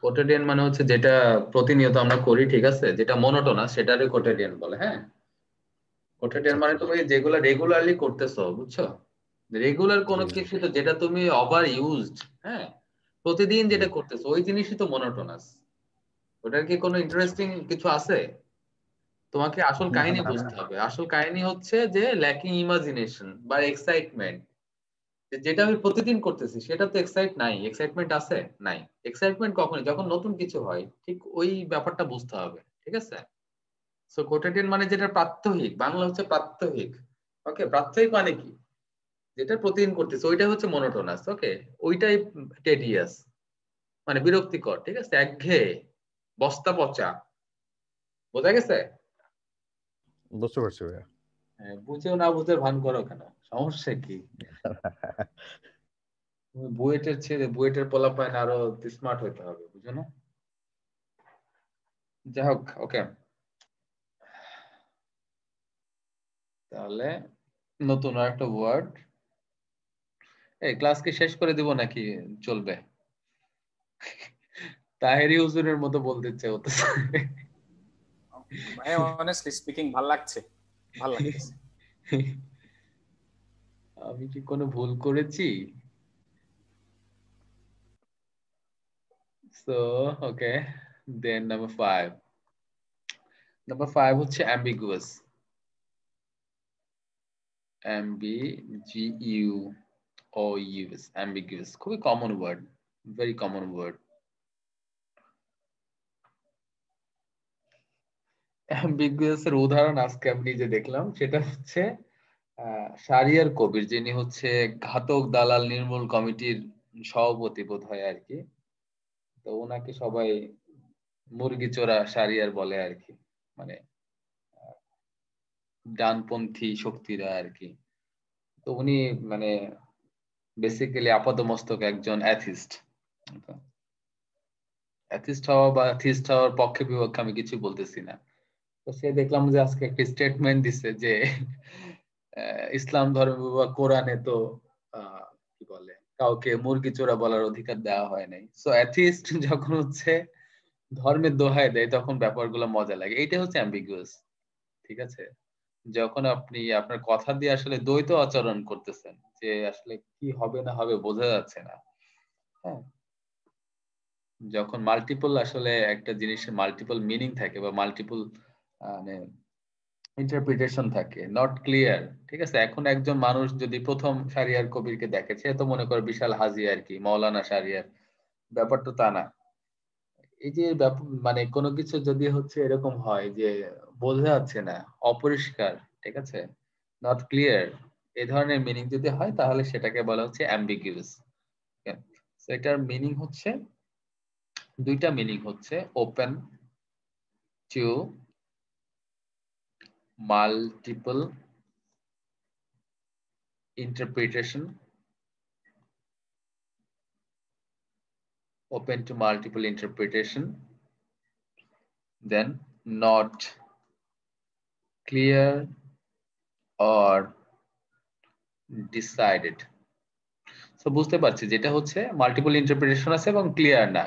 কোটেডিয়ান মানে হচ্ছে যেটা প্রতিনিয়ত আমরা করি, ঠিক আছে, যেটা মনোটোনাস, সেটারই কোটেডিয়ান বলে। হ্যাঁ, কোটেডিয়ান মানে তুমি যেগুলা রেগুলারলি করতেছো, বুঝছো, রেগুলার কোনো কিছু, তো যেটা তুমি ওভার ইউজড, হ্যাঁ, প্রতিদিন যেটা করতেছো ওই জিনিসই তো মনোটোনাস। ওটার কি কোনো ইন্টারেস্টিং কিছু আছে? তোমাকে আসল কাহিনী বুঝতে হবে। আসল কাহিনী হচ্ছে যে ল্যাকিং ইমাজিনেশন বা এক্সাইটমেন্ট। যেটা আমি প্রতিদিন করতেছি সেটা তো এক্সাইটমেন্ট আছে নাই। এক্সাইটমেন্ট কখন? যখন নতুন কিছু হয়, ঠিক ওই ব্যাপারটা বুঝতে হবে, ঠিক আছে। সো কোটেডিয়ান মানে যেটা প্রাত্যহিক, বাংলা হচ্ছে প্রাত্যহিক। ওকে, প্রাত্যহিক মানে কি? যেটা প্রতিদিন করতেছে ওইটা হচ্ছে মনোটোনাস। ওকে, ওইটাই টেডিয়াস মানে বিরক্তিকর, ঠিক আছে, একঘেয়ে, বস্তা পচা। বোঝা গেছে? বুঝতে পারছি ভাইয়া। হ্যাঁ, বুঝেও না বুঝে ভান করো কেন, সমস্যা কি? তুমি বুয়েটের ছেলে, বুয়েটের পোলাপাইন আরো স্মার্ট হইতে হবে, বুঝো না? যাই হোক, ওকে, তাহলে নতুন আরেকটা ওয়ার্ড, এই ক্লাস কি শেষ করে দিব নাকি চলবে? তাহেরি হুজুরের মতো বলতে ইচ্ছে হতেছে। ভাই অনেস্টলি স্পিকিং ভালো লাগছে, ভালো লাগতেছে। আমি কি কোনো ভুল করেছি? So, okay. Then number 5. Number 5 হচ্ছে ambiguous. ambiguous. Ambiguous. খুবই common word. Very common word. ambiguous এর উদাহরণ আজকে আমি নিজে দেখলাম, সেটা হচ্ছে শাহরিয়ার কবির, যিনি হচ্ছে ঘাতক দালাল নির্মূল কমিটির সভাপতি বোধ হয় আর কি। তো ওনাকে সবাই মুরগি চোরা শাহরিয়ার বলে আর কি, মানে ডানপন্থী শক্তিরা আর কি। তো উনি মানে বেসিক্যালি আপাতমস্তক একজন অ্যাথিস্ট। অ্যাথিস্ট হওয়া বা থিস্ট হওয়ার পক্ষে বিপক্ষে আমি কিছু বলতেছি না। তো সে দেখলাম যে আজকে একটা স্টেটমেন্ট দিছে যে ইসলাম ধর্মে বা কোরআনে তো কি বলে কাউকে মুরগি চোরা বলার অধিকার দেওয়া হয় নাই। সো অ্যাথিস্ট যখন হচ্ছে ধর্মের দোহাই দেয় তখন ব্যাপারগুলো মজা লাগে। এইটা হচ্ছে অ্যাম্বিগুয়াস, ঠিক আছে? যখন আপনি আপনার কথা দিয়ে আসলে দ্বৈত আচরণ করতেছেন, যে আসলে কি হবে না হবে বোঝা যাচ্ছে না। হ্যাঁ, যখন মাল্টিপল আসলে একটা জিনিসের মাল্টিপল মিনিং থাকে বা মাল্টিপল মানে ইন্টারপ্রিটেশন থাকে, নট ক্লিয়ার, ঠিক আছে? এখন একজন মানুষ যদি প্রথম শাহরিয়ার কবিরকে দেখে, সে তো মনে করে বিশাল হাজি আর কি, মৌলানা শাহরিয়ার। ব্যাপারটা তা না। এই যে মানে কোনো কিছু যদি হচ্ছে এরকম হয় যে বোঝা যাচ্ছে না, অপরিষ্কার, ঠিক আছে, নট ক্লিয়ার, এই ধরনের মিনিং যদি হয় তাহলে সেটাকে বলা হচ্ছে অ্যাম্বিগুয়াস। সো এটার মিনিং হচ্ছে, দুইটা মিনিং হচ্ছে open to multiple interpretation, open to multiple interpretation, then not clear or decided. So বুঝতে পারছি যেটা হচ্ছে মাল্টিপল ইন্টারপ্রিটেশন আছে এবং ক্লিয়ার না,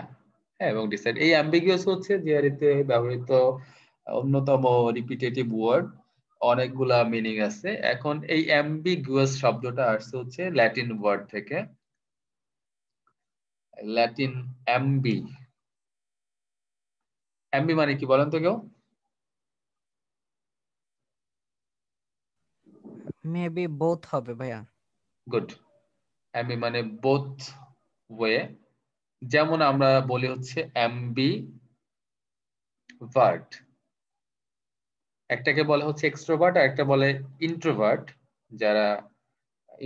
হ্যাঁ, এবং ডিসাইড। এই অ্যাম্বিগুয়াস হচ্ছে জিআরইতে ব্যবহৃত অন্যতম রিপিটেটিভ ওয়ার্ড, অনেকগুলা মিনিং আছে। এখন এই অ্যাম্বিগুয়াস শব্দটা আসছে হচ্ছে ল্যাটিন ওয়ার্ড থেকে, ল্যাটিন অ্যাম্বি। অ্যাম্বি মানে কি বলেন তো কেউ? মেবি বোথ হবে ভাইয়া। গুড। অ্যাম্বি মানে বোথ ওয়ে। যেমন আমরা বলি হচ্ছে অ্যাম্বিভার্ট, একটাকে বলে হচ্ছে এক্সট্রোভার্ট আর একটা বলে ইন্ট্রোভার্ট। যারা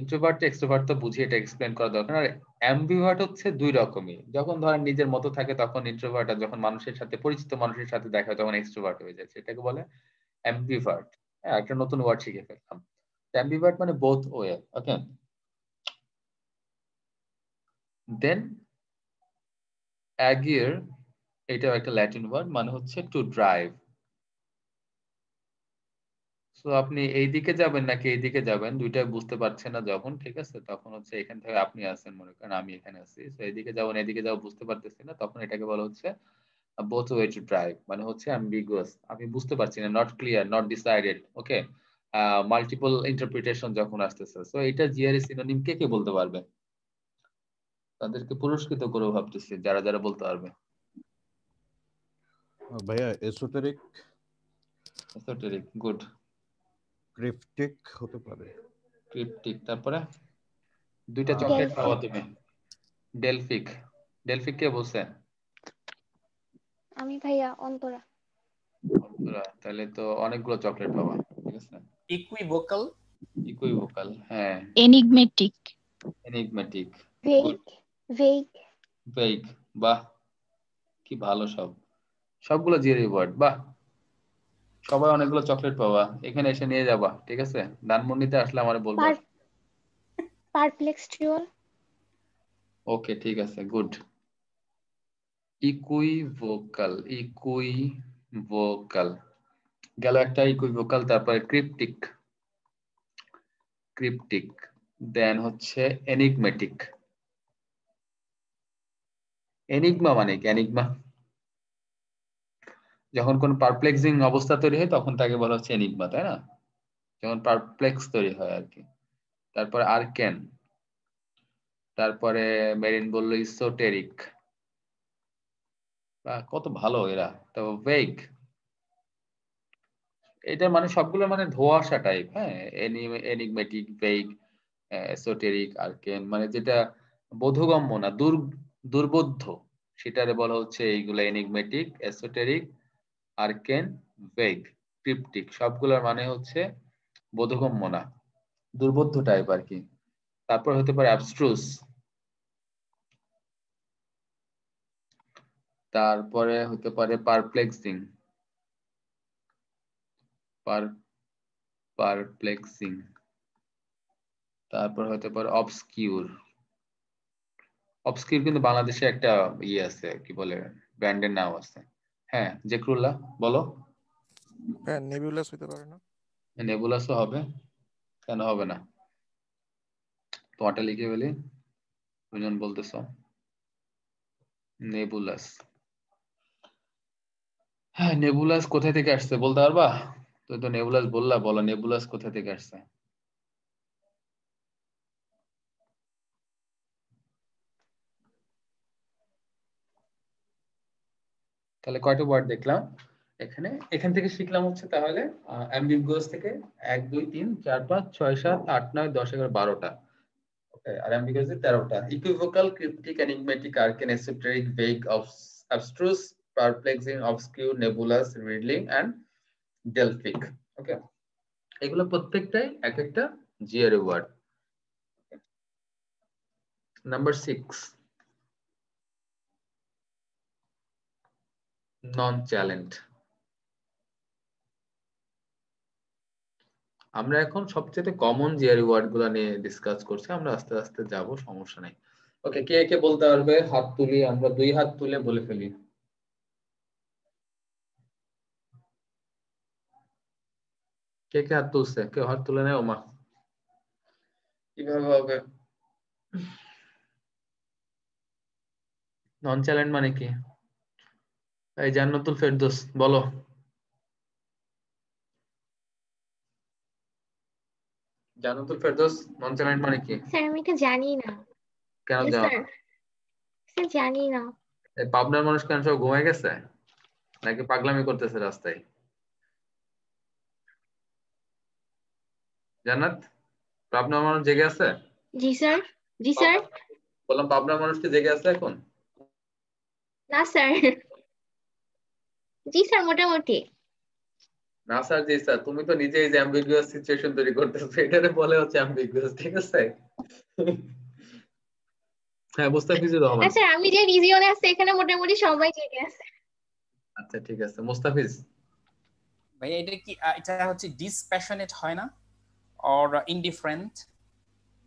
ইন্ট্রোভার্ট এক্সট্রোভার্ট তো বুঝি, এটা এক্সপ্লেন করা দরকার। আর অ্যাম্বিভার্ট হচ্ছে দুই রকমই, যখন ধরেন নিজের মতো থাকে তখন ইন্ট্রোভার্ট, আর যখন মানুষের সাথে পরিচিত মানুষের সাথে দেখা হয় তখন এক্সট্রোভার্ট হয়ে যায়, সেটাকে বলে অ্যাম্বিভার্ট। হ্যাঁ, একটা নতুন ওয়ার্ড শিখে ফেললাম। অ্যাম্বিভার্ট মানে বোথ ওয়ে। ওকে, দেন অ্যাগিয়ার, এটাও একটা ল্যাটিন ওয়ার্ড, মানে হচ্ছে টু ড্রাইভ। সো আপনি এই দিকে যাবেন নাকি এই দিকে যাবেন দুইটাই বুঝতে পারছেন না যখন, ঠিক আছে, তখন হচ্ছে এখান থেকে আপনি আছেন, মনে করেন আমি এখানে আছি, সো এইদিকে যাবেন এদিকে যাবো বুঝতে পারতেছি না, তখন এটাকে বলা হচ্ছে বোথ ওয়ে টু ড্রাইভ, মানে হচ্ছে অ্যাম্বিগুয়াস, আমি বুঝতে পারছি না, not clear, not decided. Okay, multiple interpretation যখন আসতেছে। সো এটা জিআরই সিনোনিম কে কে বলতে পারবে? তাদেরকে পুরস্কৃত করে ভাবতেছি যারা যারা বলতে পারবে। ভাইয়া এসোটেরিক। Esoteric, good. ক্রিপ্টিক হতে পারে। ক্রিপ্টিক, তারপরে দুইটা চকলেট পাওয়া তুমি। ডেলফিক, ডেলফিক কে বলছে? আমি ভাইয়া অন্তরা। অন্তরা, তাহলে তো অনেকগুলো চকলেট পাবা, ঠিক আছে। ইকুইভোকাল, ইকুইভোকাল, হ্যাঁ। Enigmatic, enigmatic, vague, vague, vague, বাহ কি ভালো, সবগুলো জিআরই ওয়ার্ড, বাহ। সবাই অনেকগুলো চকলেট পাবা, এখানে এসে নিয়ে যাবা, ঠিক আছে? ধানমন্ডিতে আসলে আমারে বলবা। পারপ্লেক্সচুয়াল। ওকে, ঠিক আছে, গুড। ইকুইভোকাল, ইকুইভোকাল গেল একটা ইকুইভোকাল, তারপরে ক্রিপ্টিক, ক্রিপ্টিক দেন হচ্ছে এনিগমেটিক। এনিগমা মানে কি? এনিগমা যখন কোন পারপ্লেক্সিং অবস্থা তৈরি হয় তখন তাকে বলা হচ্ছে এনিগমা, তাই না? যখন পারপ্লেক্স তৈরি হয় আর কি। তারপরে আরকেন, তারপরে মেরিন বললো ইসোটেরিক, কত ভালো এরা। তারপর ভেগ, এটা মানে সবগুলো মানে ধোঁয়াশা টাইপ। হ্যাঁ, এনিগমেটিক, ভেগ, এসোটেরিক, আরকেন মানে যেটা বোধগম্য না, দুর্বোধ্য, সেটারে বলা হচ্ছে এইগুলো এনিগমেটিক, এসোটেরিক, আরকেন, ভেগ, ক্রিপ্টিক। সবগুলোর মানে হচ্ছে বোধগম্য না, দুর্বোধ্য টাইপ আর কি। তারপর হতে পারে অ্যাবস্ট্রুস, তারপরে হতে পারে পারপ্লেক্সিং, পারপ্লেক্সিং, তারপর হতে পারে অবস্কিউর। অবস্কিউর কিন্তু বাংলাদেশে একটা ইয়ে আছে, কি বলে, ব্র্যান্ডের নাম আছে। হ্যাঁ, জেকরুল্লাহ বলো। হ্যাঁ, নেবুলাস হতে পারে না? নেবুলাসও হবে, কেন হবে না? তোমারটা লিখে ফেলি, দুজন বলতেছো নেবুলাস। হ্যাঁ, নেবুলাস কোথা থেকে আসছে বলতে পারবা? তুই তো নেবুলাস বললা, বলো নেবুলাস কোথা থেকে আসছে? তাহলে কয়টা ওয়ার্ড দেখলাম এখানে? এখান থেকে শিখলাম হচ্ছে তাহলে অ্যাম্বিগুয়াস থেকে 1 2 3 4 5 6 7 8 9 10 11 12টা। ওকে, আর অ্যাম্বিগুয়াস 13টা। Equivocal, cryptic, enigmatic, arcane, esoteric, vague, abstruse, perplexing, obscure, nebulous, riddling and Delphic. Okay, এগুলো প্রত্যেকটাই এক একটা GRE word. Number 6, non challenge. আমরা এখন সবচেয়ে কমন জিআরই ওয়ার্ড গুলা নিয়ে ডিসকাস করছি, আমরা আস্তে আস্তে যাব, সমস্যা নাই। ওকে, কে কে বলতে পারবে? হাত তুলি, আমরা 2 হাত তুলে বলে ফেলি। কে কে হাত তুলছে? কেউ হাত তুলে নেয়? ওমা, কিভাবে হবে? নন চ্যালেঞ্জ মানে কি? এই জান্নাতুল ফেরদৌস বলো। জান্নাতুল ফেরদৌস, নন চ্যালেঞ্জ মানে কি? স্যার আমি এটা জানি না। কেন জি জানো স্যার, না? স্যার জানি না। এই পাবনার মানুষ কেন সব ঘুমায় গেছে নাকি পাগলামি করতেছে রাস্তায়? জান্নাত, পাবনার মানুষ জেগে আছে? জি স্যার, জি স্যার। বললাম পাবনার মানুষ কি জেগে আছে এখন? না স্যার। জি স্যার, মোটামুটি। না স্যার, জি স্যার, তুমি তো নিজেই যে অ্যাম্বিগুয়াস সিচুয়েশন তৈরি করতেছো, এটারে বলে হচ্ছে অ্যাম্বিগুয়াস, ঠিক আছে? হ্যাঁ, মুস্তাফিজুর রহমান। আচ্ছা, আমি যে রিজিয়নে আছে এখানে মোটামুটি সবাই জেগে আছে। আচ্ছা ঠিক আছে, মুস্তাফিজ। ভাই এটা কি এটা হচ্ছে ডিসপ্যাশনেট হয় না, অর ইনডিফারেন্ট?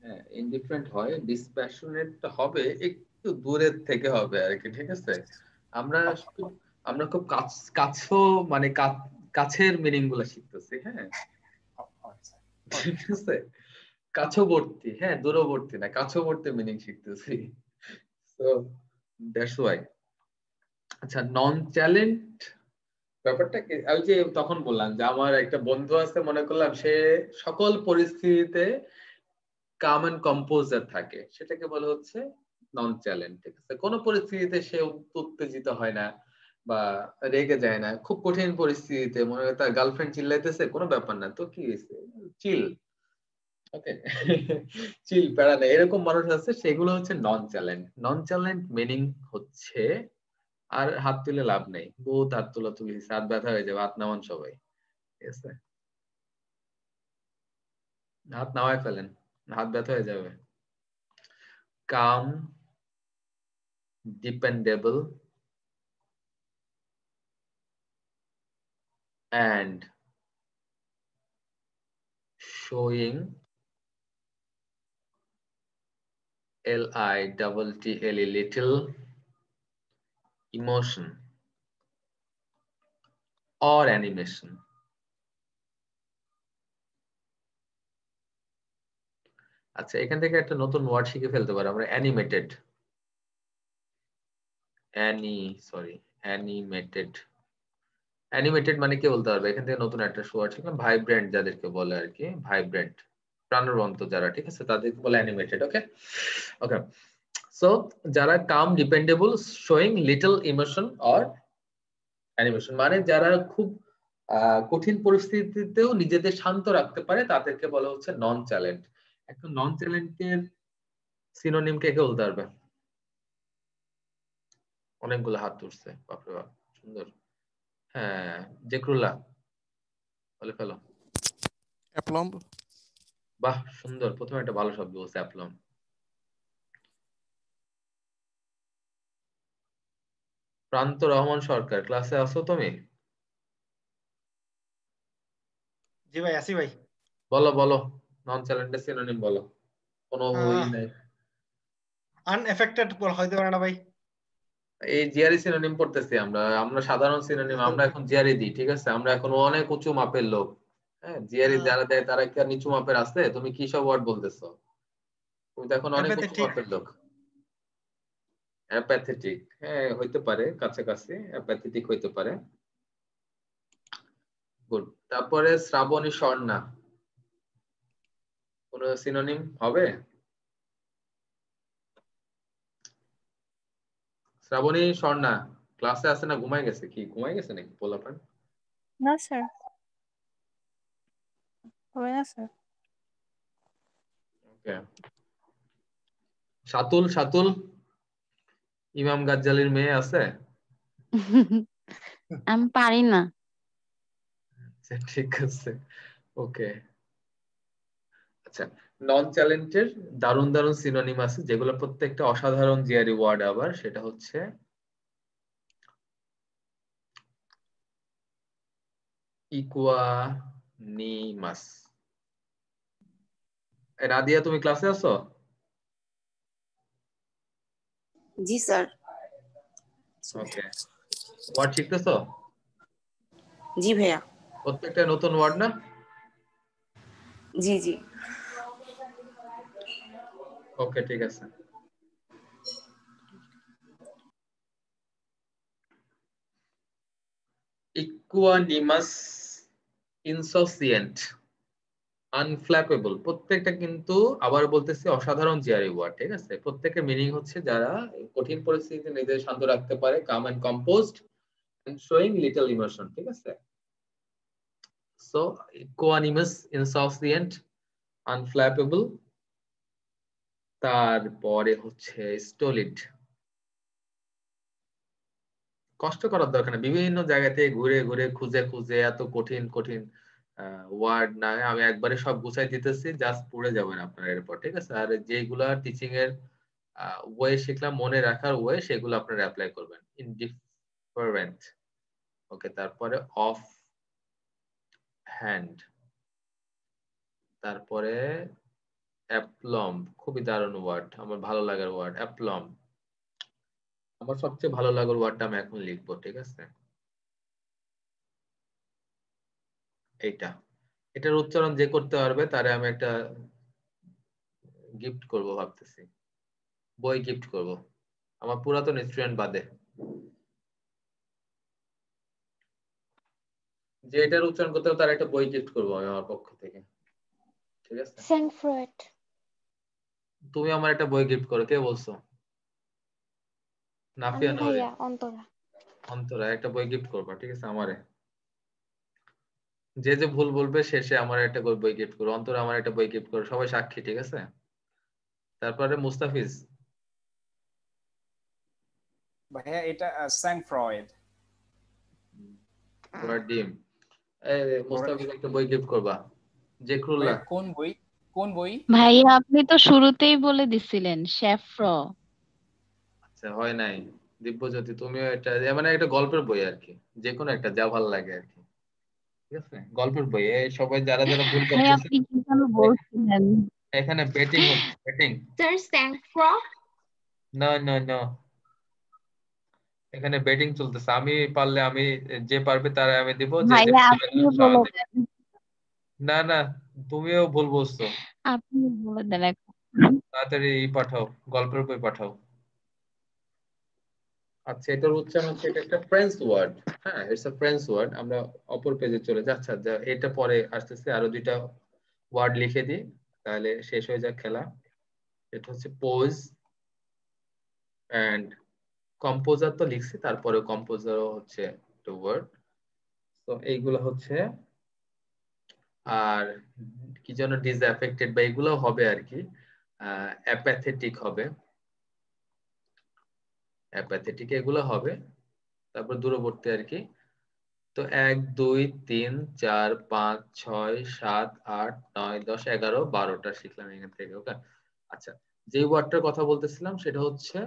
হ্যাঁ, ইনডিফারেন্ট হয়। ডিসপ্যাশনেট হবে, একটু দূরের থেকে হবে আর কি, ঠিক আছে? আমরা আমরা খুব কাছেও মানে কাছের মিনিং গুলা শিখতেছি। হ্যাঁ, ঠিক আছে, কাছবর্তী, হ্যাঁ দূরবর্তী না, কাছবর্তী মিনিং শিখতেছি। So that's why. আচ্ছা, নন চ্যালেঞ্জ ব্যাপারটা কি? আমি যে তখন বললাম যে আমার একটা বন্ধু আছে, মনে করলাম সে সকল পরিস্থিতিতে কাম এন্ড কম্পোজার থাকে, সেটাকে বলা হচ্ছে নন চ্যালেঞ্জ। ঠিক আছে, কোন পরিস্থিতিতে সে উত্তেজিত হয় না বা রেগে যায় না। খুব কঠিন পরিস্থিতিতে মনে হয় তার গার্লফ্রেন্ড চিল্লাইতেছে, কোনো ব্যাপার না, তো কি হয়েছে, চিল। ওকে, চিল, প্যারা নেই, এরকম মানুষ আছে, সেগুলো হচ্ছে নন চ্যালেঞ্জ। নন চ্যালেঞ্জ মিনিং হচ্ছে, আর হাত তুলে লাভ নেই, বহুত হাত তোলা তুলি, হাত ব্যথা হয়ে যাবে, হাত নামান সবাই, ঠিক আছে? হাত নামায় ফেলেন, হাত ব্যথা হয়ে যাবে। কাম, dependable and showing little emotion or animation. আচ্ছা, এখান থেকে একটা নতুন ওয়ার্ড শিখে ফেলতে পারি আমরা, অ্যানিমেটেড। অ্যানিমেটেড। অ্যানিমেটেড মানে কি বলতে পারবে? এখান থেকে নতুন একটা ওয়ার্ড শিখলাম, ভাইব্রেন্ট যাদেরকে বলে আর কি, ভাইব্রেন্ট, প্রাণবন্ত যারা, ঠিক আছে, তাদেরকে বলে অ্যানিমেটেড। ওকে ওকে। সো যারা calm, dependable, showing little emotion or animation, মানে যারা খুব কঠিন পরিস্থিতিতেও নিজেদের শান্ত রাখতে পারে তাদেরকে বলা হচ্ছে নন চ্যালেন্ট। এখন নন চ্যালেন্টের সিনোনিম কে বলতে পারবে? অনেকগুলো হাত তুলছে, বাপরে বাপ, সুন্দর। হ্যাঁ, জেকরুল্লাহ বলে ফেলো। অ্যাপ্লম্ব। বাহ, সুন্দর, প্রথমে একটা ভালো শব্দ বলছে, অ্যাপ্লম। প্রান্ত রহমান সরকার, ক্লাসে আছো তুমি? জি ভাই, আসি ভাই। বলো বলো, নন চ্যালেন্টের সিনোনিম বলো। কোনো ই নাই। আনএফেক্টেড হইতে পারে না ভাই? এই জিআরই সিনোনিম পড়তেছি আমরা, আমরা সাধারণ সিনোনিম, আমরা এখন জিআরই দিই, ঠিক আছে? আমরা এখন অনেক উঁচু মাপের লোক। হ্যাঁ, জিআরই যারা দেয় তারা কি আর নিচু মাপের আছে? তুমি কি সব ওয়ার্ড বলতেছো? তুমি তো এখন অনেক উঁচু মাপের লোক। অ্যাপ্যাথেটিক, হ্যাঁ হইতে পারে, কাছাকাছি অ্যাপ্যাথেটিক হইতে পারে। গুড। তারপরে শ্রাবণী স্বর্ণা, কোন সিনোনিম হবে? শ্রাবণী স্বর্ণা ক্লাসে আছে না ঘুমাই গেছে? কি ঘুমাই গেছে নাকি পোলাপান? না স্যার, হবে না স্যার। ওকে। শাতুল, শাতুল ইমাম গাজ্জালির মেয়ে আছে? আমি পারি না। আচ্ছা, ঠিক আছে, ওকে। আচ্ছা, নন চ্যালেন্টের দারুণ দারুণ সিনোনিম আছে যেগুলো প্রত্যেকটা অসাধারণ জিআরই ওয়ার্ড। আবার সেটা হচ্ছে ইকুয়ানিমাস। রাদিয়া, তুমি ক্লাসে আছো? জি স্যার। ওকে, ওয়ার্ড শিখতেছো? জি ভাইয়া। প্রত্যেকটা নতুন ওয়ার্ড না? জি জি। ওকে, ঠিক আছে। ইকুয়ানিমাস, ইনসোসিয়েন্ট, আনফ্ল্যাপেবল, প্রত্যেকটা কিন্তু আবার বলতেছি অসাধারণ জিআরই ওয়ার্ড, ঠিক আছে? প্রত্যেকের মিনিং হচ্ছে যারা কঠিন পরিস্থিতিতে নিজেদের শান্ত রাখতে পারে, calm and composed and showing little emotion, ঠিক আছে? সো ইকুয়ানিমাস, ইনসোসিয়েন্ট, আনফ্ল্যাপেবল, তারপরে হচ্ছে স্টলিড। কষ্ট করার দরকার নেই, বিভিন্ন জায়গা থেকে ঘুরে ঘুরে খুঁজে খুঁজে এত কঠিন কঠিন ওয়ার্ড না, আমি একবারে সব গুছাই দিতেছি, জাস্ট পড়ে যাবেন আপনারা এরপর, ঠিক আছে? আর যেগুলা টিচিং এর ওয়ে শিখলাম, মনে রাখার ওয়ে, সেগুলো আপনারা অ্যাপ্লাই করবেন। ইনডিফারেন্ট, ওকে। তারপরে অফ হ্যান্ড, তারপরে অ্যাপ্লম, খুবই দারুণ ওয়ার্ড, আমার ভালো লাগার ওয়ার্ড অ্যাপ্লম। আমার সবচেয়ে ভালো লাগার ওয়ার্ডটা আমি এখন লিখবো, ঠিক আছে? এইটা, এটার উচ্চারণ যে করতে পারবে তারে আমি একটা গিফট করব ভাবতেছি, বই গিফট করব, আমার পুরাতন স্টুডেন্ট বাদে। যে এটার উচ্চারণ করতে হবে তার একটা বই গিফট করব আমি আমার পক্ষ থেকে, ঠিক আছে? Saint Freud. তুমি আমার একটা বই গিফট করো, কে বলছো? নাফিয়া নূরি, ভাইয়া, অন্তরা। অন্তরা একটা বই গিফট করবা, ঠিক আছে? আমারে যে যে ভুল বলবে শেষে আমার একটা বই গিফট করো, অন্তরা আমার একটা বই গিফট করো, সবাই সাক্ষী, ঠিক আছে? তারপরে মুস্তাফিজ। ভাইয়া এটা স্যাং ফ্রয়েড। ওরা ডিম। এই মুস্তাফিজ একটা বই গিফট করবা। জেকরুল্লাহ। কোন বই? কোন বই? ভাইয়া আপনি তো শুরুতেই বলে দিছিলেন শেফ্র। আচ্ছা, হয় নাই। দিব্যজ্যোতি, তুমিও এটা, মানে একটা গল্পের বই আর কি, যে কোনো একটা যা ভালো লাগে আর কি, ঠিক আছে? গল্পের বই। এই সবাই যারা যারা ভুল ভাইয়া করতেছে, আপনি কি যেন বলছিলেন? এখানে বেটিং হচ্ছে, বেটিং। স্যার স্যাংফ্র। না না না, এখানে বেটিং চলতেছে, আমি পারলে আমি, যে পারবে তারা আমি দিব, যে যে ভাইয়া পারবে আপনি না বলে আমি দিব। দেন। না না, তুমিও ভুল বলছো। আপনি বলে দেন এখন। তাড়াতাড়ি পাঠাও, গল্পের বই পাঠাও। আচ্ছা, এটার উচ্চারণ হচ্ছে, এটা একটা ফ্রেঞ্চ ওয়ার্ড। হ্যাঁ, ইটস আ ফ্রেঞ্চ ওয়ার্ড। আমরা অপর পেজে চলে যাচ্ছি। আচ্ছা, এটা পরে আসতেছে, আরো দুইটা ওয়ার্ড লিখে দিই, তাহলে শেষ হয়ে যাক খেলা। এটা হচ্ছে পোজ এন্ড কম্পোজার তো লিখছি, তারপরে কম্পোজারও হচ্ছে একটা ওয়ার্ড। তো এইগুলো হচ্ছে, আর কি যেন ডিসঅ্যাফেক্টেড বা এগুলো হবে আর কি, অ্যাপ্যাথেটিক হবে, অ্যাপ্যাথেটিক এগুলো হবে। তারপর দূরবর্তী আর কি। তো 1 2 3 4 5 6 7 8 9 10 11 12টা শিখলাম এখান থেকে। ওকে, আচ্ছা, যে ওয়ার্ডটার কথা বলতেছিলাম সেটা হচ্ছে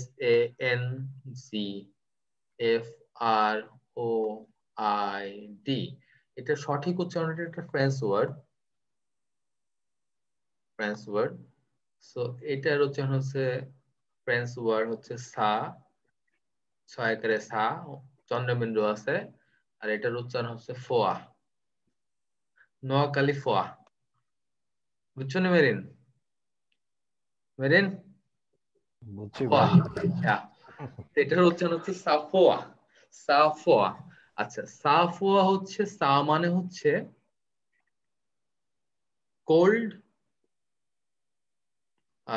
SANGFROID। এটা সঠিক উচ্চারণটা একটা French word, French word. So এটার উচ্চারণ হচ্ছে, ফ্রেঞ্চ ওয়ার্ড হচ্ছে সা, ছয় করে সা, চন্দ্রবিন্দু আছে, আর এটার উচ্চারণ হচ্ছে ফোয়া, নোয়াখালী ফোয়া। বুঝছো না মেরিন? মেরিন বুঝছি ফোয়া, ভাই। হ্যাঁ, এটার উচ্চারণ হচ্ছে সাফোয়া, সাফোয়া। আচ্ছা, সাফোয়া হচ্ছে, সা মানে হচ্ছে কোল্ড,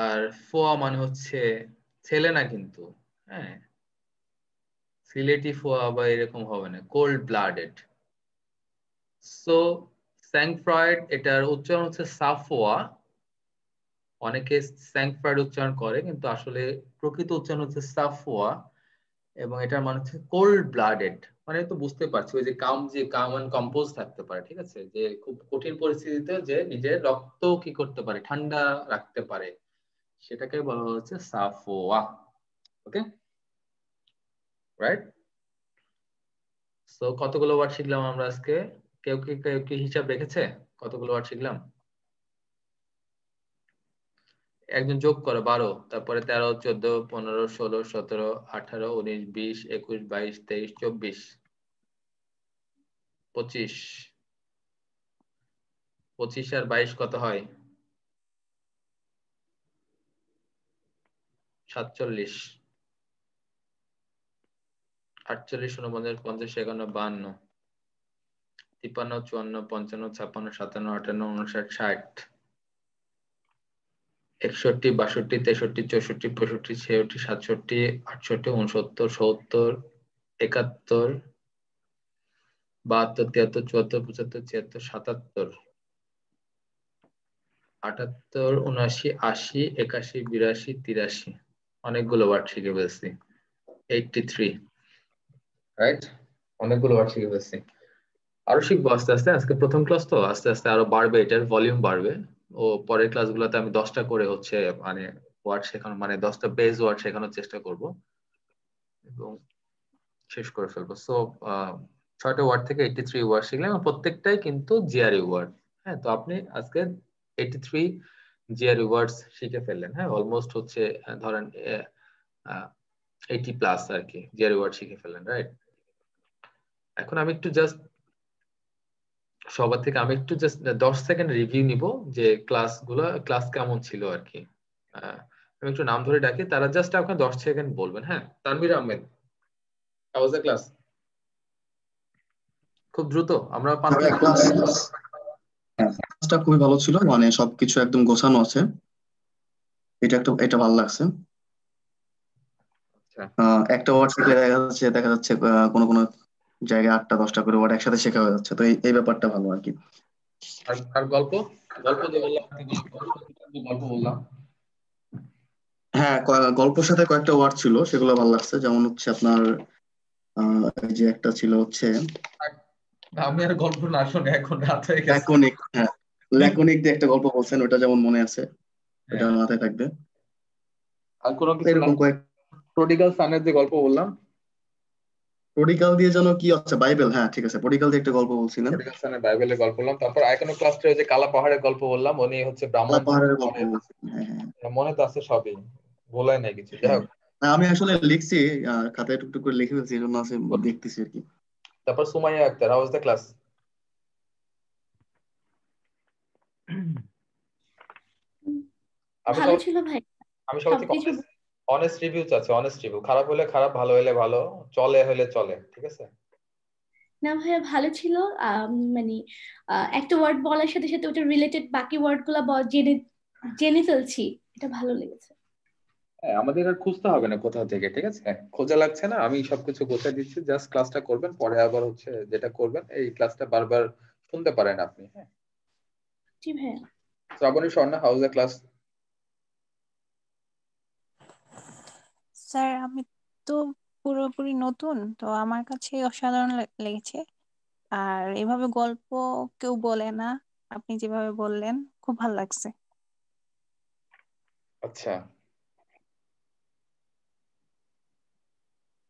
আর ফোয়া মানে হচ্ছে ছেলে না কিন্তু, হ্যাঁ, সিলেটি ফোয়া বা এরকম হবে না, কোল্ড ব্লাডেড। সো স্যাংফ্রয়েড, এটার উচ্চারণ হচ্ছে সাফোয়া। অনেকে স্যাংফ্রয়েড উচ্চারণ করে, কিন্তু আসলে প্রকৃত উচ্চারণ হচ্ছে সাফোয়া, এবং এটার মানে হচ্ছে কোল্ড ব্লাডেড। মানে তো বুঝতে পারছি, ওই যে কাম এন্ড কম্পোজ থাকতে পারে, ঠিক আছে, যে খুব কঠিন পরিস্থিতিতে যে নিজের রক্ত কি করতে পারে, ঠান্ডা রাখতে পারে, সেটাকে বলা হচ্ছে সাফোয়া। ওকে, রাইট? সো কতগুলো ওয়ার্ড শিখলাম আমরা আজকে? কেউ কি হিসাব রেখেছে কতগুলো ওয়ার্ড শিখলাম? একজন যোগ করো, 12, তারপরে 13 14 15 16 17 18 19 20 21 22 23 24 25। 25 আর 22 কত হয়? 47। 48 49 50 51 52 53 54 55 56 57 58 59 60 61 62 63 64 65 66 67 68 69 70 71 72 73 74 75 76 77 78 79 80 81 82 83। অনেকগুলো ওয়ার্ড শিখে ফেলছি। 83, রাইট? অনেকগুলো ওয়ার্ড শিখে ফেলছি। আরো শিখবো আস্তে আস্তে, আজকে প্রথম ক্লাস তো, আস্তে আস্তে আরো বাড়বে, এটার ভলিউম বাড়বে। ও পরের ক্লাসগুলোতে আমি 10টা করে হচ্ছে মানে ওয়ার্ড শেখানো, মানে 10টা বেস ওয়ার্ড শেখানোর চেষ্টা করব এবং শেষ করে ফেলবো। সো 6টা ওয়ার্ড থেকে 83 ওয়ার্ড শিখলাম, প্রত্যেকটাই কিন্তু জিআরই ওয়ার্ড। হ্যাঁ, তো আপনি আজকে 83 জিআরই ওয়ার্ডস শিখে ফেললেন। হ্যাঁ, অলমোস্ট হচ্ছে ধরেন 80 প্লাস আর কি জিআরই ওয়ার্ড শিখে ফেললেন, রাইট? এখন আমি একটু জাস্ট সবার থেকে আমি একটু জাস্ট 10 সেকেন্ড রিভিউ নিব যে ক্লাস কেমন ছিল আর কি। আমি একটু নাম ধরে ডাকি, তারা জাস্ট আপনার 10 সেকেন্ড বলবেন। হ্যাঁ, Tanvir Ahmed, how was the class? খুব দ্রুত, আমরা 5 মিনিট। ক্লাসটা খুবই ভালো ছিল, মানে সবকিছু একদম গোছানো আছে, এটা ভালো লাগছে। একটা ওয়ার্ড শিখলে দেখা যাচ্ছে কোনো কোনো জায়গায় 8টা 10টা করে ওয়ার্ড একসাথে শেখা হয়ে যাচ্ছে, তো এই ব্যাপারটা ভালো আর কি। আর গল্প যে বললাম, গল্প বললাম, হ্যাঁ, গল্পের সাথে কয়েকটা ওয়ার্ড ছিল, সেগুলো ভালো লাগছে। যেমন হচ্ছে আপনার এই যে একটা ছিল হচ্ছে আমি আর গল্প না শুনে এখন রাত হয়ে গেছে। ল্যাকোনিক। হ্যাঁ, ল্যাকোনিক দিয়ে একটা গল্প বলছেন, ওটা যেমন মনে আছে, ওটা মাথায় থাকবে। আর কোনো কিছু এরকম কয়েক প্রডিগাল সানের যে গল্প বললাম, প্রডিগাল দিয়ে যেন কি আছে, বাইবেল। হ্যাঁ ঠিক আছে, প্রডিগাল দিয়ে একটা গল্প বলছিলেন। প্রডিগাল সানের বাইবেলের গল্প বললাম, তারপর আইকনো ক্লাসে ওই যে কালা পাহাড়ের গল্প বললাম, উনি হচ্ছে ব্রাহ্মণ পাহাড়ের গল্প বলছিলেন। হ্যাঁ, মনে তো আছে সবই, ভোলাই নাই কিছু। যাই হোক, আমি আসলে লিখছি, খাতায় টুকটুক করে লিখে ফেলছি, এই জন্য আছে দেখতেছি আর কি। তারপর Sumaiya Akter, how was the class? আমি ভালো ছিল ভাই, আমি সবার থেকে সবকিছু। অনেস্ট রিভিউ চাচ্ছি, অনেস্ট রিভিউ। খারাপ হলে খারাপ, ভালো হলে ভালো, চলে হলে চলে, ঠিক আছে? না ভাইয়া ভালো ছিল। মানে একটা ওয়ার্ড বলার সাথে সাথে ওটা রিলেটেড বাকি ওয়ার্ড গুলা জেনে জেনে ফেলছি, এটা ভালো লেগেছে। হ্যাঁ, আমাদের আর খুঁজতে হবে না কোথাও থেকে, ঠিক আছে? খোঁজা লাগছে না, আমি সবকিছু গোছায় দিচ্ছি। জাস্ট ক্লাসটা করবেন, পরে আবার হচ্ছে যেটা করবেন এই ক্লাসটা বারবার শুনতে পারেন আপনি। হ্যাঁ, জি ভাইয়া। Shraboni, Sworna, how is the class? Sir আমি তো পুরোপুরি নতুন, তো আমার কাছে অসাধারণ লেগেছে। আর এভাবে গল্প কেউ বলে না, আপনি যেভাবে বললেন খুব ভালো লাগছে। আচ্ছা,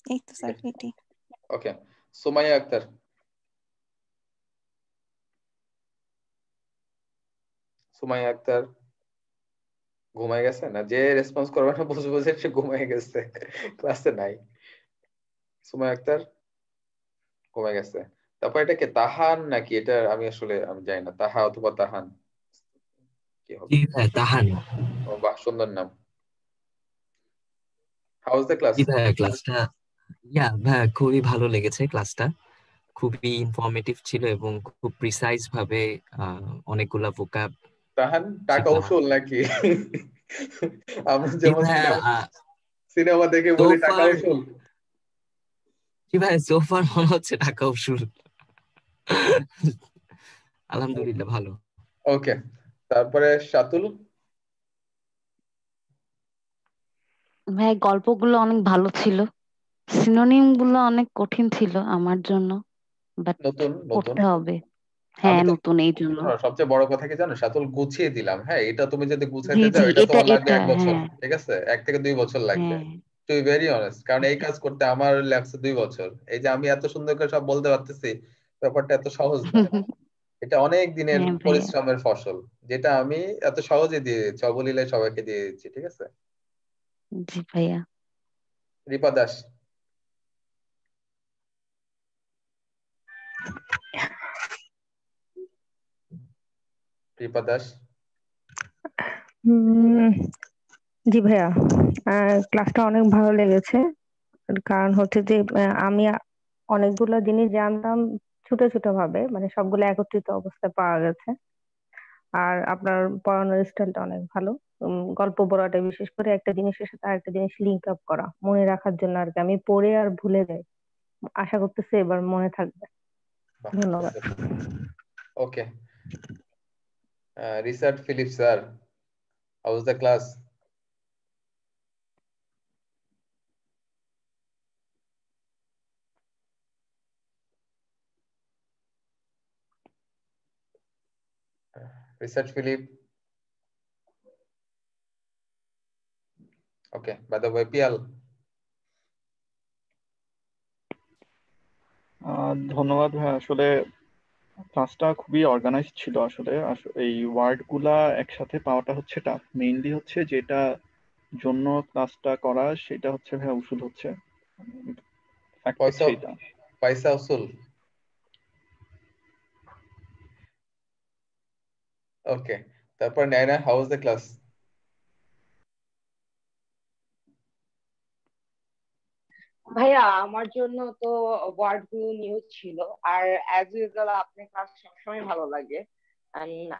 এই তো স্যার এটি। ওকে। সুমাইয়া আক্তার। সুমাইয়া আক্তার ঘুমায় গেছে না? যে রেসপন্স করবে না বুঝে বুঝে সে ঘুমায় গেছে, ক্লাসে নাই। সুমাইয়া আক্তার ঘুমায় গেছে। তারপর এটা কে, তাহান নাকি? এটা আমি আসলে আমি জানি না, তাহা অথবা তাহান কি হবে? জি ভাই, তাহান। ও বাহ, সুন্দর নাম। How is the class? জি ভাই, ক্লাসটা ভাই খুবই ভালো লেগেছে। ক্লাসটা খুবই ইনফরমেটিভ ছিল এবং খুব প্রিসাইজ ভাবে অনেকগুলা ভোকাব তাহান টাকা শিখলাম। উসুল নাকি? আমরা জি যেমন ভাই, সিনেমা দেখে বলি টাকা সোফার উসুল। জি ভাই, সোফার মনে হচ্ছে টাকা উসুল। আলহামদুলিল্লাহ ভালো। ওকে, তারপরে শাতুল। ভাই গল্পগুলো অনেক ভালো ছিল, সিনোনিম গুলো অনেক কঠিন ছিল আমার জন্য, বাট নতুন নতুন পড়তে হবে। আমি হ্যাঁ তো নতুন এই জন্য। সবচেয়ে বড় কথা কি জানো শাতুল, গুছিয়ে দিলাম। হ্যাঁ, এটা তুমি যদি জি গুছাইতে জি, যাও এটা এটা তোমার লাগবে এটা 1 বছর, হ্যাঁ ঠিক আছে? 1 থেকে 2 বছর লাগবে, হ্যাঁ। To be very honest. কারণ এই কাজ করতে আমার লাগছে 2 বছর। এই যে আমি এত সুন্দর করে সব বলতে পারতেছি, ব্যাপারটা এত সহজ না। এটা অনেক দিনের হ্যাঁ ভাইয়া। পরিশ্রমের ফসল, যেটা আমি এত সহজে দিয়ে দিচ্ছি, অবলীলায় সবাইকে দিয়ে দিচ্ছি, ঠিক আছে? জি ভাইয়া। রিপা দাস। রিপা দাস। জি ভাইয়া, ক্লাসটা অনেক ভালো লেগেছে। কারণ হচ্ছে যে আমি অনেকগুলো জিনিস জানতাম ছোট ছোট ভাবে, মানে সবগুলো একত্রিত অবস্থায় পাওয়া গেছে। আর আপনার পড়ানোর স্টাইলটা অনেক ভালো। গল্প বলাটা, বিশেষ করে একটা জিনিসের সাথে আরেকটা জিনিস লিঙ্ক আপ করা, মনে রাখার জন্য আর কি। আমি পড়ে আর ভুলে যাই, আশা করতেছি এবার মনে থাকবে। ধন্যবাদ। Okay, research Philip sir, how is the class? Research Philip. Okay, by the way Piyal. ধন্যবাদ ভাই। আসলে ক্লাসটা খুবই অর্গানাইজ ছিল। আসলে এই ওয়ার্ড গুলা একসাথে পাওয়াটা হচ্ছে টাফ। মেইনলি হচ্ছে যেটা জন্য ক্লাসটা করা সেটা হচ্ছে ভাই ওষুধ হচ্ছে ফ্যাক্ট হচ্ছে এটা। পয়সা উসুল। ওকে, তারপর Naina, how is the class? ভাইয়া আমার জন্য তো ওয়ার্ড গুলো নিউ ছিল, আর অ্যাজ ইউজুয়াল আপনার ক্লাস সবসময় ভালো লাগে।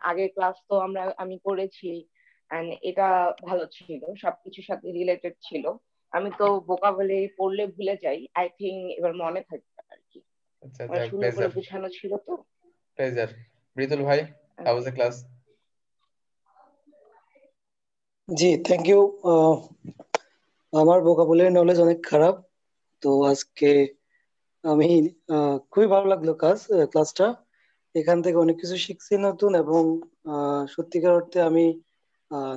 আগের ক্লাস তো আমি করেছি, and এটা ভালো ছিল, সবকিছুর সাথে রিলেটেড ছিল। আমি তো ভোকাবুলারি পড়লে ভুলে যাই, আই থিঙ্ক এবার মনে থাকবে আর কি। আচ্ছা, মানে যাক, সুন্দর করে প্লেজার বোঝানো ছিল তো। প্লেজার। মৃদুল ভাই, হাউ ইজ দ্য ক্লাস? জি, থ্যাংক ইউ। আমার ভোকাবুলারি নলেজ অনেক খারাপ, তো আজকে আমি খুবই ভালো লাগলো ক্লাসটা। এখান থেকে অনেক কিছু শিখছি নতুন, এবং সত্যিকার অর্থে আমি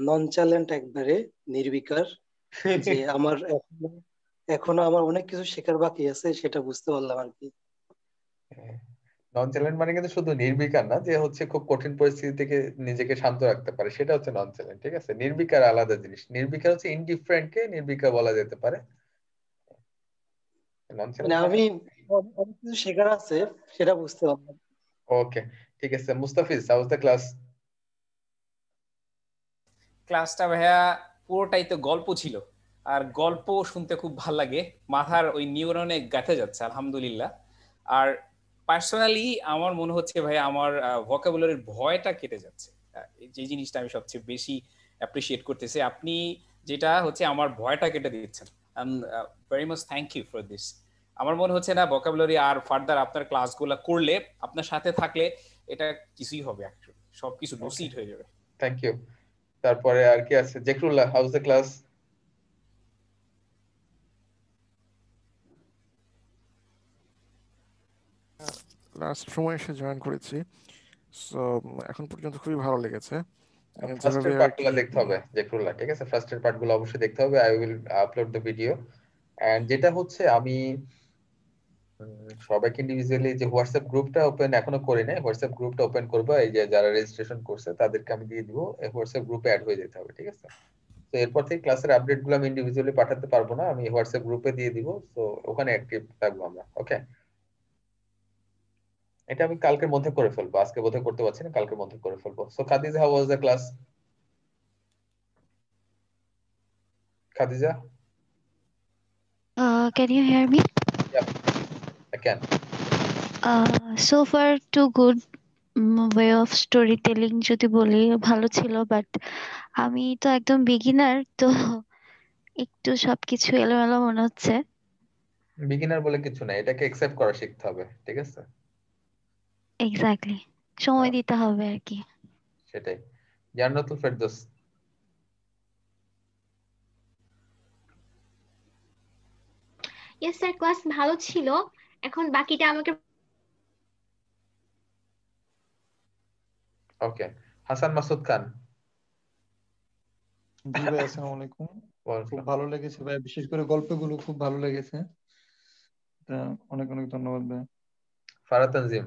নন চ্যালেন্ট, একবারে নির্বিকার, যে আমার এখনো আমার অনেক কিছু শেখার বাকি আছে, সেটা বুঝতে পারলাম আর কি। নন চ্যালেন্ট মানে কিন্তু শুধু নির্বিকার না, যে হচ্ছে খুব কঠিন পরিস্থিতি থেকে নিজেকে শান্ত রাখতে পারে, সেটা হচ্ছে নন চ্যালেন্ট, ঠিক আছে? নির্বিকার আলাদা জিনিস। নির্বিকার হচ্ছে ইনডিফারেন্ট কে নির্বিকার বলা যেতে পারে। নন মানে চ্যালেন্ট আমি অনেক কিছু শেখার আছে, সেটা বুঝতে পারলাম। ওকে, ঠিক আছে। Mustafiz, how is the class? ক্লাসটা ভাইয়া পুরোটাই তো গল্প ছিল, আর গল্প শুনতে খুব ভাল লাগে, মাথার ওই নিউরনে গাঁথে যাচ্ছে আলহামদুলিল্লাহ। আর পার্সোনালি আমার মনে হচ্ছে ভাই আমার ভোকাবুলারির ভয়টা কেটে যাচ্ছে। যে জিনিসটা আমি সবচেয়ে বেশি অ্যাপ্রিসিয়েট করতেছি, আপনি যেটা হচ্ছে আমার ভয়টা কেটে দিচ্ছেন। Very much thank you for this. আমার মনে হচ্ছে না ভোকাবুলারি আর ফার্দার আপনার ক্লাসগুলো করলে, আপনার সাথে থাকলে এটা কিছুই হবে, অ্যাকচুয়ালি সবকিছু লুসিড হয়ে যাবে। Thank you. তারপরে আর কি আছে? Zikrullah, how is the class? Last সময় এসে জয়েন করেছি, সো এখন পর্যন্ত খুবই ভালো লেগেছে। ফার্স্টের যেভাবে আর পার্টগুলো কি দেখতে হবে জেকরুল্লাহ, ঠিক আছে? ফার্স্টের পার্টগুলো অবশ্যই দেখতে হবে। I will upload the video. And যেটা হচ্ছে আমি সবাইকে ইন্ডিভিজুয়ালি যে হোয়াটসঅ্যাপ গ্রুপটা ওপেন এখনো করি নাই, হোয়াটসঅ্যাপ গ্রুপটা ওপেন করবো। এই যে যারা রেজিস্ট্রেশন করছে তাদেরকে আমি দিয়ে দিব, এই হোয়াটসঅ্যাপ গ্রুপে অ্যাড হয়ে যেতে হবে, ঠিক আছে? তো এরপর থেকে ক্লাসের আপডেট গুলো আমি ইন্ডিভিজুয়ালি পাঠাতে পারবো না, আমি হোয়াটসঅ্যাপ গ্রুপে দিয়ে দিব। তো ওখানে অ্যাক্টিভ থাকবো আমরা, ওকে? এটা আমি কালকের মধ্যে করে ফেলবো, আজকে বোধহয় করতে পারছি না, কালকের মধ্যে করে ফেলবো। So Khadija, how was the class? Khadija? Can you hear me? Yep, I can. So far too good. Way of storytelling যদি বলি ভালো ছিল, বাট আমি তো একদম বিগিনার, তো একটু সবকিছু এলোমেলো মনে হচ্ছে। বিগিনার বলে কিছু না, এটাকে অ্যাকসেপ্ট করা শিখতে হবে, ঠিক আছে? এক্স্যাক্টলি, সময় দিতে হবে আর কি। সেটাই। Jannatul Ferdous? Yes sir, class ভালো ছিল। এখন বাকিটা আমাকে। ওকে। হাসান মাসুদ খান? জি ভাই, আসসালামু আলাইকুম। খুব ভালো লেগেছে ভাই, বিশেষ করে গল্পগুলো খুব ভালো লেগেছে। অনেক অনেক ধন্যবাদ ভাই। ফারাহ তানজিম?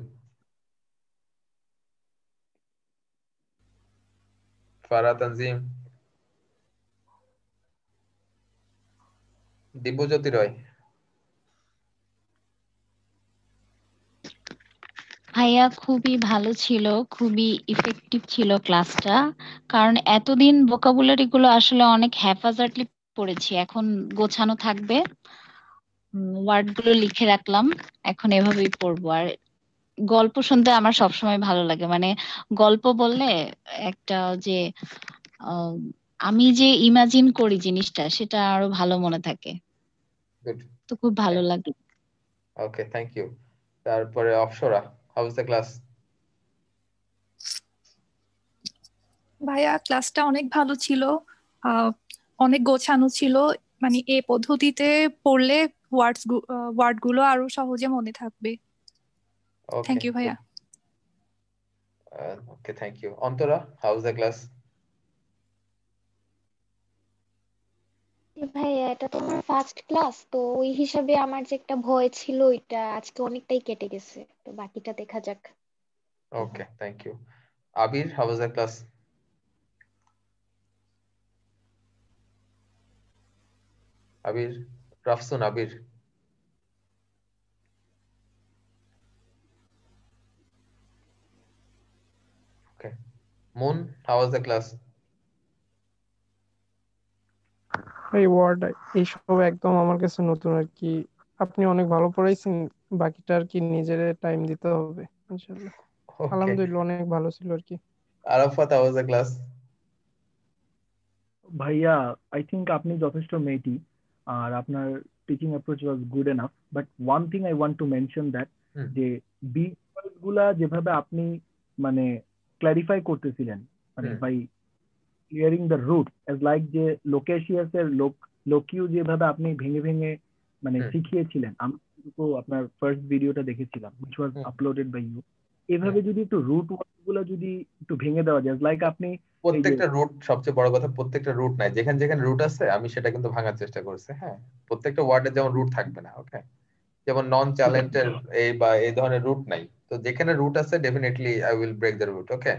ফারাহ তানজিম? দিব্যজ্যোতি রয়? ভাইয়া খুবই ভালো ছিল, খুবই ইফেক্টিভ ছিল ক্লাসটা। কারণ এতদিন ভোকাবুলারি গুলো আসলে অনেক হ্যাফাজার্টলি পড়েছি, এখন গোছানো থাকবে। ওয়ার্ড গুলো লিখে রাখলাম, এখন এভাবেই পড়বো। আর গল্প শুনতে আমার সবসময় ভালো লাগে, মানে গল্প বললে একটা যে আহ, আমি যে ইমাজিন করি জিনিসটা, সেটা আরো ভালো মনে থাকে। গুড। তো খুব ভালো লাগে। ওকে, থ্যাংক ইউ। তারপরে Apsara, how is the class? ভাইয়া ক্লাসটা অনেক ভালো ছিল, অনেক গোছানো ছিল। মানে এই পদ্ধতিতে পড়লে ওয়ার্ড গুলো আরো সহজে মনে থাকবে। থ্যাংক ইউ ভাইয়া। Okay, thank you. Antara, how is the class? ভাইয়া এটা তো আমার ফার্স্ট ক্লাস, তো ওই হিসাবে আমার যে একটা ভয় ছিল ওইটা আজকে অনেকটাই কেটে গেছে, তো বাকিটা দেখা যাক। Okay, thank you. Abir, how is the class? Abir, Rafsun Abir? Okay. Moon, how is the class? এই ওয়ার্ড এইসব একদম আমার কাছে নতুন আর কি। আপনি অনেক ভালো পড়াইছেন, বাকিটা আর কি নিজের টাইম দিতে হবে ইনশাআল্লাহ। ওকে। আলহামদুলিল্লাহ অনেক ভালো ছিল আর কি। Arafat, how is the class? ভাইয়া আই থিঙ্ক আপনি যথেষ্ট মেটি আর আপনার teaching approach was good enough, but one thing I want to mention that যে বিগ ওয়ার্ড গুলা যেভাবে আপনি মানে ক্ল্যারিফাই করতেছিলেন, মানে by clearing the root as like যে লোকেশিয়াস এর লোকিউ যেভাবে আপনি ভেঙে ভেঙে মানে শিখিয়েছিলেন, আমি কিন্তু আপনার ফার্স্ট ভিডিওটা দেখেছিলাম which was uploaded by you। এভাবে যদি একটু রুট ওয়ার্ড গুলো যদি একটু ভেঙে দেওয়া যায়, লাইক আপনি প্রত্যেকটা রুট, সবচেয়ে বড় কথা প্রত্যেকটা রুট নাই, যেখানে যেখানে রুট আছে আমি সেটা কিন্তু ভাঙার চেষ্টা করছি। হ্যাঁ, প্রত্যেকটা ওয়ার্ডে যেমন রুট থাকবে না, ওকে? যেমন নন চ্যালেঞ্জের এই বা এই ধরনের রুট নাই, তো যেখানে রুট আছে definitely I will break the root, okay?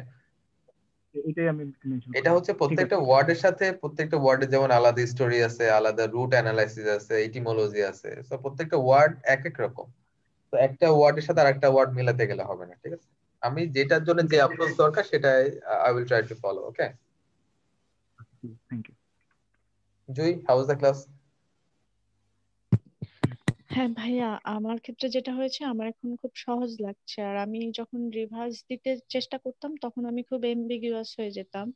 এটাই আমি মেনশন এটা হচ্ছে প্রত্যেকটা ওয়ার্ডের সাথে, প্রত্যেকটা ওয়ার্ডে যেমন আলাদা স্টোরি আছে, আলাদা রুট অ্যানালাইসিস আছে, এটিমোলজি আছে, সো প্রত্যেকটা ওয়ার্ড এক এক রকম। তো একটা ওয়ার্ডের সাথে আরেকটা ওয়ার্ড মিলাতে গেলে হবে না, ঠিক আছে? আমি যেটার জন্য যে অ্যাপ্রোচ দরকার সেটাই I will try to follow, okay? Thank you. Jui, how was the class? হ্যাঁ ভাইয়া, আমার ক্ষেত্রে যেটা হয়েছে, আমার এখন খুব সহজ লাগছে। আর আমি যখন রিভার্স দিতে চেষ্টা করতাম তখন আমি খুব এমবিগুয়াস হয়ে যেতাম।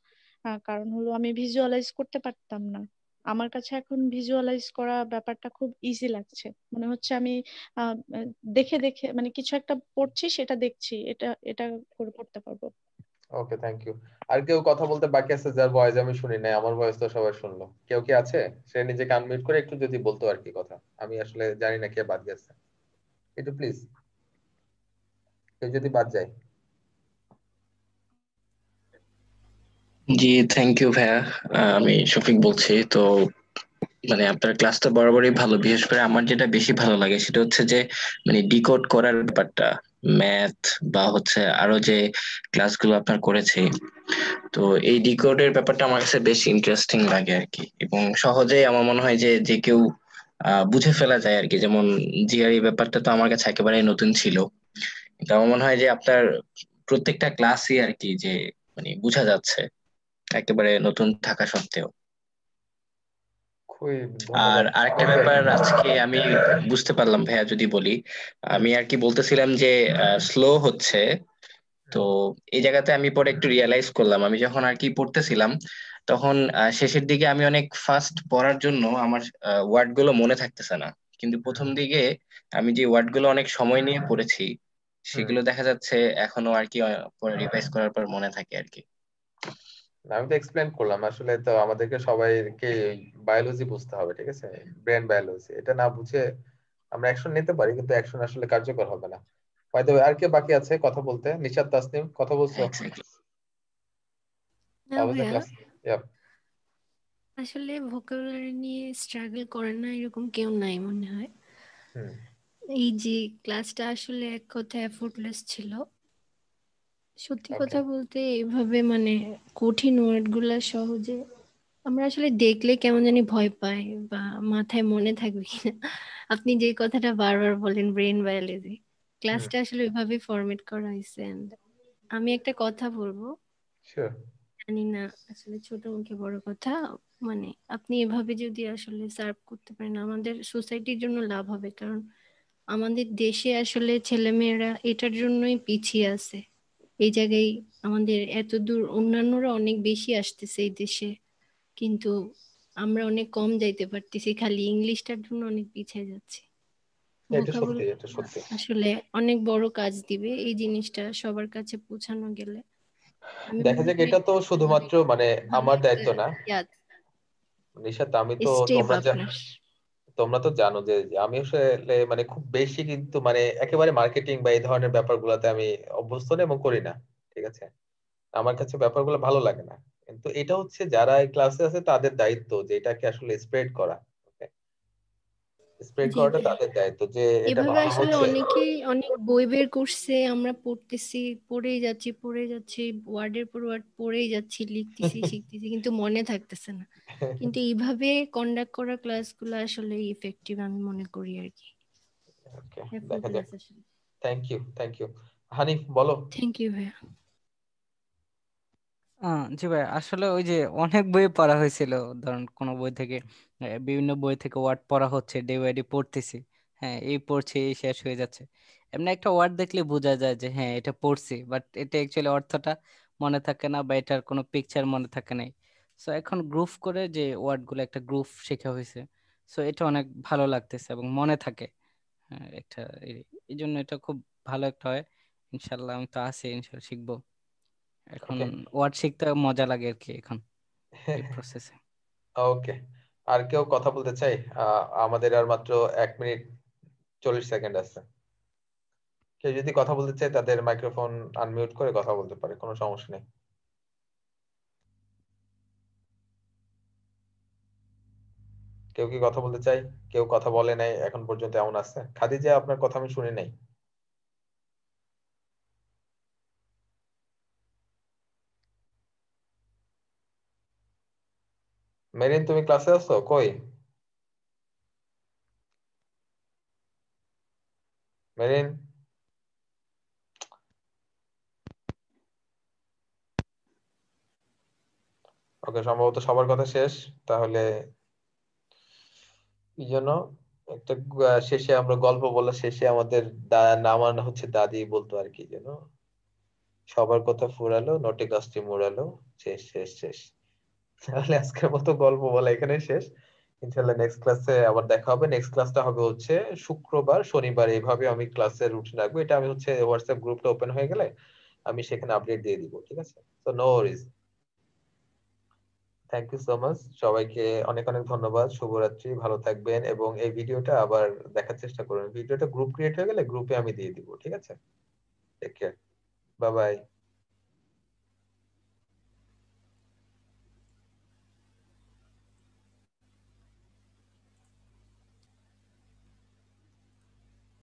কারণ হলো আমি ভিজুয়ালাইজ করতে পারতাম না। আমার কাছে এখন ভিজুয়ালাইজ করা ব্যাপারটা খুব ইজি লাগছে। মনে হচ্ছে আমি আহ, দেখে দেখে মানে কিছু একটা পড়ছি, সেটা দেখছি, এটা এটা করে পড়তে পারবো। ওকে, থ্যাংক ইউ। আর কেউ কথা বলতে বাকি আছে যার ভয়েস আমি শুনি নাই? আমার ভয়েস তো সবাই শুনলো। কেউ কি আছে সে নিজেকে আনমিউট করে একটু যদি বলতো আর কি কথা? আমি আসলে জানি না কে বাদ গেছে, একটু প্লিজ কেউ যদি বাদ যায়। জি, থ্যাংক ইউ ভাইয়া। আমি শফিক বলছি। তো মানে আপনার ক্লাসটা বরাবরই ভালো, বিশেষ করে আমার যেটা বেশি ভালো লাগে সেটা হচ্ছে যে মানে ডিকোড করার ব্যাপারটা, ম্যাথ বা হচ্ছে আরো যে ক্লাসগুলো আপনার করেছি, তো এই ডিকোডের ব্যাপারটা আমার কাছে বেশ ইন্টারেস্টিং লাগে আর কি, এবং সহজেই আমার মনে হয় যে যে কেউ বুঝে ফেলা যায় আর কি। যেমন জিআরই ব্যাপারটা তো আমার কাছে একেবারেই নতুন ছিল, কিন্তু আমার মনে হয় যে আপনার প্রত্যেকটা ক্লাসই আর কি যে মানে বোঝা যাচ্ছে একেবারে নতুন থাকা সত্ত্বেও। খুবই আর ধন্যবাদ। আরেকটা ওকে, ব্যাপার আজকে আমি বুঝতে পারলাম ভাইয়া, যদি বলি, আমি আর কি বলতেছিলাম যে স্লো হচ্ছে। তো এই জায়গাতে আমি পরে একটু রিয়েলাইজ করলাম, আমি যখন আর কি পড়তেছিলাম তখন শেষের দিকে আমি অনেক ফাস্ট পড়ার জন্য আমার ওয়ার্ড গুলো মনে থাকতেছে না, কিন্তু প্রথম দিকে আমি যে ওয়ার্ড গুলো অনেক সময় নিয়ে পড়েছি সেগুলো দেখা যাচ্ছে এখনো আর কি পরে রিভাইজ করার পর মনে থাকে আর কি। আমি তো এক্সপ্লেন করলাম আসলে। তো আমাদেরকে সবাইকে বায়োলজি বুঝতে হবে, ঠিক আছে? ব্রেন বায়োলজি, এটা না বুঝে আমরা অ্যাকশন নিতে পারি কিন্তু অ্যাকশন আসলে কার্যকর হবে না। বাই দ্য ওয়ে, আর কে বাকি আছে কথা বলতে? নিশাত, তাসনিম, কথা বলছো? না হাউ ওয়াজ দ্য ভাইয়া, ক্লাস? ইয়া। আসলে ভোকাবুলারি নিয়ে স্ট্রাগল করে না এরকম কেউ নাই মনে হয়। এই যে ক্লাসটা আসলে এক কথায় এফোর্টলেস ছিল। সত্যি কথা বলতে এভাবে মানে কঠিন ওয়ার্ড গুলা সহজে আমরা আসলে দেখলে কেমন জানি ভয় পাই, বা মাথায় মনে থাকবে কিনা। আপনি যে কথাটা বারবার বলেন, ব্রেন বায়োলজি, ক্লাসটা আসলে ওইভাবে ফরম্যাট করা হয়েছে। And আমি একটা কথা বলবো, শিওর। জানি না আসলে ছোট মুখে বড় কথা, মানে আপনি এভাবে যদি আসলে সার্ভ করতে পারেন আমাদের সোসাইটির জন্য লাভ হবে। কারণ আমাদের দেশে আসলে ছেলেমেয়েরা এটার জন্যই পিছিয়ে আছে। এই জায়গায় আমাদের এত দূর অন্যান্যরা অনেক বেশি আসতেছে এই দেশে, কিন্তু আমরা অনেক কম যাইতে পারতেছি, খালি ইংলিশটার জন্য অনেক পিছিয়ে যাচ্ছি। এটা সত্যি, ভোকাবুলারি এটা সত্যি। আসলে অনেক বড় কাজ দিবে এই জিনিসটা সবার কাছে পৌঁছানো গেলে। আমি দেখা মনে যাক, করি এটা তো শুধুমাত্র মানে ভালো আমার একটা দায়িত্ব না ইয়াদ নিশাত। আমি তো স্টেপ তোমরা আপনার। তোমরা তো জানো যে যে আমি আসলে মানে খুব বেশি কিন্তু মানে একেবারে মার্কেটিং বা এই ধরনের ব্যাপারগুলোতে আমি অভ্যস্ত না এবং করি না, ঠিক আছে? আমার কাছে ব্যাপারগুলো ভালো লাগে না। কিন্তু এটা হচ্ছে যারা এই ক্লাসে আছে তাদের দায়িত্ব যে এটাকে আসলে স্প্রেড করা। স্প্রেড জি করাটা ভাইয়া, তাদের দায়িত্ব যে এটা এভাবে ভালো আসলে হচ্ছে। অনেকেই অনেক বই বের করছে, আমরা পড়তেছি, পড়েই যাচ্ছি, ওয়ার্ডের পর ওয়ার্ড পড়েই যাচ্ছি, লিখতেছি, শিখতেছি, কিন্তু মনে থাকতেছে না। কিন্তু এইভাবে কন্ডাক্ট করা ক্লাসগুলো আসলে ইফেক্টিভ আমি মনে করি আর কি। ওকে, দেখা যাক। এফোর্টলেস আসলে। Thank you, thank you. Hanif, বলো। থ্যাংক ইউ ভাইয়া। জি ভাই, আসলে ওই যে অনেক বই পড়া হয়েছিল, ধরুন কোনো বই থেকে বিভিন্ন বই থেকে ওয়ার্ড পড়া হচ্ছে, ডে বাই ডে পড়তেছি। হ্যাঁ, এই পড়ছি, এই শেষ হয়ে যাচ্ছে। এমনি একটা ওয়ার্ড দেখলে বোঝা যায় যে হ্যাঁ এটা পড়ছি, বাট এটা অ্যাকচুয়ালি অর্থটা মনে থাকে না, বা এটার কোনো পিকচার মনে থাকে নাই। সো এখন গ্রুপ করে যে ওয়ার্ড গুলো একটা গ্রুপ শেখা হয়েছে, সো এটা অনেক ভালো লাগতেছে এবং মনে থাকে। হ্যাঁ, একটা এই জন্য এটা খুব ভালো একটা হয়। ইনশাল্লাহ আমি তো আছি, ইনশাল্লাহ শিখবো। এখন ওকে। ওয়ার্ড শিখতে মজা লাগে আর কি এখন এই প্রসেসে। ওকে, আর কেউ কথা বলতে চাই? আমাদের আর মাত্র 1 মিনিট 40 সেকেন্ড আছে। কেউ যদি কথা বলতে চায় তাদের মাইক্রোফোন আনমিউট করে কথা বলতে পারে, কোনো সমস্যা নেই। কেউ কি কথা বলতে চাই? কেউ কথা বলে নাই এখন পর্যন্ত, এমন আছে? খাদিজা, আপনার কথা আমি শুনি নাই। মেরিন, তুমি ক্লাসে আছো? কই মেরিন? ওকে, সম্ভবত সবার কথা শেষ। তাহলে এই জন্য একটা শেষে আমরা গল্প বলা শেষে আমাদের নামান হচ্ছে দাদি বলতো আর কি, যেন সবার কথা ফুরালো নটে গাছটি মুড়ালো, শেষ শেষ শেষ। তাহলে আজকের মতো গল্প বলা এখানে শেষ। ইনশাআল্লাহ নেক্সট ক্লাসে আবার দেখা হবে। নেক্সট ক্লাসটা হবে হচ্ছে শুক্রবার শনিবার, এইভাবে আমি ক্লাসের রুটিন রাখবো। এটা আমি হচ্ছে হোয়াটসঅ্যাপ গ্রুপটা ওপেন হয়ে গেলে আমি সেখানে আপডেট দিয়ে দিব, ঠিক আছে? তো no worries. Thank you so much, সবাইকে অনেক অনেক ধন্যবাদ। শুভরাত্রি, ভালো থাকবেন। এবং এই ভিডিওটা আবার দেখার চেষ্টা করবেন। ভিডিওটা গ্রুপ ক্রিয়েট হয়ে গেলে গ্রুপে আমি দিয়ে দিব, ঠিক আছে? Take care, bye by.